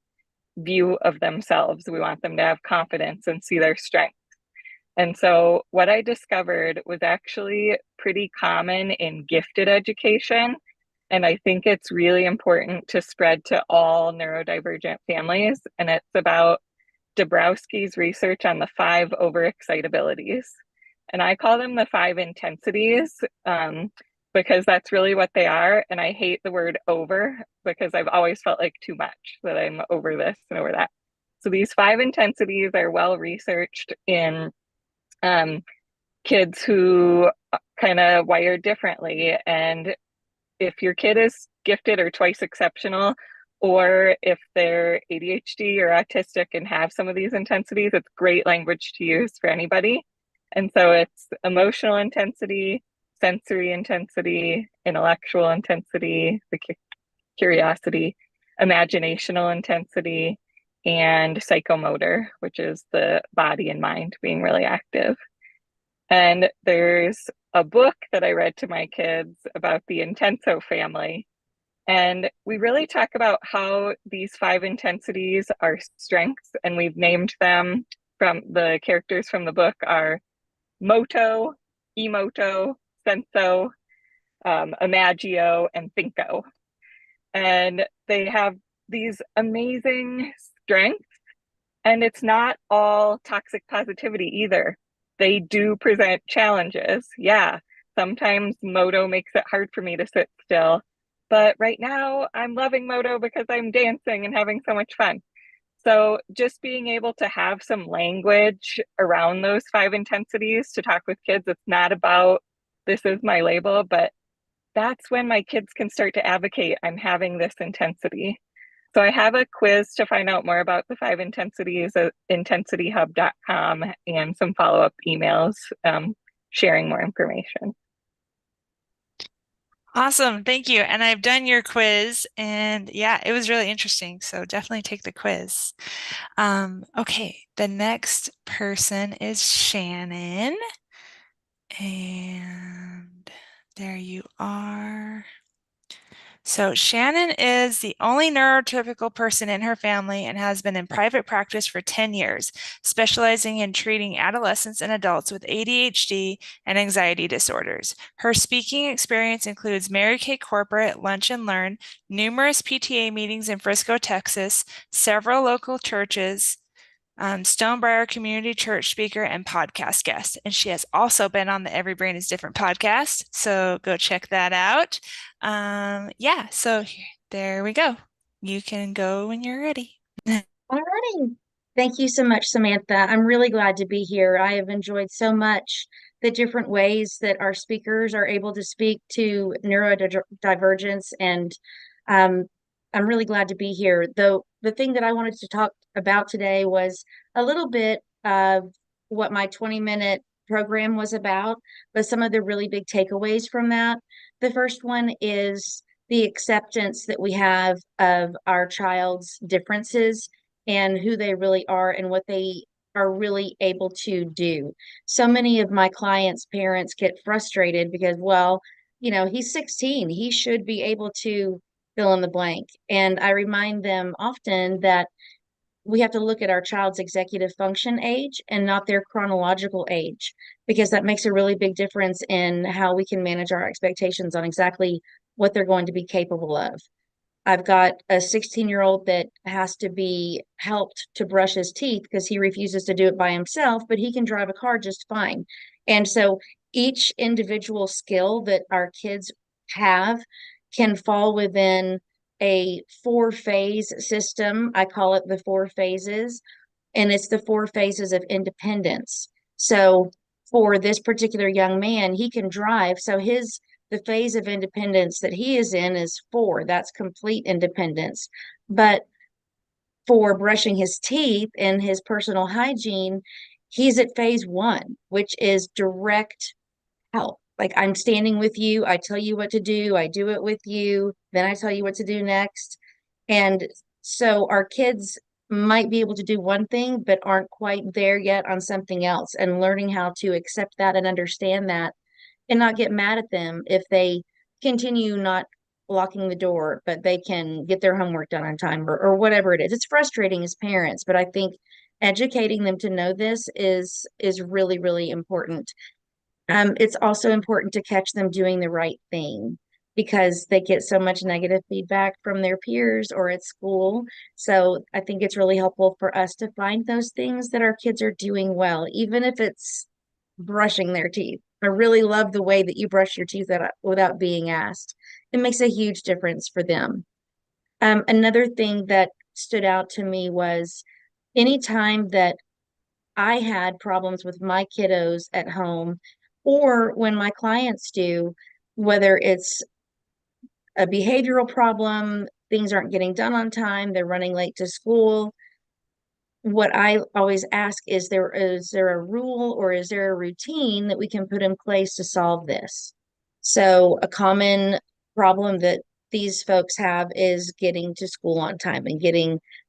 view of themselves. We want them to have confidence and see their strengths. And so what I discovered was actually pretty common in gifted education. And I think it's really important to spread to all neurodivergent families. And it's about Dabrowski's research on the 5 overexcitabilities. And I call them the 5 intensities, because that's really what they are. And I hate the word over, because I've always felt like too much, that I'm over this and over that. So these 5 intensities are well researched in kids who kind of wired differently. And if your kid is gifted or twice exceptional, or if they're ADHD or autistic and have some of these intensities, it's great language to use for anybody. And so it's emotional intensity, sensory intensity, intellectual intensity, the curiosity, imaginational intensity, and psychomotor, which is the body and mind being really active. And there's a book that I read to my kids about the Intenso family. And we really talk about how these 5 intensities are strengths, and we've named them, from the characters from the book are Moto, Emoto, Senso, Imagio, and Thinko. And they have these amazing strengths, and it's not all toxic positivity either. They do present challenges. Yeah, sometimes Moto makes it hard for me to sit still. But right now I'm loving Moto because I'm dancing and having so much fun. So just being able to have some language around those 5 intensities to talk with kids, it's not about this is my label, but that's when my kids can start to advocate, I'm having this intensity. So I have a quiz to find out more about the 5 intensities at intensityhub.com, and some follow-up emails sharing more information. Awesome. Thank you. And I've done your quiz, and yeah, it was really interesting. So definitely take the quiz. Okay, the next person is Shannon. And there you are. So Shannon is the only neurotypical person in her family and has been in private practice for 10 years, specializing in treating adolescents and adults with ADHD and anxiety disorders. Her speaking experience includes Mary Kay Corporate, Lunch and Learn, numerous PTA meetings in Frisco, Texas, several local churches, Stonebriar Community Church speaker, and podcast guest. And she has also been on the Every Brain is Different podcast. So go check that out. Yeah, so there we go. You can go when you're ready. Alrighty. Thank you so much, Samantha. I'm really glad to be here. I have enjoyed so much the different ways that our speakers are able to speak to neurodivergence, and I'm really glad to be here. Though the thing that I wanted to talk about today was a little bit of what my 20-minute program was about, but some of the really big takeaways from that. The first one is the acceptance that we have of our child's differences and who they really are and what they are really able to do. So many of my clients' parents get frustrated because, well, you know, he's 16, he should be able to fill in the blank. And I remind them often that we have to look at our child's executive function age and not their chronological age, because that makes a really big difference in how we can manage our expectations on exactly what they're going to be capable of. I've got a 16-year-old that has to be helped to brush his teeth because he refuses to do it by himself, but he can drive a car just fine. And so each individual skill that our kids have can fall within a 4-phase system. I call it the 4 phases, and it's the 4 phases of independence. So for this particular young man, he can drive. So the phase of independence that he is in is 4. That's complete independence. But for brushing his teeth and his personal hygiene, he's at phase 1, which is direct help. Like, I'm standing with you, I tell you what to do, I do it with you, then I tell you what to do next. And so our kids might be able to do one thing, but aren't quite there yet on something else, and learning how to accept that and understand that and not get mad at them if they continue not locking the door, but they can get their homework done on time, or whatever it is. It's frustrating as parents, but I think educating them to know this is really, really important. It's also important to catch them doing the right thing, because they get so much negative feedback from their peers or at school. So I think it's really helpful for us to find those things that our kids are doing well, even if it's brushing their teeth. I really love the way that you brush your teeth without being asked. It makes a huge difference for them. Another thing that stood out to me was anytime that I had problems with my kiddos at home, or when my clients do, whether it's a behavioral problem, things aren't getting done on time, they're running late to school, what I always ask is there a rule or is there a routine that we can put in place to solve this? So a common problem that these folks have is getting to school on time and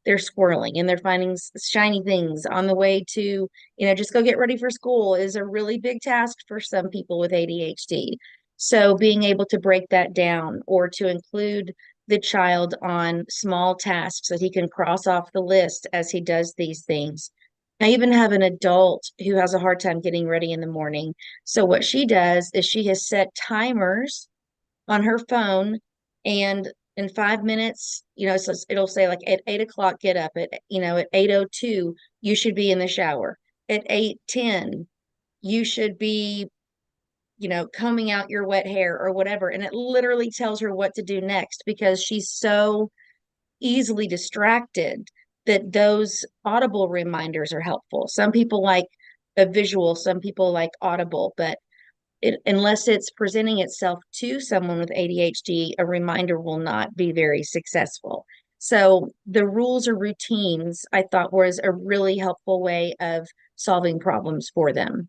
they're squirreling and they're finding shiny things on the way to, just go get ready for school is a really big task for some people with ADHD. So being able to break that down, or to include the child on small tasks that he can cross off the list as he does these things. I even have an adult who has a hard time getting ready in the morning. So what she does is she has set timers on her phone, and in 5 minutes, so it'll say like at 8 o'clock, get up at 8:02, you should be in the shower. At 8:10, you should be combing out your wet hair or whatever. And it literally tells her what to do next, because she's so easily distracted that those audible reminders are helpful. Some people like a visual, some people like audible, but unless it's presenting itself to someone with ADHD, a reminder will not be very successful. So the rules or routines, I thought, was a really helpful way of solving problems for them.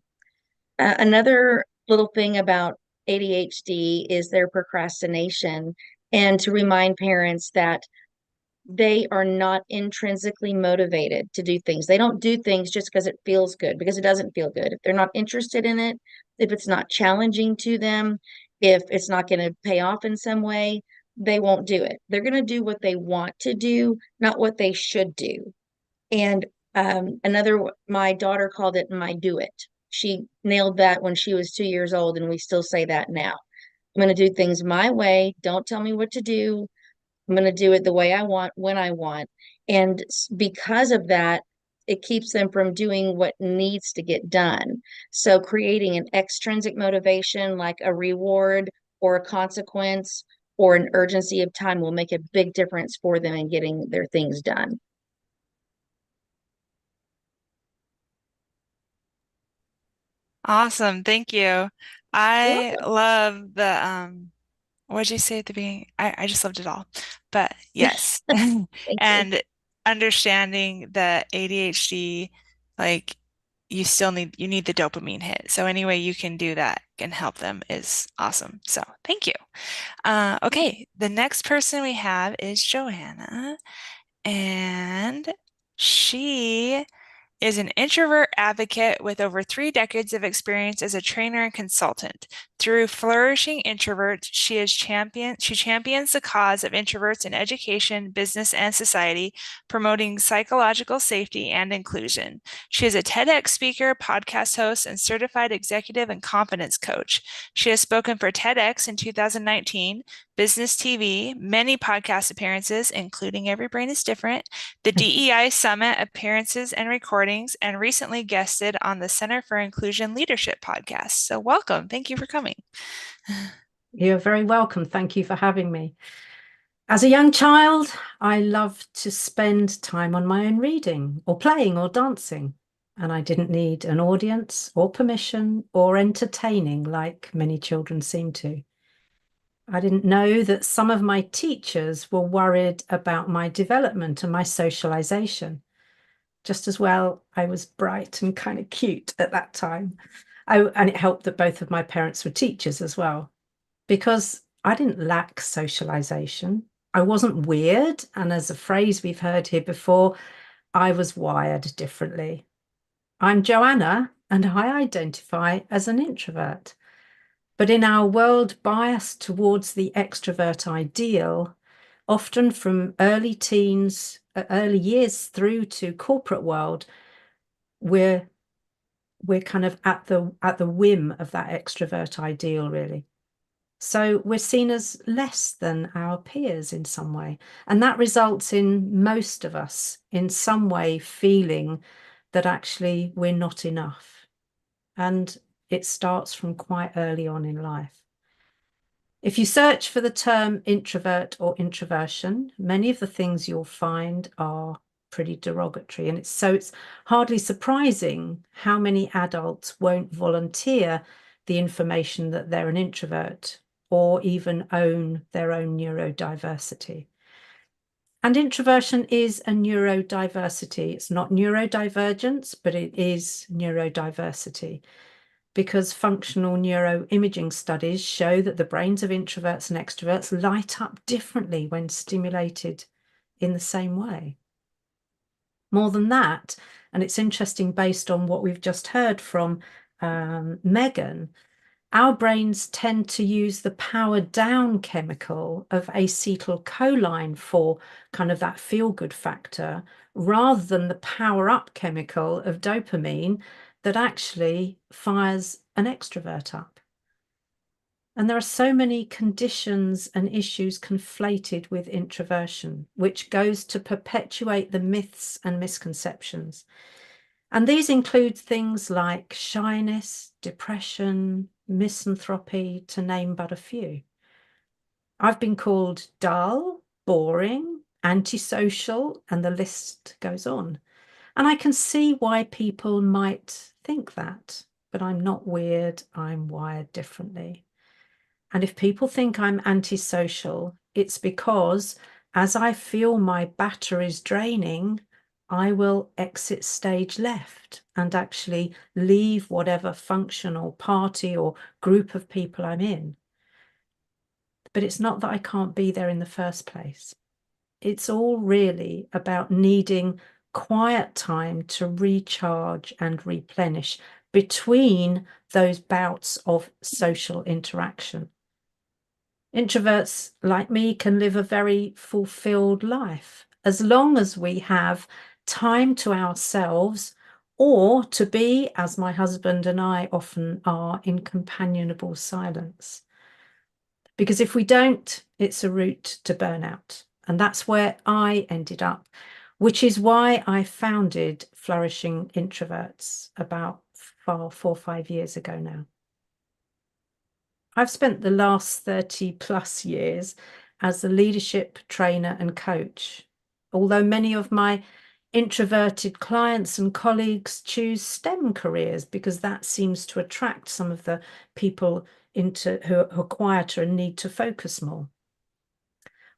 Another little thing about ADHD is their procrastination, and to remind parents that they are not intrinsically motivated to do things. They don't do things just because it feels good, because it doesn't feel good. If they're not interested in it, if it's not challenging to them, if it's not going to pay off in some way, they won't do it. They're going to do what they want to do, not what they should do. And my daughter called it my do it. She nailed that when she was 2 years old, and we still say that now. I'm going to do things my way. Don't tell me what to do. I'm going to do it the way I want, when I want. And because of that, it keeps them from doing what needs to get done. So creating an extrinsic motivation, like a reward or a consequence or an urgency of time, will make a big difference for them in getting their things done. Awesome. Thank you. I love the what'd you say at the beginning? I just loved it all. But yes. And understanding that ADHD, like you need the dopamine hit. So any way you can do that and help them is awesome. So thank you. Okay, the next person we have is Joanna, and she is an introvert advocate with over 3 decades of experience as a trainer and consultant. Through Flourishing Introverts, she champions the cause of introverts in education, business, and society, promoting psychological safety and inclusion. She is a TEDx speaker, podcast host, and certified executive and confidence coach. She has spoken for TEDx in 2019, Business TV, many podcast appearances, including Every Brain is Different, the DEI Summit appearances and recordings, recordings and recently guested on the Center for Inclusion Leadership podcast. So welcome. Thank you for coming. You're very welcome. Thank you for having me. As a young child, I loved to spend time on my own reading or playing or dancing, and I didn't need an audience or permission or entertaining like many children seem to. I didn't know that some of my teachers were worried about my development and my socialization. Just as well, I was bright and kind of cute at that time. And it helped that both of my parents were teachers as well, because I didn't lack socialization. I wasn't weird. And as a phrase we've heard here before, I was wired differently. I'm Joanna, and I identify as an introvert. But in our world biased towards the extrovert ideal, often from early teens, early years through to corporate world, we're kind of at the whim of that extrovert ideal, really. So we're seen as less than our peers in some way. And that results in most of us in some way feeling that actually we're not enough. And it starts from quite early on in life. If you search for the term introvert or introversion, many of the things you'll find are pretty derogatory. And it's hardly surprising how many adults won't volunteer the information that they're an introvert or even own their own neurodiversity. And introversion is a neurodiversity. It's not neurodivergence, but it is neurodiversity, because functional neuroimaging studies show that the brains of introverts and extroverts light up differently when stimulated in the same way. More than that, and it's interesting based on what we've just heard from Megan, our brains tend to use the power down chemical of acetylcholine for kind of that feel-good factor, rather than the power up chemical of dopamine that actually fires an extrovert up. And there are so many conditions and issues conflated with introversion, which goes to perpetuate the myths and misconceptions. And these include things like shyness, depression, misanthropy, to name but a few. I've been called dull, boring, antisocial, and the list goes on. And I can see why people might think that, but I'm not weird, I'm wired differently. And if people think I'm antisocial, it's because as I feel my batteries draining, I will exit stage left and actually leave whatever function or party or group of people I'm in. But it's not that I can't be there in the first place. It's all really about needing quiet time to recharge and replenish between those bouts of social interaction. Introverts like me can live a very fulfilled life as long as we have time to ourselves, or to be, as my husband and I often are, in companionable silence. Because if we don't, it's a route to burnout. And that's where I ended up, which is why I founded Flourishing Introverts about 4 or 5 years ago now. I've spent the last 30 plus years as a leadership trainer and coach, although many of my introverted clients and colleagues choose STEM careers because that seems to attract some of the people who are quieter and need to focus more.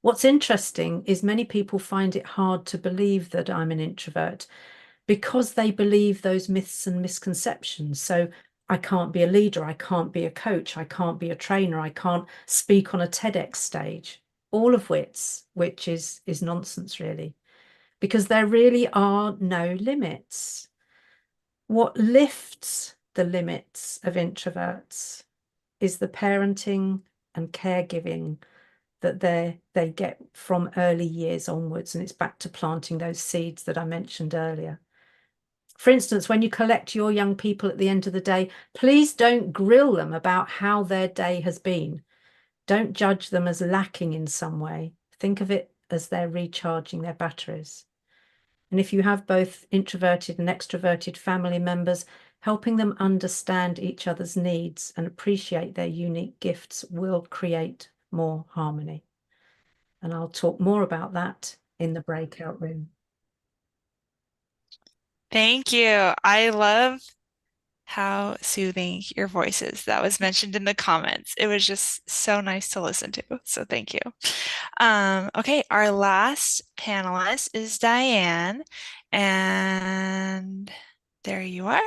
What's interesting is many people find it hard to believe that I'm an introvert because they believe those myths and misconceptions. So I can't be a leader, I can't be a coach, I can't be a trainer, I can't speak on a TEDx stage, all of which is nonsense, really, because there really are no limits. What lifts the limits of introverts is the parenting and caregiving that they get from early years onwards, and it's back to planting those seeds that I mentioned earlier. For instance, when you collect your young people at the end of the day, please don't grill them about how their day has been. Don't judge them as lacking in some way. Think of it as they're recharging their batteries. And if you have both introverted and extroverted family members, helping them understand each other's needs and appreciate their unique gifts will create more harmony. And I'll talk more about that in the breakout room. Thank you. I love how soothing your voice is. That was mentioned in the comments. It was just so nice to listen to. So thank you. Okay, our last panelist is Diane. And there you are.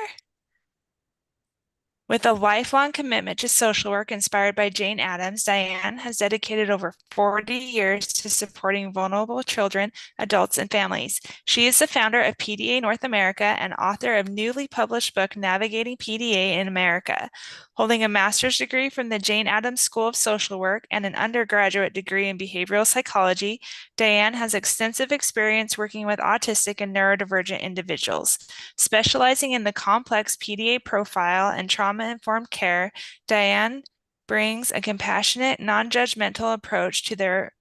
With a lifelong commitment to social work inspired by Jane Addams, Diane has dedicated over 40 years to supporting vulnerable children, adults, and families. She is the founder of PDA North America and author of newly published book Navigating PDA in America. Holding a master's degree from the Jane Addams School of Social Work and an undergraduate degree in behavioral psychology, Diane has extensive experience working with autistic and neurodivergent individuals. Specializing in the complex PDA profile and trauma-informed care, Diane brings a compassionate, non-judgmental approach to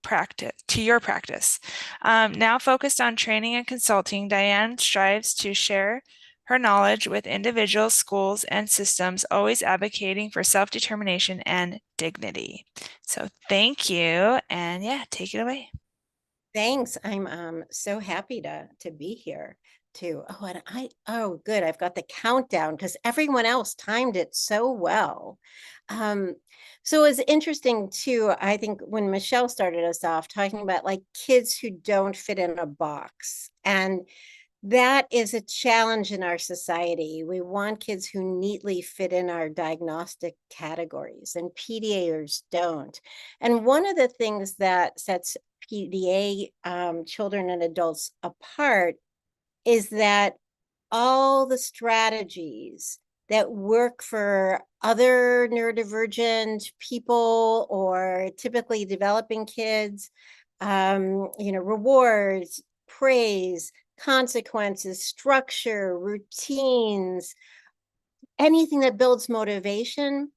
your practice. Now focused on training and consulting, Diane strives to share her knowledge with individuals, schools, and systems, always advocating for self-determination and dignity. So thank you, and yeah, take it away. Thanks. I'm so happy to be here too. Oh, and good. I've got the countdown because everyone else timed it so well. So it's interesting too, I think when Michelle started us off talking about like kids who don't fit in a box, and that is a challenge in our society. We want kids who neatly fit in our diagnostic categories, and PDAers don't. And one of the things that sets PDA children and adults apart is that all the strategies that work for other neurodivergent people or typically developing kids, rewards, praise, consequences, structure, routines, anything that builds motivation,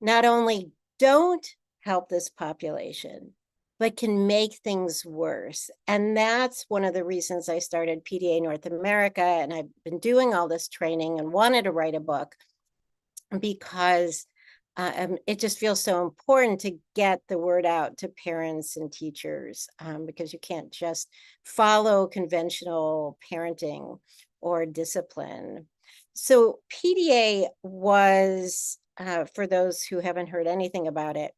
not only don't help this population, but can make things worse. And that's one of the reasons I started PDA North America. And I've been doing all this training and wanted to write a book because it just feels so important to get the word out to parents and teachers, because you can't just follow conventional parenting or discipline. So PDA was, for those who haven't heard anything about it,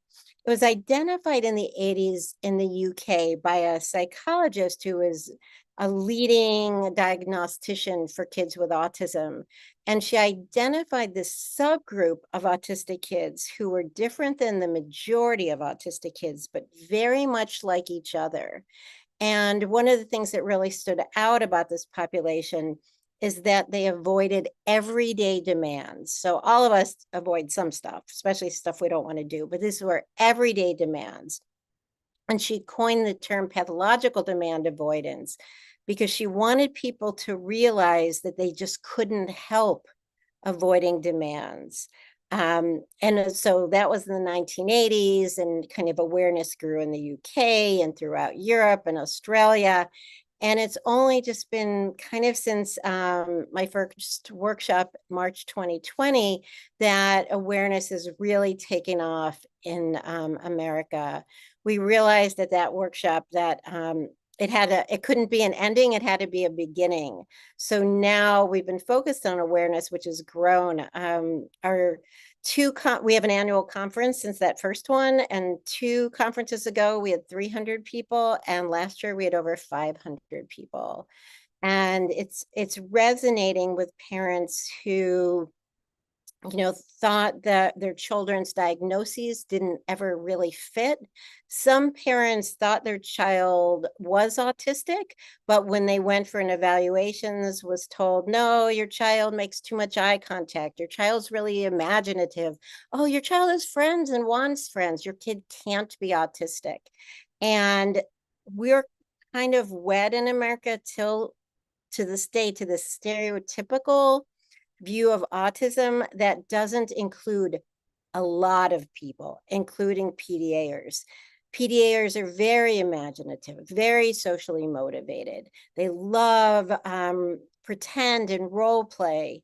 it was identified in the 80s in the UK by a psychologist who is a leading diagnostician for kids with autism. And she identified this subgroup of autistic kids who were different than the majority of autistic kids, but very much like each other. And one of the things that really stood out about this population is that they avoided everyday demands. So all of us avoid some stuff, especially stuff we don't want to do, but these were everyday demands. And she coined the term pathological demand avoidance because she wanted people to realize that they just couldn't help avoiding demands. And so that was in the 1980s, and kind of awareness grew in the UK and throughout Europe and Australia. And it's only just been kind of since my first workshop, March 2020, that awareness has really taken off in America. We realized at that workshop that it couldn't be an ending, it had to be a beginning. So now we've been focused on awareness, which has grown. We have an annual conference since that first one, and 2 conferences ago we had 300 people, and last year we had over 500 people. And it's resonating with parents who thought that their children's diagnoses didn't ever really fit. Some parents thought their child was autistic, but when they went for an evaluations was told, no, your child makes too much eye contact. Your child's really imaginative. Oh, your child has friends and wants friends. Your kid can't be autistic. And we're kind of wed in America to this day to the stereotypical view of autism that doesn't include a lot of people, including PDAers. PDAers are very imaginative, very socially motivated. They love pretend and role play,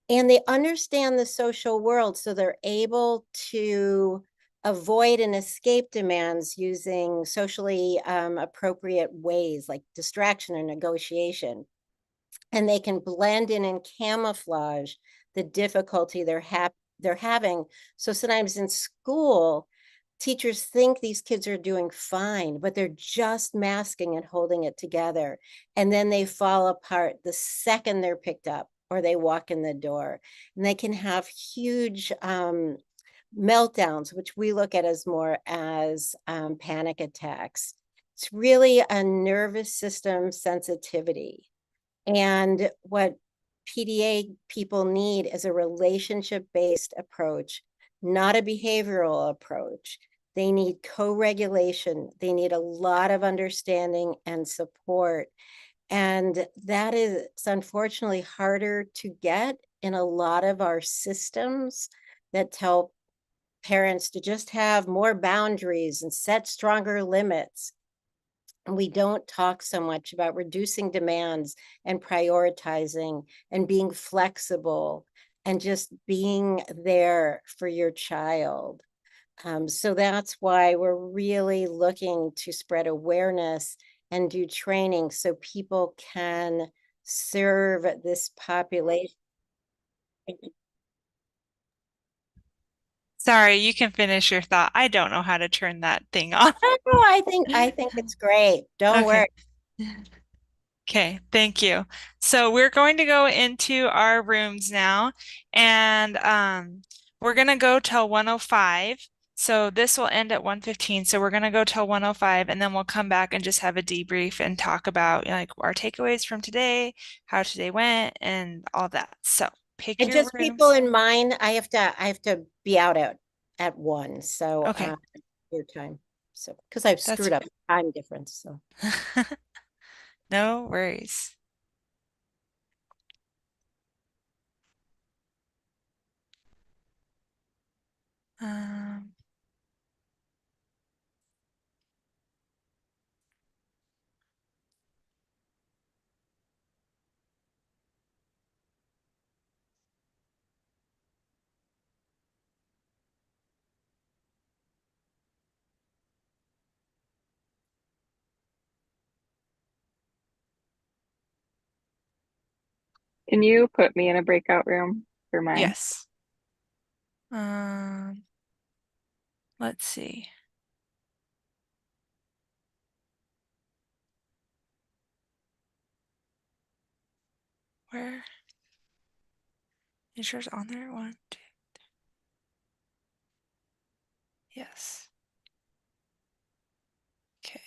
and they understand the social world, so they're able to avoid and escape demands using socially appropriate ways like distraction or negotiation. And they can blend in and camouflage the difficulty they're having. So sometimes in school, teachers think these kids are doing fine, but they're just masking and holding it together. And then they fall apart the second they're picked up or they walk in the door. And they can have huge meltdowns, which we look at as more as panic attacks. It's really a nervous system sensitivity. And what PDA people need is a relationship-based approach, not a behavioral approach. They need co-regulation. They need a lot of understanding and support. And that is unfortunately harder to get in a lot of our systems that tell parents to just have more boundaries and set stronger limits. And we don't talk so much about reducing demands and prioritizing and being flexible and just being there for your child. So that's why we're really looking to spread awareness and do training so people can serve this population. Sorry, you can finish your thought. I don't know how to turn that thing off. Oh, I think it's great. Don't Okay. worry. Okay, thank you. So we're going to go into our rooms now, and we're going to go till 1:05. So this will end at 1:15. So we're going to go till 1:05, and then we'll come back and just have a debrief and talk about like our takeaways from today, how today went, and all that. So pick And your just rooms. people in mind, I have to be out at 1. So Okay. your time. So because I've That's screwed up time difference. So no worries. Um, Can you put me in a breakout room for mine? yes. Let's see. Where is yours on there? 1, 2, 3. Yes. Okay.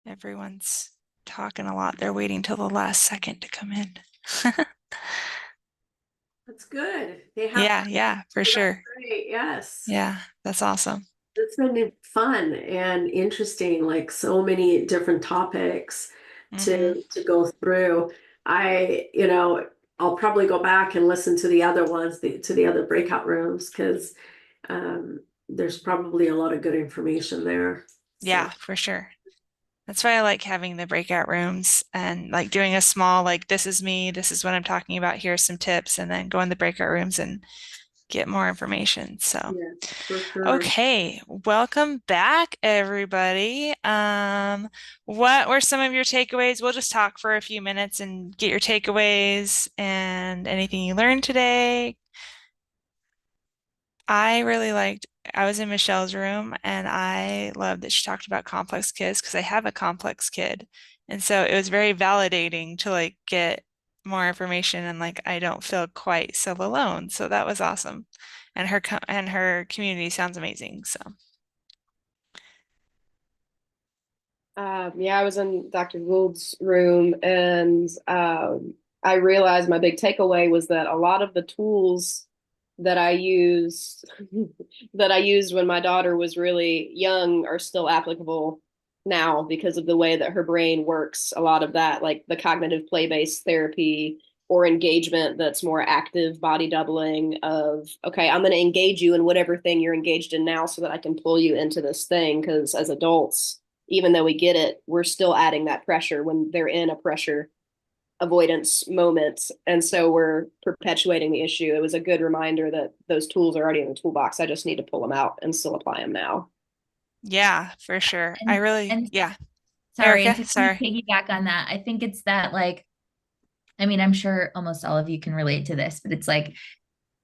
Everyone's talking a lot. They're waiting till the last second to come in. That's good. They have Yeah, for so sure. that's great. Yes. Yeah, that's awesome. It's been fun and interesting, like so many different topics Mhm. to go through. I'll probably go back and listen to the other ones, to the other breakout rooms, because there's probably a lot of good information there. Yeah, for sure. That's why I like having the breakout rooms and like doing a small, like, this is me, this is what I'm talking about, here's some tips, and then go in the breakout rooms and get more information. So, Yeah, for sure. okay, welcome back, everybody. What were some of your takeaways? We'll just talk for a few minutes and get your takeaways and anything you learned today. I was in Michelle's room and I loved that she talked about complex kids because I have a complex kid. And so it was very validating to like get more information and like I don't feel quite so alone. So that was awesome. And her community sounds amazing. So Yeah, I was in Dr. Gould's room and I realized my big takeaway was that a lot of the tools that I used that I used when my daughter was really young are still applicable now because of the way that her brain works. A lot of that, like the cognitive play-based therapy or engagement that's more active body doubling of, okay, I'm going to engage you in whatever thing you're engaged in now so that I can pull you into this thing. Because as adults, even though we get it, we're still adding that pressure when they're in a pressure avoidance moment. And so we're perpetuating the issue. It was a good reminder that those tools are already in the toolbox. I just need to pull them out and still apply them now. yeah, for sure. Yeah. Sorry, Erica, and to sorry. piggyback on that, I think it's that like, I mean, I'm sure almost all of you can relate to this, but it's like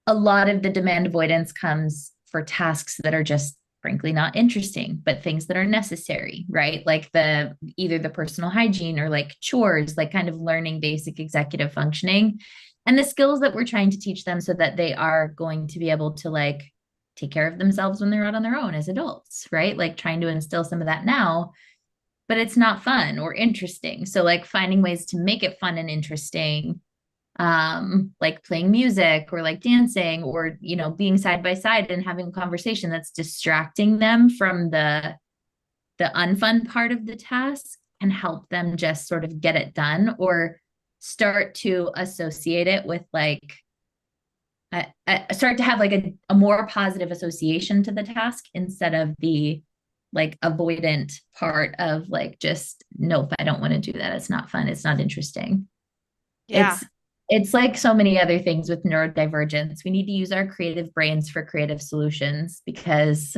a lot of the demand avoidance comes for tasks that are just frankly not interesting, but things that are necessary, right? Like either the personal hygiene or like chores, like kind of learning basic executive functioning and the skills that we're trying to teach them so that they are going to be able to like take care of themselves when they're out on their own as adults, right? Like trying to instill some of that now, but it's not fun or interesting. So like finding ways to make it fun and interesting, like playing music or like dancing or being side by side and having a conversation that's distracting them from the unfun part of the task and help them just sort of get it done or start to associate it with like start to have like a more positive association to the task instead of the like avoidant part of like just nope, I don't want to do that, it's not fun, it's not interesting. Yeah. It's like so many other things with neurodivergence. We need to use our creative brains for creative solutions because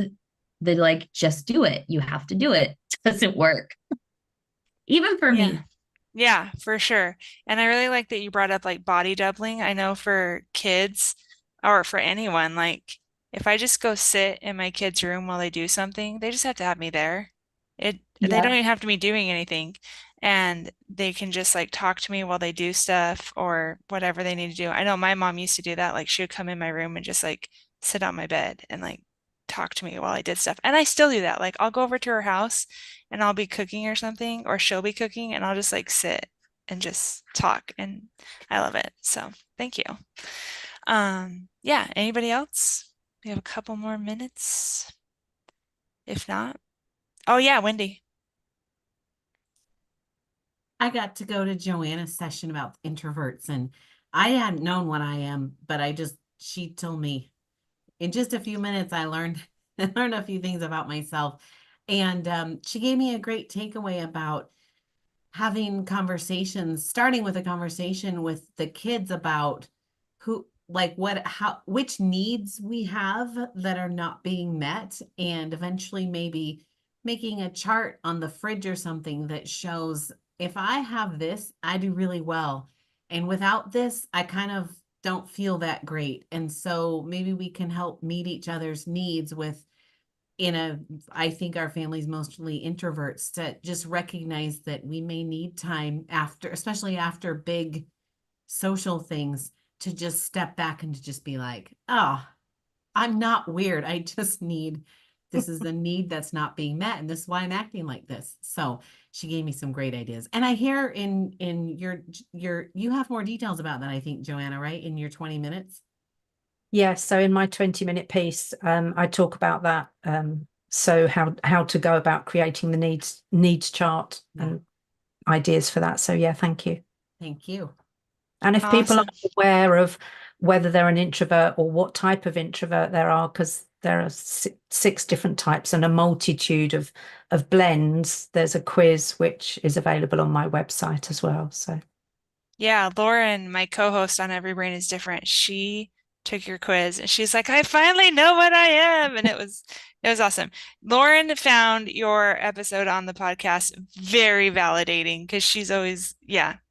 the like, just do it. You have to do it. Doesn't work. Even for me. Yeah, for sure. And I really like that you brought up like body doubling. I know for kids or for anyone, like if I just go sit in my kid's room while they do something, they just have to have me there. They don't even have to be doing anything. And they can just like talk to me while they do stuff or whatever they need to do. I know my mom used to do that. Like she would come in my room and just like sit on my bed and like talk to me while I did stuff. And I still do that. Like I'll go over to her house and I'll be cooking or something, or she'll be cooking and I'll just like sit and just talk. And I love it. So thank you. Yeah, anybody else? We have a couple more minutes. If not, oh yeah, Wendy. I got to go to Joanna's session about introverts, and I hadn't known what I am, but she told me in just a few minutes, I learned a few things about myself. And she gave me a great takeaway about having conversations, starting with a conversation with the kids about which needs we have that are not being met, and eventually maybe making a chart on the fridge or something that shows if I have this, I do really well. And without this, I kind of don't feel that great. And so maybe we can help meet each other's needs I think our family's mostly introverts, to just recognize that we may need time especially after big social things, to just step back and to just be like, oh, I'm not weird. This is the need that's not being met. And this is why I'm acting like this. So she gave me some great ideas. And I hear in your you have more details about that, I think, Joanna, right? In your 20 minutes. Yes, so in my 20-minute piece, I talk about that. So how to go about creating the needs chart and ideas for that. So yeah, thank you. Thank you. And if people Awesome. are aware of whether they're an introvert or what type of introvert there are, because there are six different types and a multitude of blends, there's a quiz which is available on my website as well. So Yeah, Lauren, my co-host on Every Brain is Different, she took your quiz and she's like, I finally know what I am. And it was awesome. Lauren found your episode on the podcast very validating because she's always,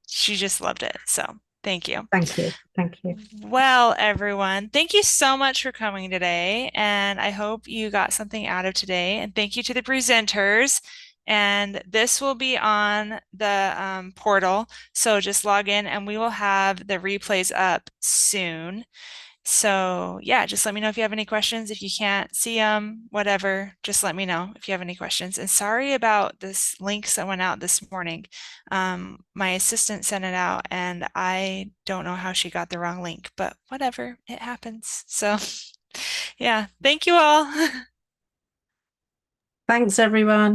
she just loved it. So thank you. thank you. Thank you. Well, everyone, thank you so much for coming today. And I hope you got something out of today. And thank you to the presenters. And this will be on the portal. So just log in and we will have the replays up soon. So yeah, just let me know if you have any questions. If you can't see them, whatever, just let me know if you have any questions. And sorry about this links that went out this morning. My assistant sent it out and I don't know how she got the wrong link, but whatever, it happens. So yeah, thank you all. Thanks, everyone.